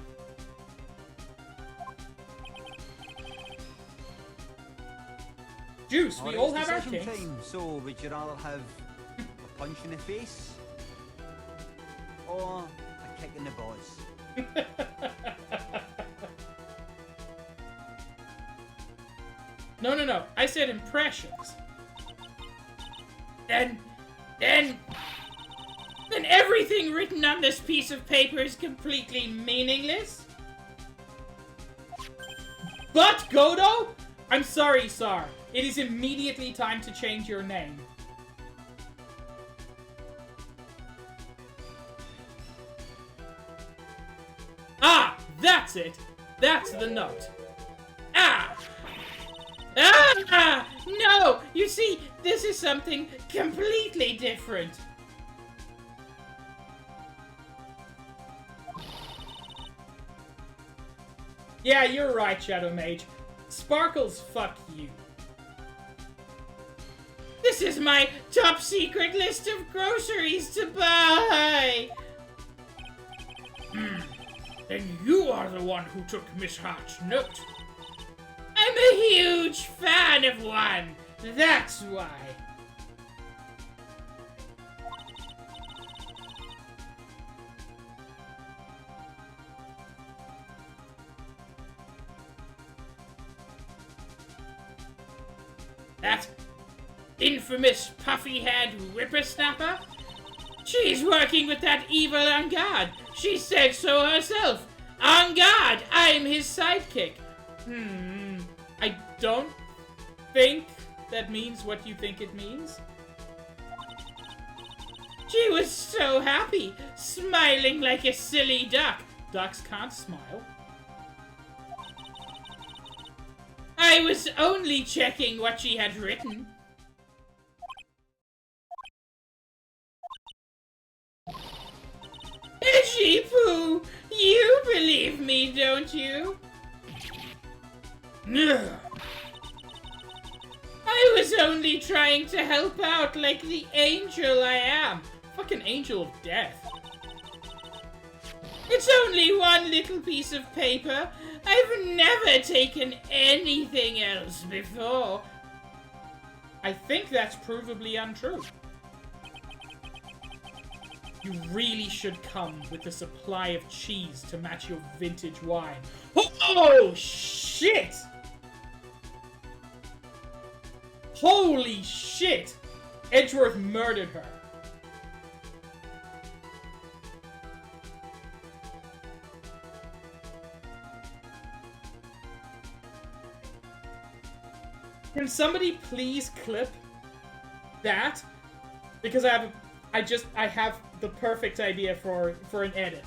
Speaker 1: Juice, we all have our kinks.
Speaker 5: So would you rather have a punch in the face or a kick in the balls.
Speaker 1: No. I said impressions.
Speaker 3: Then everything written on this piece of paper is completely meaningless?
Speaker 1: But, Godo, I'm sorry, Sar. It is immediately time to change your name. Ah, that's it. That's the note.
Speaker 3: Ah! Ah! No! You see, this is something completely different.
Speaker 1: Yeah, you're right, Shadow Mage. Sparkles, fuck you.
Speaker 3: This is my top secret list of groceries to buy!
Speaker 2: Then you are the one who took Miss Hart's note.
Speaker 3: I'm a huge fan of one! That's why. That infamous puffy-head whippersnapper? She's working with that evil On Guard. She said so herself. On guard! I'm his sidekick.
Speaker 1: I don't think that means what you think it means.
Speaker 3: She was so happy, smiling like a silly duck.
Speaker 1: Ducks can't smile.
Speaker 3: I was only checking what she had written. Itchy Poo, you believe me, don't you? I was only trying to help out like the angel I am.
Speaker 1: Fucking angel of death.
Speaker 3: It's only one little piece of paper. I've never taken anything else before.
Speaker 1: I think that's provably untrue. You really should come with a supply of cheese to match your vintage wine. Oh, shit! Holy shit! Edgeworth murdered her. Can somebody please clip that? Because I have the perfect idea for an edit.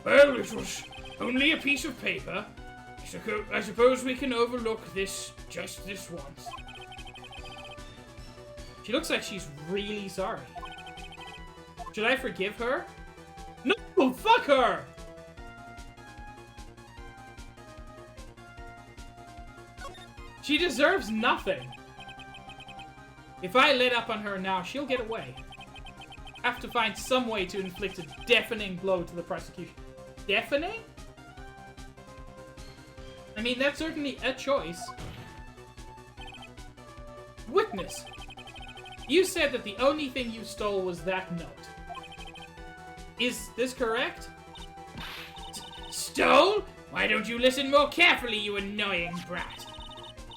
Speaker 2: Well, it was only a piece of paper. I suppose we can overlook this just this once.
Speaker 1: She looks like she's really sorry. Should I forgive her? No, fuck her! She deserves nothing. If I let up on her now, she'll get away. Have to find some way to inflict a deafening blow to the prosecution. Deafening? I mean, that's certainly a choice. Witness. You said that the only thing you stole was that note. Is this correct?
Speaker 3: Stole? Why don't you listen more carefully, you annoying brat?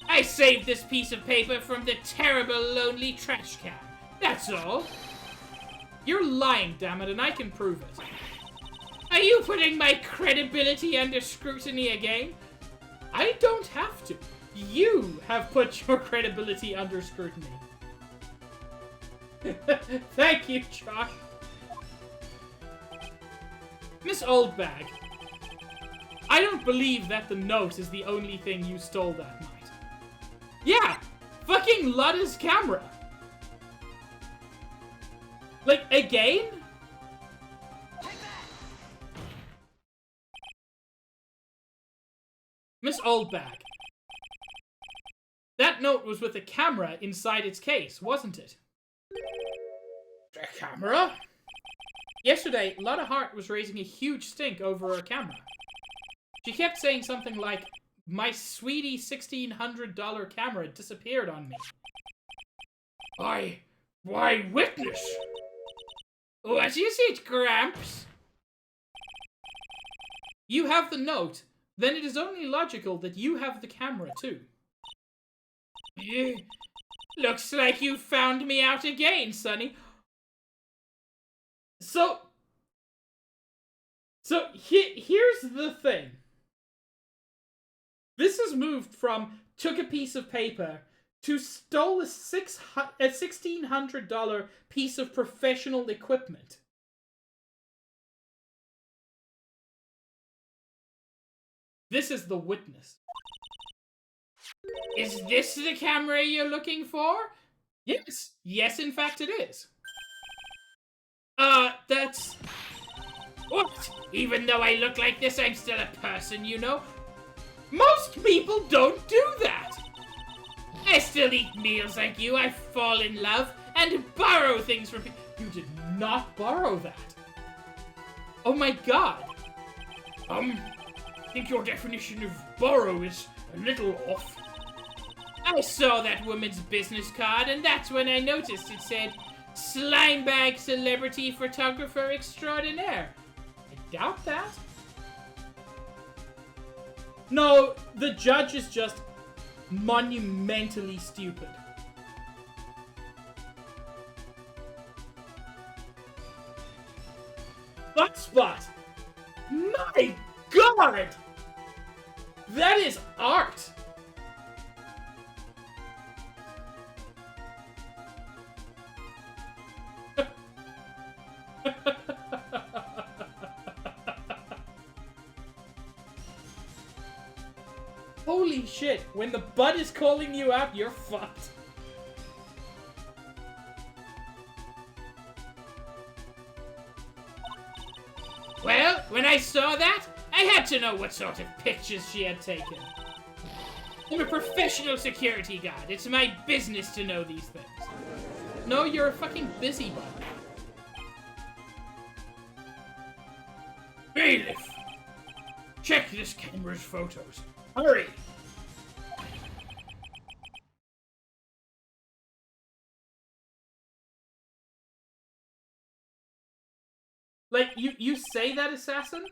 Speaker 3: I saved this piece of paper from the terrible, lonely trash can. That's all.
Speaker 1: You're lying, damn it, and I can prove it.
Speaker 3: Are you putting my credibility under scrutiny again?
Speaker 1: I don't have to. You have put your credibility under scrutiny. Thank you, Josh. Miss Oldbag, I don't believe that the note is the only thing you stole that night. Yeah! Fucking Luda's camera! Like, again? Miss Oldbag. That note was with a camera inside its case, wasn't it?
Speaker 2: A camera?
Speaker 1: Yesterday, Lutta Hart was raising a huge stink over her camera. She kept saying something like, "My sweetie $1,600 camera disappeared on me."
Speaker 2: Why, witness?
Speaker 3: What is it, Gramps?
Speaker 1: You have the note. Then it is only logical that you have the camera, too.
Speaker 3: Looks like you found me out again, Sonny.
Speaker 1: So here's the thing. This has moved from took a piece of paper to stole a $1,600 piece of professional equipment. This is the witness.
Speaker 3: Is this the camera you're looking for?
Speaker 1: Yes. Yes, in fact it is.
Speaker 3: That's... What? Even though I look like this, I'm still a person, you know? Most people don't do that! I still eat meals like you, I fall in love, and borrow things from people.
Speaker 1: You did not borrow that. Oh my god.
Speaker 2: I think your definition of borrow is a little off.
Speaker 3: I saw that woman's business card, and that's when I noticed it said, Slimebag Celebrity Photographer Extraordinaire.
Speaker 1: I doubt that. No, the judge is just monumentally stupid. Hotspot! My god! That is art! Holy shit, when the butt is calling you out, you're fucked.
Speaker 3: Well, when I saw that, I had to know what sort of pictures she had taken. I'm a professional security guard. It's my business to know these things.
Speaker 1: No, you're a fucking busybody.
Speaker 2: Bailiff! Check this camera's photos. Hurry!
Speaker 1: Like, you say that, assassin,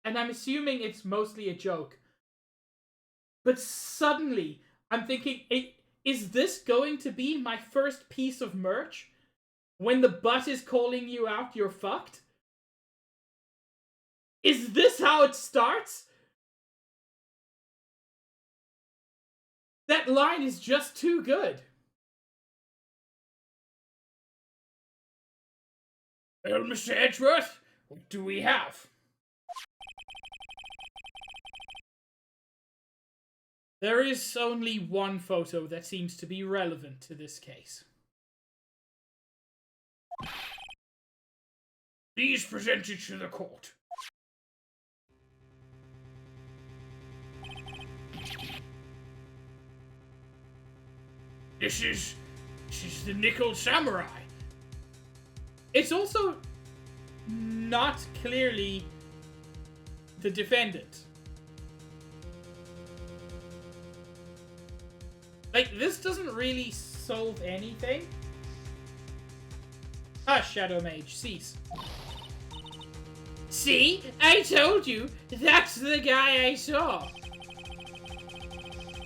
Speaker 1: and I'm assuming it's mostly a joke. But suddenly, I'm thinking, is this going to be my first piece of merch? When the butt is calling you out, you're fucked? Is this how it starts? That line is just too good.
Speaker 2: Well, Mr. Edgeworth, what do we have?
Speaker 1: There is only one photo that seems to be relevant to this case.
Speaker 2: Please present it to the court. This is the Nickel Samurai.
Speaker 1: It's also not clearly the defendant. Like, this doesn't really solve anything. Hush, Shadow Mage, cease.
Speaker 3: See? I told you! That's the guy I saw!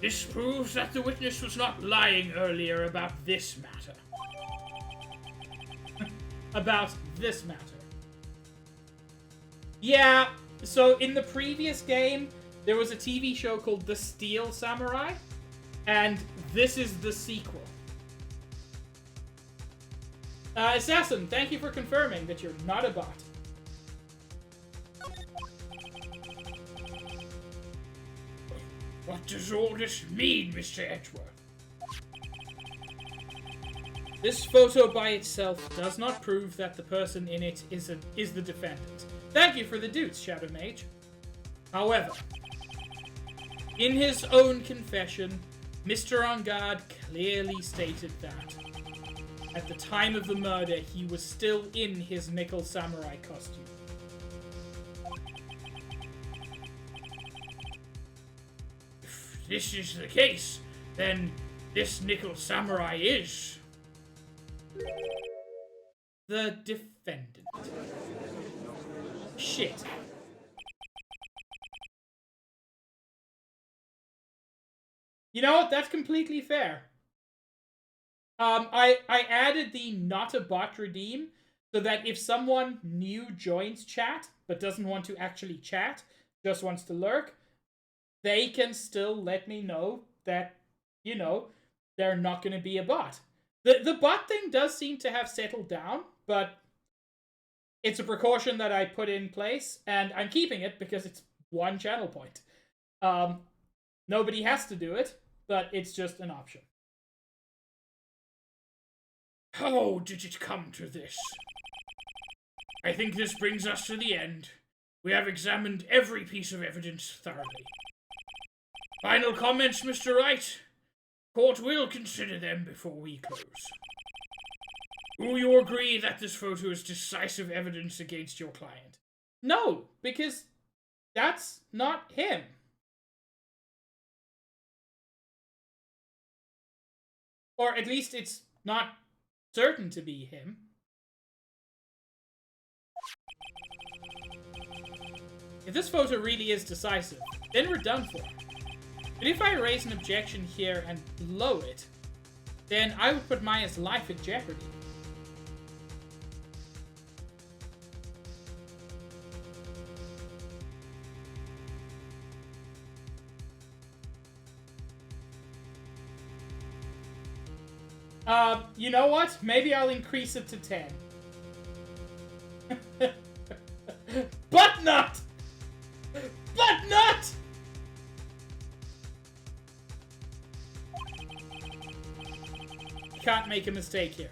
Speaker 2: This proves that the witness was not lying earlier about this matter.
Speaker 1: About this matter. Yeah, so in the previous game, there was a TV show called The Steel Samurai, and this is the sequel. Assassin, thank you for confirming that you're not a bot.
Speaker 2: What does all this mean, Mr. Edgeworth?
Speaker 1: This photo by itself does not prove that the person in it is the defendant. Thank you for the dudes, Shadow Mage. However, in his own confession, Mr. On Guard clearly stated that at the time of the murder, he was still in his Nickel Samurai costume.
Speaker 2: If this is the case, then this Nickel Samurai is
Speaker 1: The defendant. Shit. You know what? That's completely fair. I added the not a bot redeem so that if someone new joins chat but doesn't want to actually chat, just wants to lurk, they can still let me know that, you know, they're not going to be a bot. The bot thing does seem to have settled down, but it's a precaution that I put in place, and I'm keeping it because it's one channel point. Nobody has to do it, but it's just an option.
Speaker 2: How did it come to this? I think this brings us to the end. We have examined every piece of evidence thoroughly. Final comments, Mr. Wright? Court will consider them before we close. Do you agree that this photo is decisive evidence against your client?
Speaker 1: No, because that's not him. Or at least it's not certain to be him. If this photo really is decisive, then we're done for. But if I raise an objection here and blow it, then I would put Maya's life in jeopardy. You know what? Maybe I'll increase it to 10. But not! But not! Can't make a mistake here.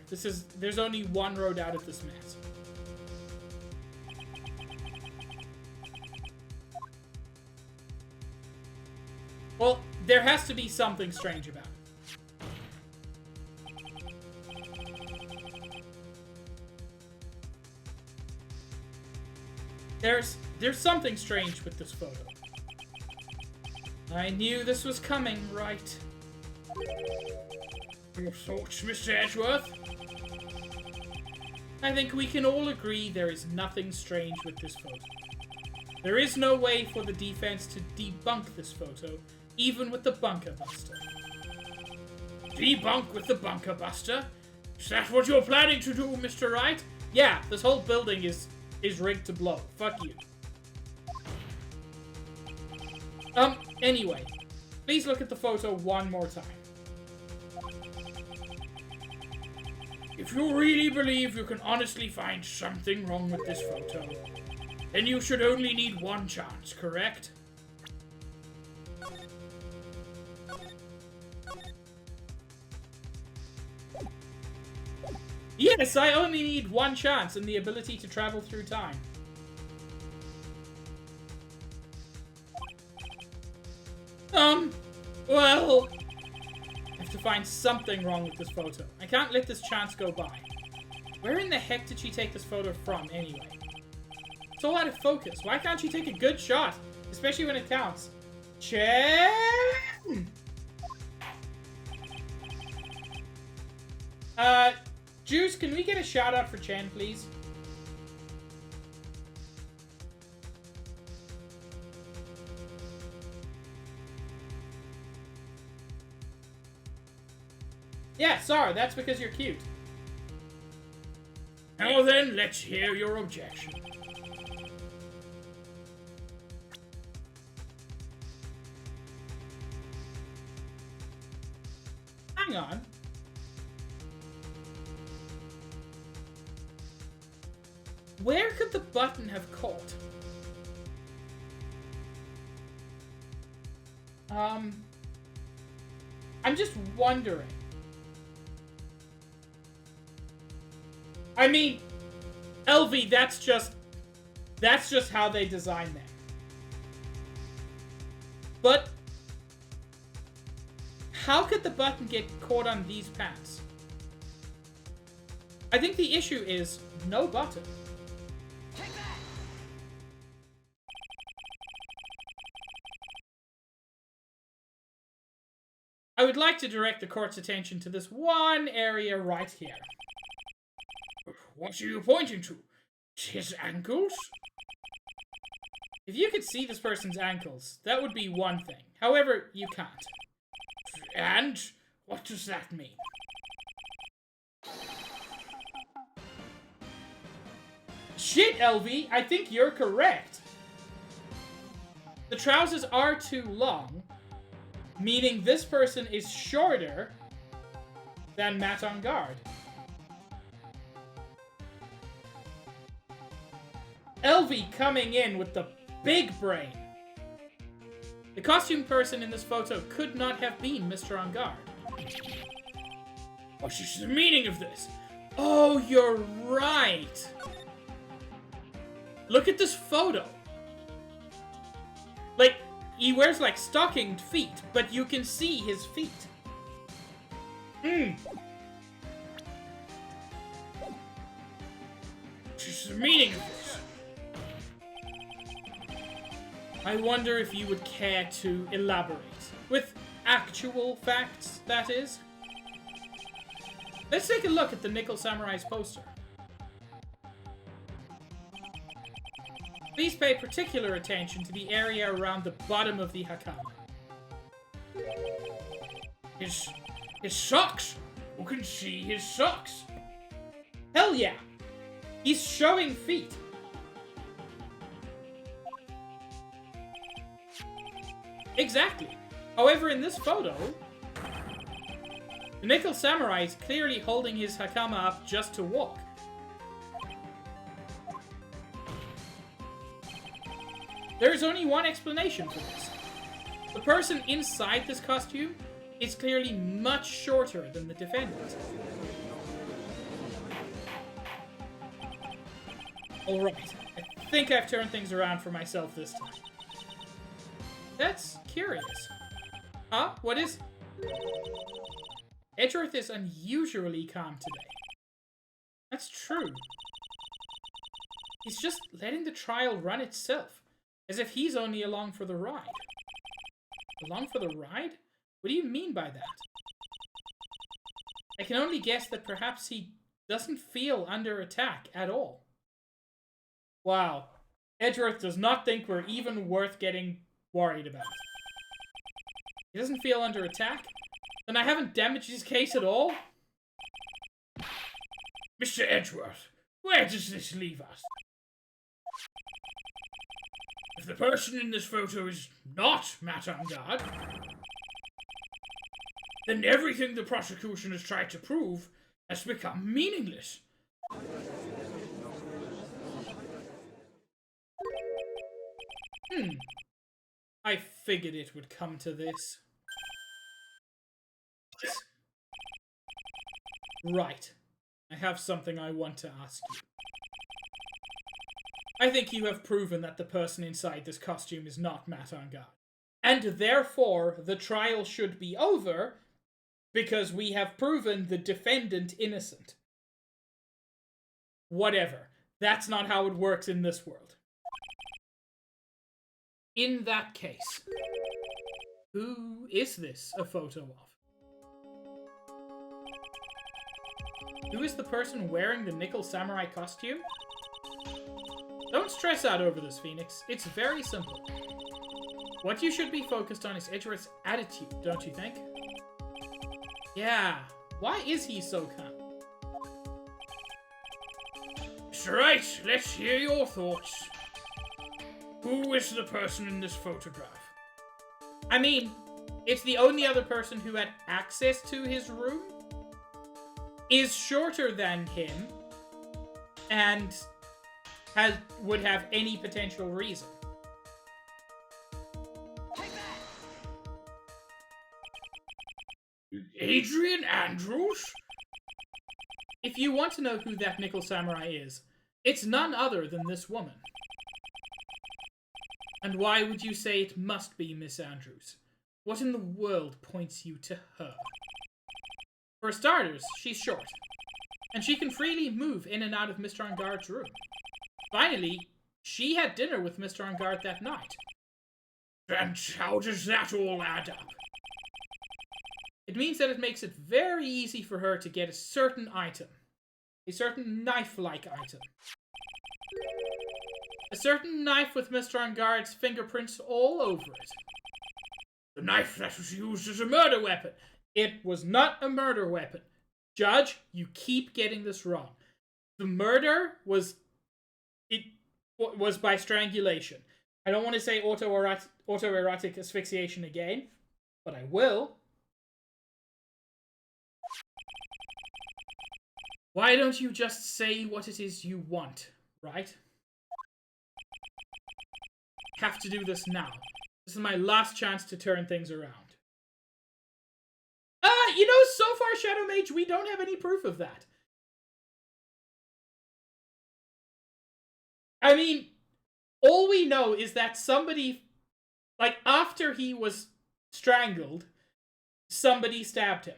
Speaker 1: There's only one road out of this mess. Well, there has to be something strange about it. There's something strange with this photo. I knew this was coming, Wright.
Speaker 2: Your thoughts, Mr. Edgeworth?
Speaker 1: I think we can all agree there is nothing strange with this photo. There is no way for the defense to debunk this photo, even with the bunker buster.
Speaker 2: Debunk with the bunker buster? Is that what you're planning to do, Mr. Wright?
Speaker 1: Yeah, this whole building is rigged to blow. Fuck you. Anyway, please look at the photo one more time.
Speaker 2: If you really believe you can honestly find something wrong with this photo, then you should only need one chance, correct?
Speaker 1: Yes, I only need one chance and the ability to travel through time. Well, I have to find something wrong with this photo. I can't let this chance go by. Where in the heck did she take this photo from, anyway? It's all out of focus. Why can't she take a good shot? Especially when it counts. Chen! Juice, can we get a shout out for Chen, please? Yeah, sorry, that's because you're cute.
Speaker 2: Now then, let's hear your objection.
Speaker 1: Hang on. Where could the button have caught? I'm just wondering. I mean, LV, that's just how they design them. But how could the button get caught on these pants? I think the issue is no button. I would like to direct the court's attention to this one area right here.
Speaker 2: What are you pointing to? His ankles?
Speaker 1: If you could see this person's ankles, that would be one thing. However, you can't.
Speaker 2: And what does that mean?
Speaker 1: Shit, LV, I think you're correct. The trousers are too long, meaning this person is shorter than Matt on guard. LV coming in with the big brain. The costume person in this photo could not have been Mr. On Guard.
Speaker 2: What is the meaning of this?
Speaker 1: Oh, you're right. Look at this photo. Like, he wears like stockinged feet, but you can see his feet.
Speaker 2: What is the meaning of this?
Speaker 1: I wonder if you would care to elaborate. With actual facts, that is. Let's take a look at the Nickel Samurai's poster. Please pay particular attention to the area around the bottom of the hakama.
Speaker 2: His socks! Who can see his socks?
Speaker 1: Hell yeah! He's showing feet. Exactly. However, in this photo, the Nickel Samurai is clearly holding his hakama up just to walk. There is only one explanation for this. The person inside this costume is clearly much shorter than the defendant. Alright, I think I've turned things around for myself this time. That's curious. Huh? What is... Edgeworth is unusually calm today. That's true. He's just letting the trial run itself, as if he's only along for the ride. Along for the ride? What do you mean by that? I can only guess that perhaps he doesn't feel under attack at all. Wow. Edgeworth does not think we're even worth getting worried about. He doesn't feel under attack? Then I haven't damaged his case at all?
Speaker 2: Mr. Edgeworth, where does this leave us? If the person in this photo is not Matt on guard, then everything the prosecution has tried to prove has become meaningless.
Speaker 1: I figured it would come to this. Right. I have something I want to ask you. I think you have proven that the person inside this costume is not Matt on guard. And therefore, the trial should be over because we have proven the defendant innocent. Whatever. That's not how it works in this world. In that case, who is this a photo of? Who is the person wearing the Nickel Samurai costume? Don't stress out over this, Phoenix. It's very simple. What you should be focused on is Edgeworth's attitude, don't you think? Yeah, why is he so calm?
Speaker 2: Mr. Wright, let's hear your thoughts. Who is the person in this photograph?
Speaker 1: I mean, it's the only other person who had access to his room, is shorter than him, and would have any potential reason.
Speaker 2: Adrian Andrews?
Speaker 1: If you want to know who that Nickel Samurai is, it's none other than this woman. And why would you say it must be Miss Andrews? What in the world points you to her? For starters, she's short, and she can freely move in and out of Mr. On Guard's room. Finally, she had dinner with Mr. On Guard that night.
Speaker 2: And how does that all add up?
Speaker 1: It means that it makes it very easy for her to get a certain item. A certain knife-like item. A certain knife with Mr. Unguard's fingerprints all over it.
Speaker 2: The knife that was used as a murder weapon.
Speaker 1: It was not a murder weapon. Judge, you keep getting this wrong. The murder was by strangulation. I don't want to say autoerotic asphyxiation again, but I will. Why don't you just say what it is you want, right? Have to do this now. This is my last chance to turn things around. You know, so far, Shadow Mage, we don't have any proof of that. I mean, all we know is that somebody, like, after he was strangled, somebody stabbed him.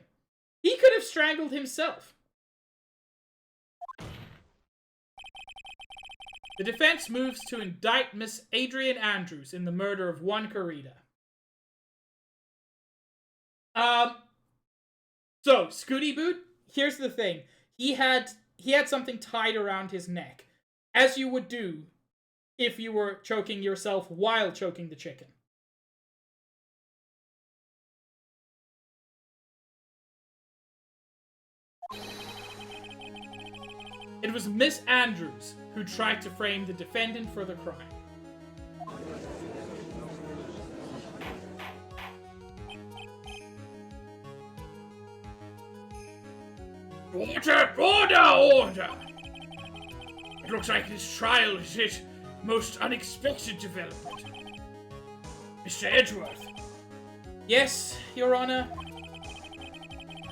Speaker 1: He could have strangled himself. The defense moves to indict Miss Adrian Andrews in the murder of one Karita. So, Scooty Boot, here's the thing. He had something tied around his neck, as you would do if you were choking yourself while choking the chicken. It was Miss Andrews who tried to frame the defendant for the crime.
Speaker 2: Order! It looks like this trial is its most unexpected development. Mr. Edgeworth.
Speaker 1: Yes, Your Honor.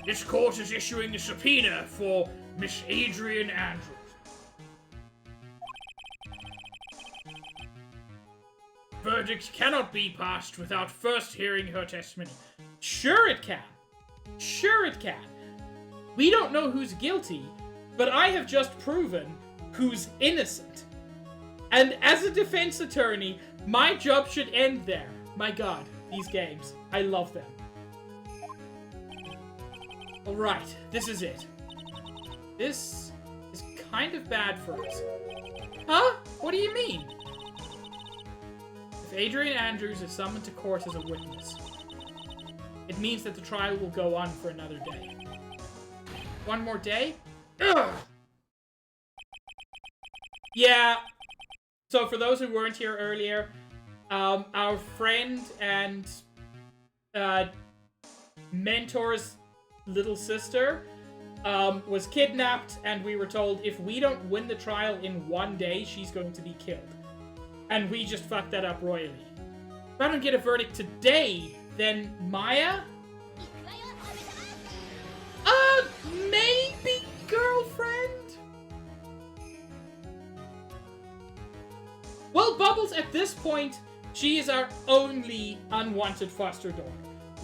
Speaker 2: This court is issuing a subpoena for Miss Adrian Andrews. Verdict cannot be passed without first hearing her testimony.
Speaker 1: Sure it can. Sure it can. We don't know who's guilty, but I have just proven who's innocent. And as a defense attorney, my job should end there. My god, these games. I love them. Alright, this is it. This is kind of bad for us. Huh? What do you mean? If Adrian Andrews is summoned to court as a witness, it means that the trial will go on for another day. One more day? Ugh! Yeah. So for those who weren't here earlier, our friend and mentor's little sister was kidnapped, and we were told if we don't win the trial in one day, she's going to be killed. And we just fucked that up royally. If I don't get a verdict today, then Maya? Maybe girlfriend? Well, Bubbles, at this point, she is our only unwanted foster daughter.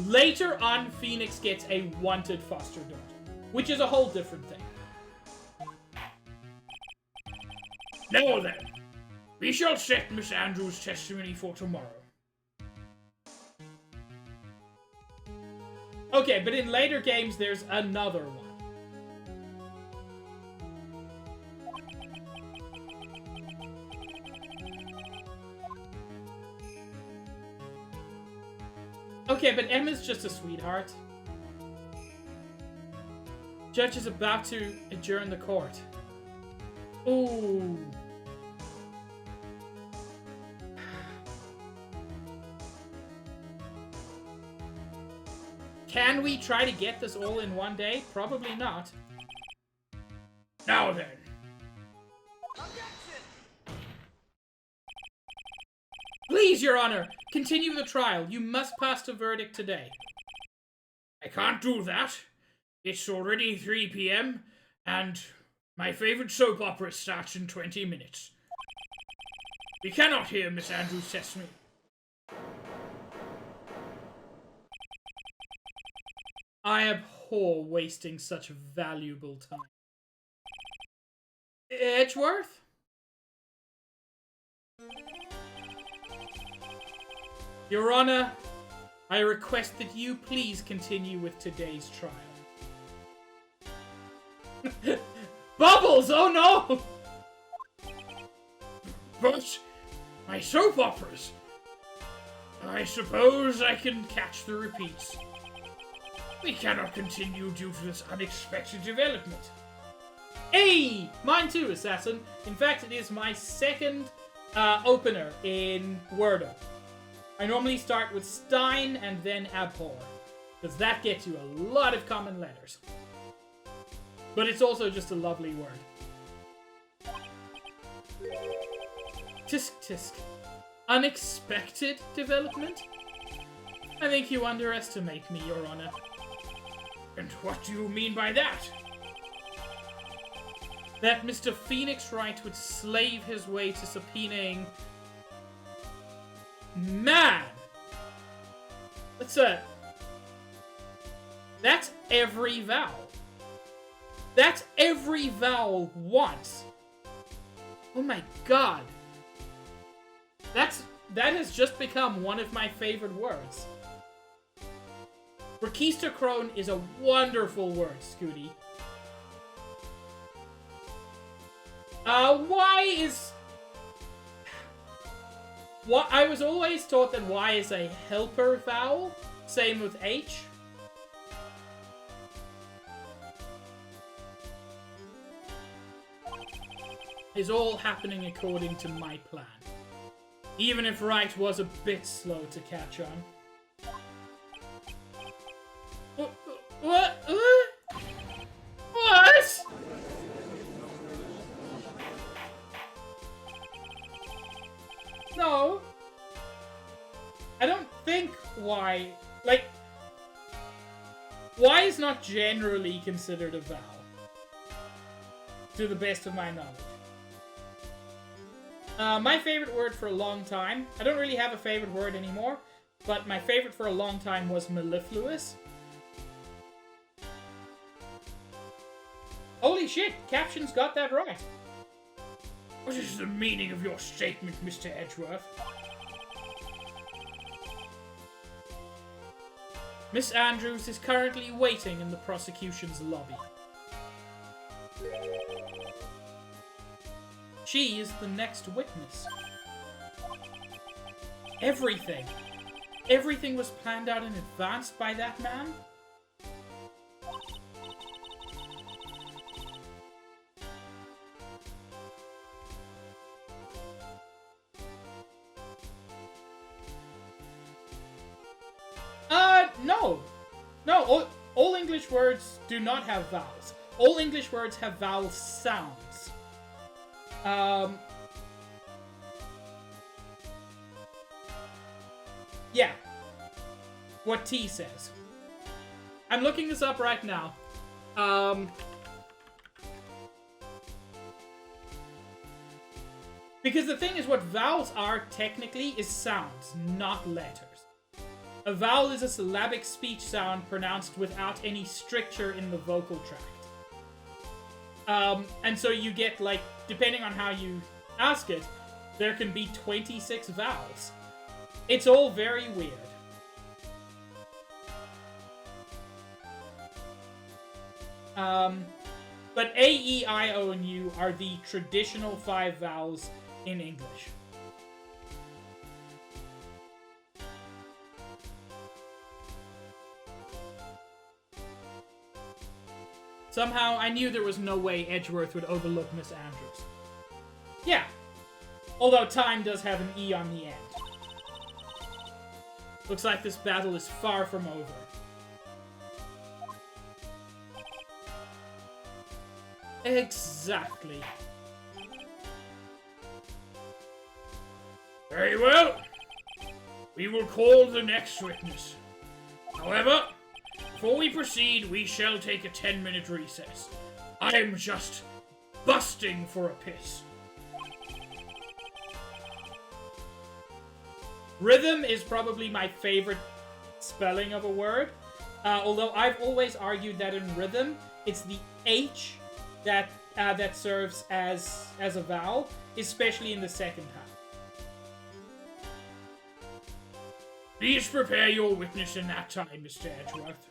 Speaker 1: Later on, Phoenix gets a wanted foster daughter, which is a whole different thing.
Speaker 2: Now then, we shall set Miss Andrews' testimony for tomorrow.
Speaker 1: Okay, but in later games, there's another one. Okay, but Emma's just a sweetheart. Judge is about to adjourn the court. Ooh. Can we try to get this all in one day? Probably not.
Speaker 2: Now then.
Speaker 1: Please, Your Honor, continue the trial. You must pass the verdict today.
Speaker 2: I can't do that. It's already 3 p.m. and my favorite soap opera starts in 20 minutes. We cannot hear Miss Andrews' testimony.
Speaker 1: I abhor wasting such valuable time. Edgeworth? Your Honor, I request that you please continue with today's trial. Bubbles! Oh no!
Speaker 2: But my soap operas. I suppose I can catch the repeats. We cannot continue due to this unexpected development.
Speaker 1: Hey! Mine too, Assassin. In fact, it is my second opener in Wordle. I normally start with Stein and then Abhor, because that gets you a lot of common letters. But it's also just a lovely word. Tisk tisk. Unexpected development? I think you underestimate me, Your Honor.
Speaker 2: And what do you mean by that?
Speaker 1: That Mr. Phoenix Wright would slave his way to subpoenaing... Man! That's every vowel. That's every vowel once. Oh my god. That has just become one of my favorite words. Rakista Crone is a wonderful word, Scooty. Y is... I was always taught that Y is a helper vowel. Same with H. Is all happening according to my plan. Even if Wright was a bit slow to catch on. What? What? No. I don't think Y... Like... Y is not generally considered a vowel. To the best of my knowledge. My favorite word for a long time... I don't really have a favorite word anymore. But my favorite for a long time was mellifluous. Holy shit! Captions got that right.
Speaker 2: What is the meaning of your statement, Mr. Edgeworth?
Speaker 1: Miss Andrews is currently waiting in the prosecution's lobby. She is the next witness. Everything. Everything was planned out in advance by that man? No. No, all English words do not have vowels. All English words have vowel sounds. Yeah. What T says. I'm looking this up right now. Because the thing is, what vowels are, technically, is sounds, not letters. A vowel is a syllabic speech sound pronounced without any stricture in the vocal tract. And so you get, like, depending on how you ask it, there can be 26 vowels. It's all very weird. But A, E, I, O, and U are the traditional 5 vowels in English. Somehow, I knew there was no way Edgeworth would overlook Miss Andrews. Yeah. Although time does have an E on the end. Looks like this battle is far from over. Exactly.
Speaker 2: Very well. We will call the next witness. However, before we proceed, we shall take a 10-minute recess. I'm just busting for a piss.
Speaker 1: Rhythm is probably my favorite spelling of a word. Although I've always argued that in rhythm, it's the H that serves as a vowel, especially in the second half.
Speaker 2: Please prepare your witness in that time, Mr. Edgeworth.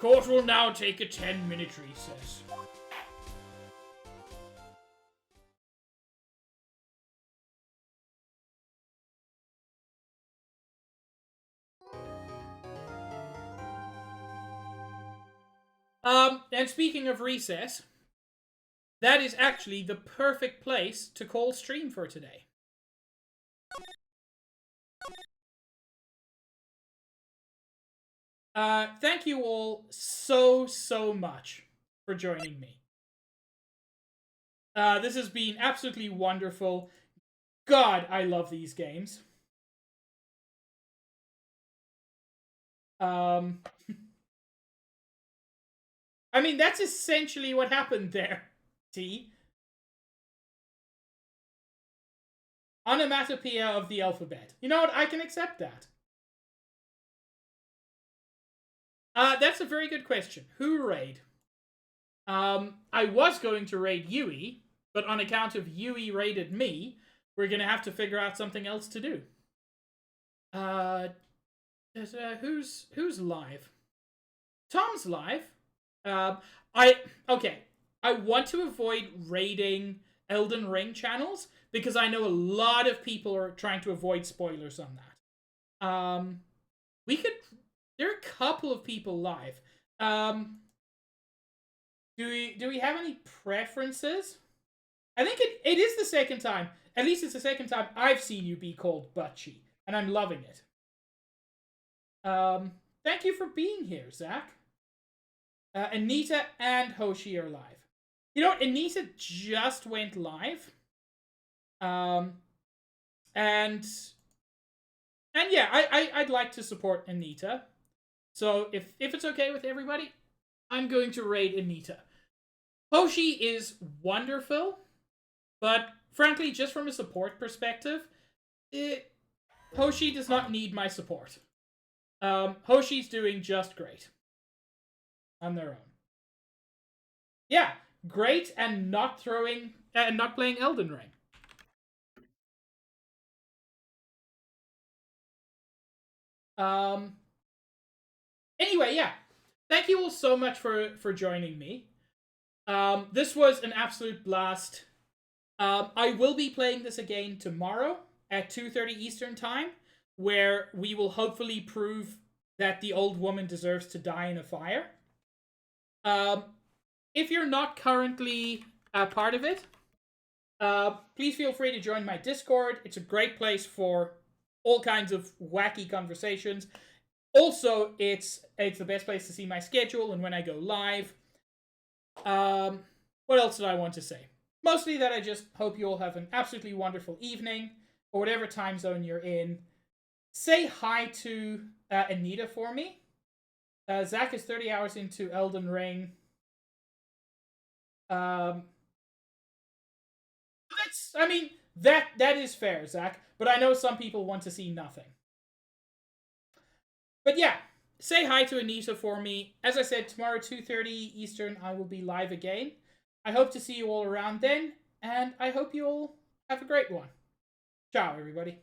Speaker 2: Court will now take a 10-minute recess.
Speaker 1: And speaking of recess, that is actually the perfect place to call stream for today. Thank you all so much for joining me. This has been absolutely wonderful. God, I love these games. I mean, that's essentially what happened there, T. Onomatopoeia of the alphabet. You know what? I can accept that. That's a very good question. Who raid? I was going to raid Yui, but on account of Yui raided me, we're gonna have to figure out something else to do. Who's live? Tom's live. Okay. I want to avoid raiding Elden Ring channels because I know a lot of people are trying to avoid spoilers on that. There are a couple of people live. Do we have any preferences? I think it is the second time. At least it's the second time I've seen you be called Butchie, and I'm loving it. Thank you for being here, Zach. Anita and Hoshi are live. You know what? Anita just went live. And yeah, I'd like to support Anita. So if it's okay with everybody, I'm going to raid Anita. Hoshi is wonderful, but frankly, just from a support perspective, Hoshi does not need my support. Hoshi's doing just great on their own. Yeah, great, and not playing Elden Ring. Anyway, yeah. Thank you all so much for joining me. This was an absolute blast. I will be playing this again tomorrow at 2:30 Eastern Time, where we will hopefully prove that the old woman deserves to die in a fire. If you're not currently a part of it, please feel free to join my Discord. It's a great place for all kinds of wacky conversations. Also, it's the best place to see my schedule and when I go live. What else did I want to say? Mostly that I just hope you all have an absolutely wonderful evening, or whatever time zone you're in. Say hi to Anita for me. Zach is 30 hours into Elden Ring. That is fair, Zach, but I know some people want to see nothing. But yeah, say hi to Anita for me. As I said, tomorrow 2:30 Eastern, I will be live again. I hope to see you all around then, and I hope you all have a great one. Ciao, everybody.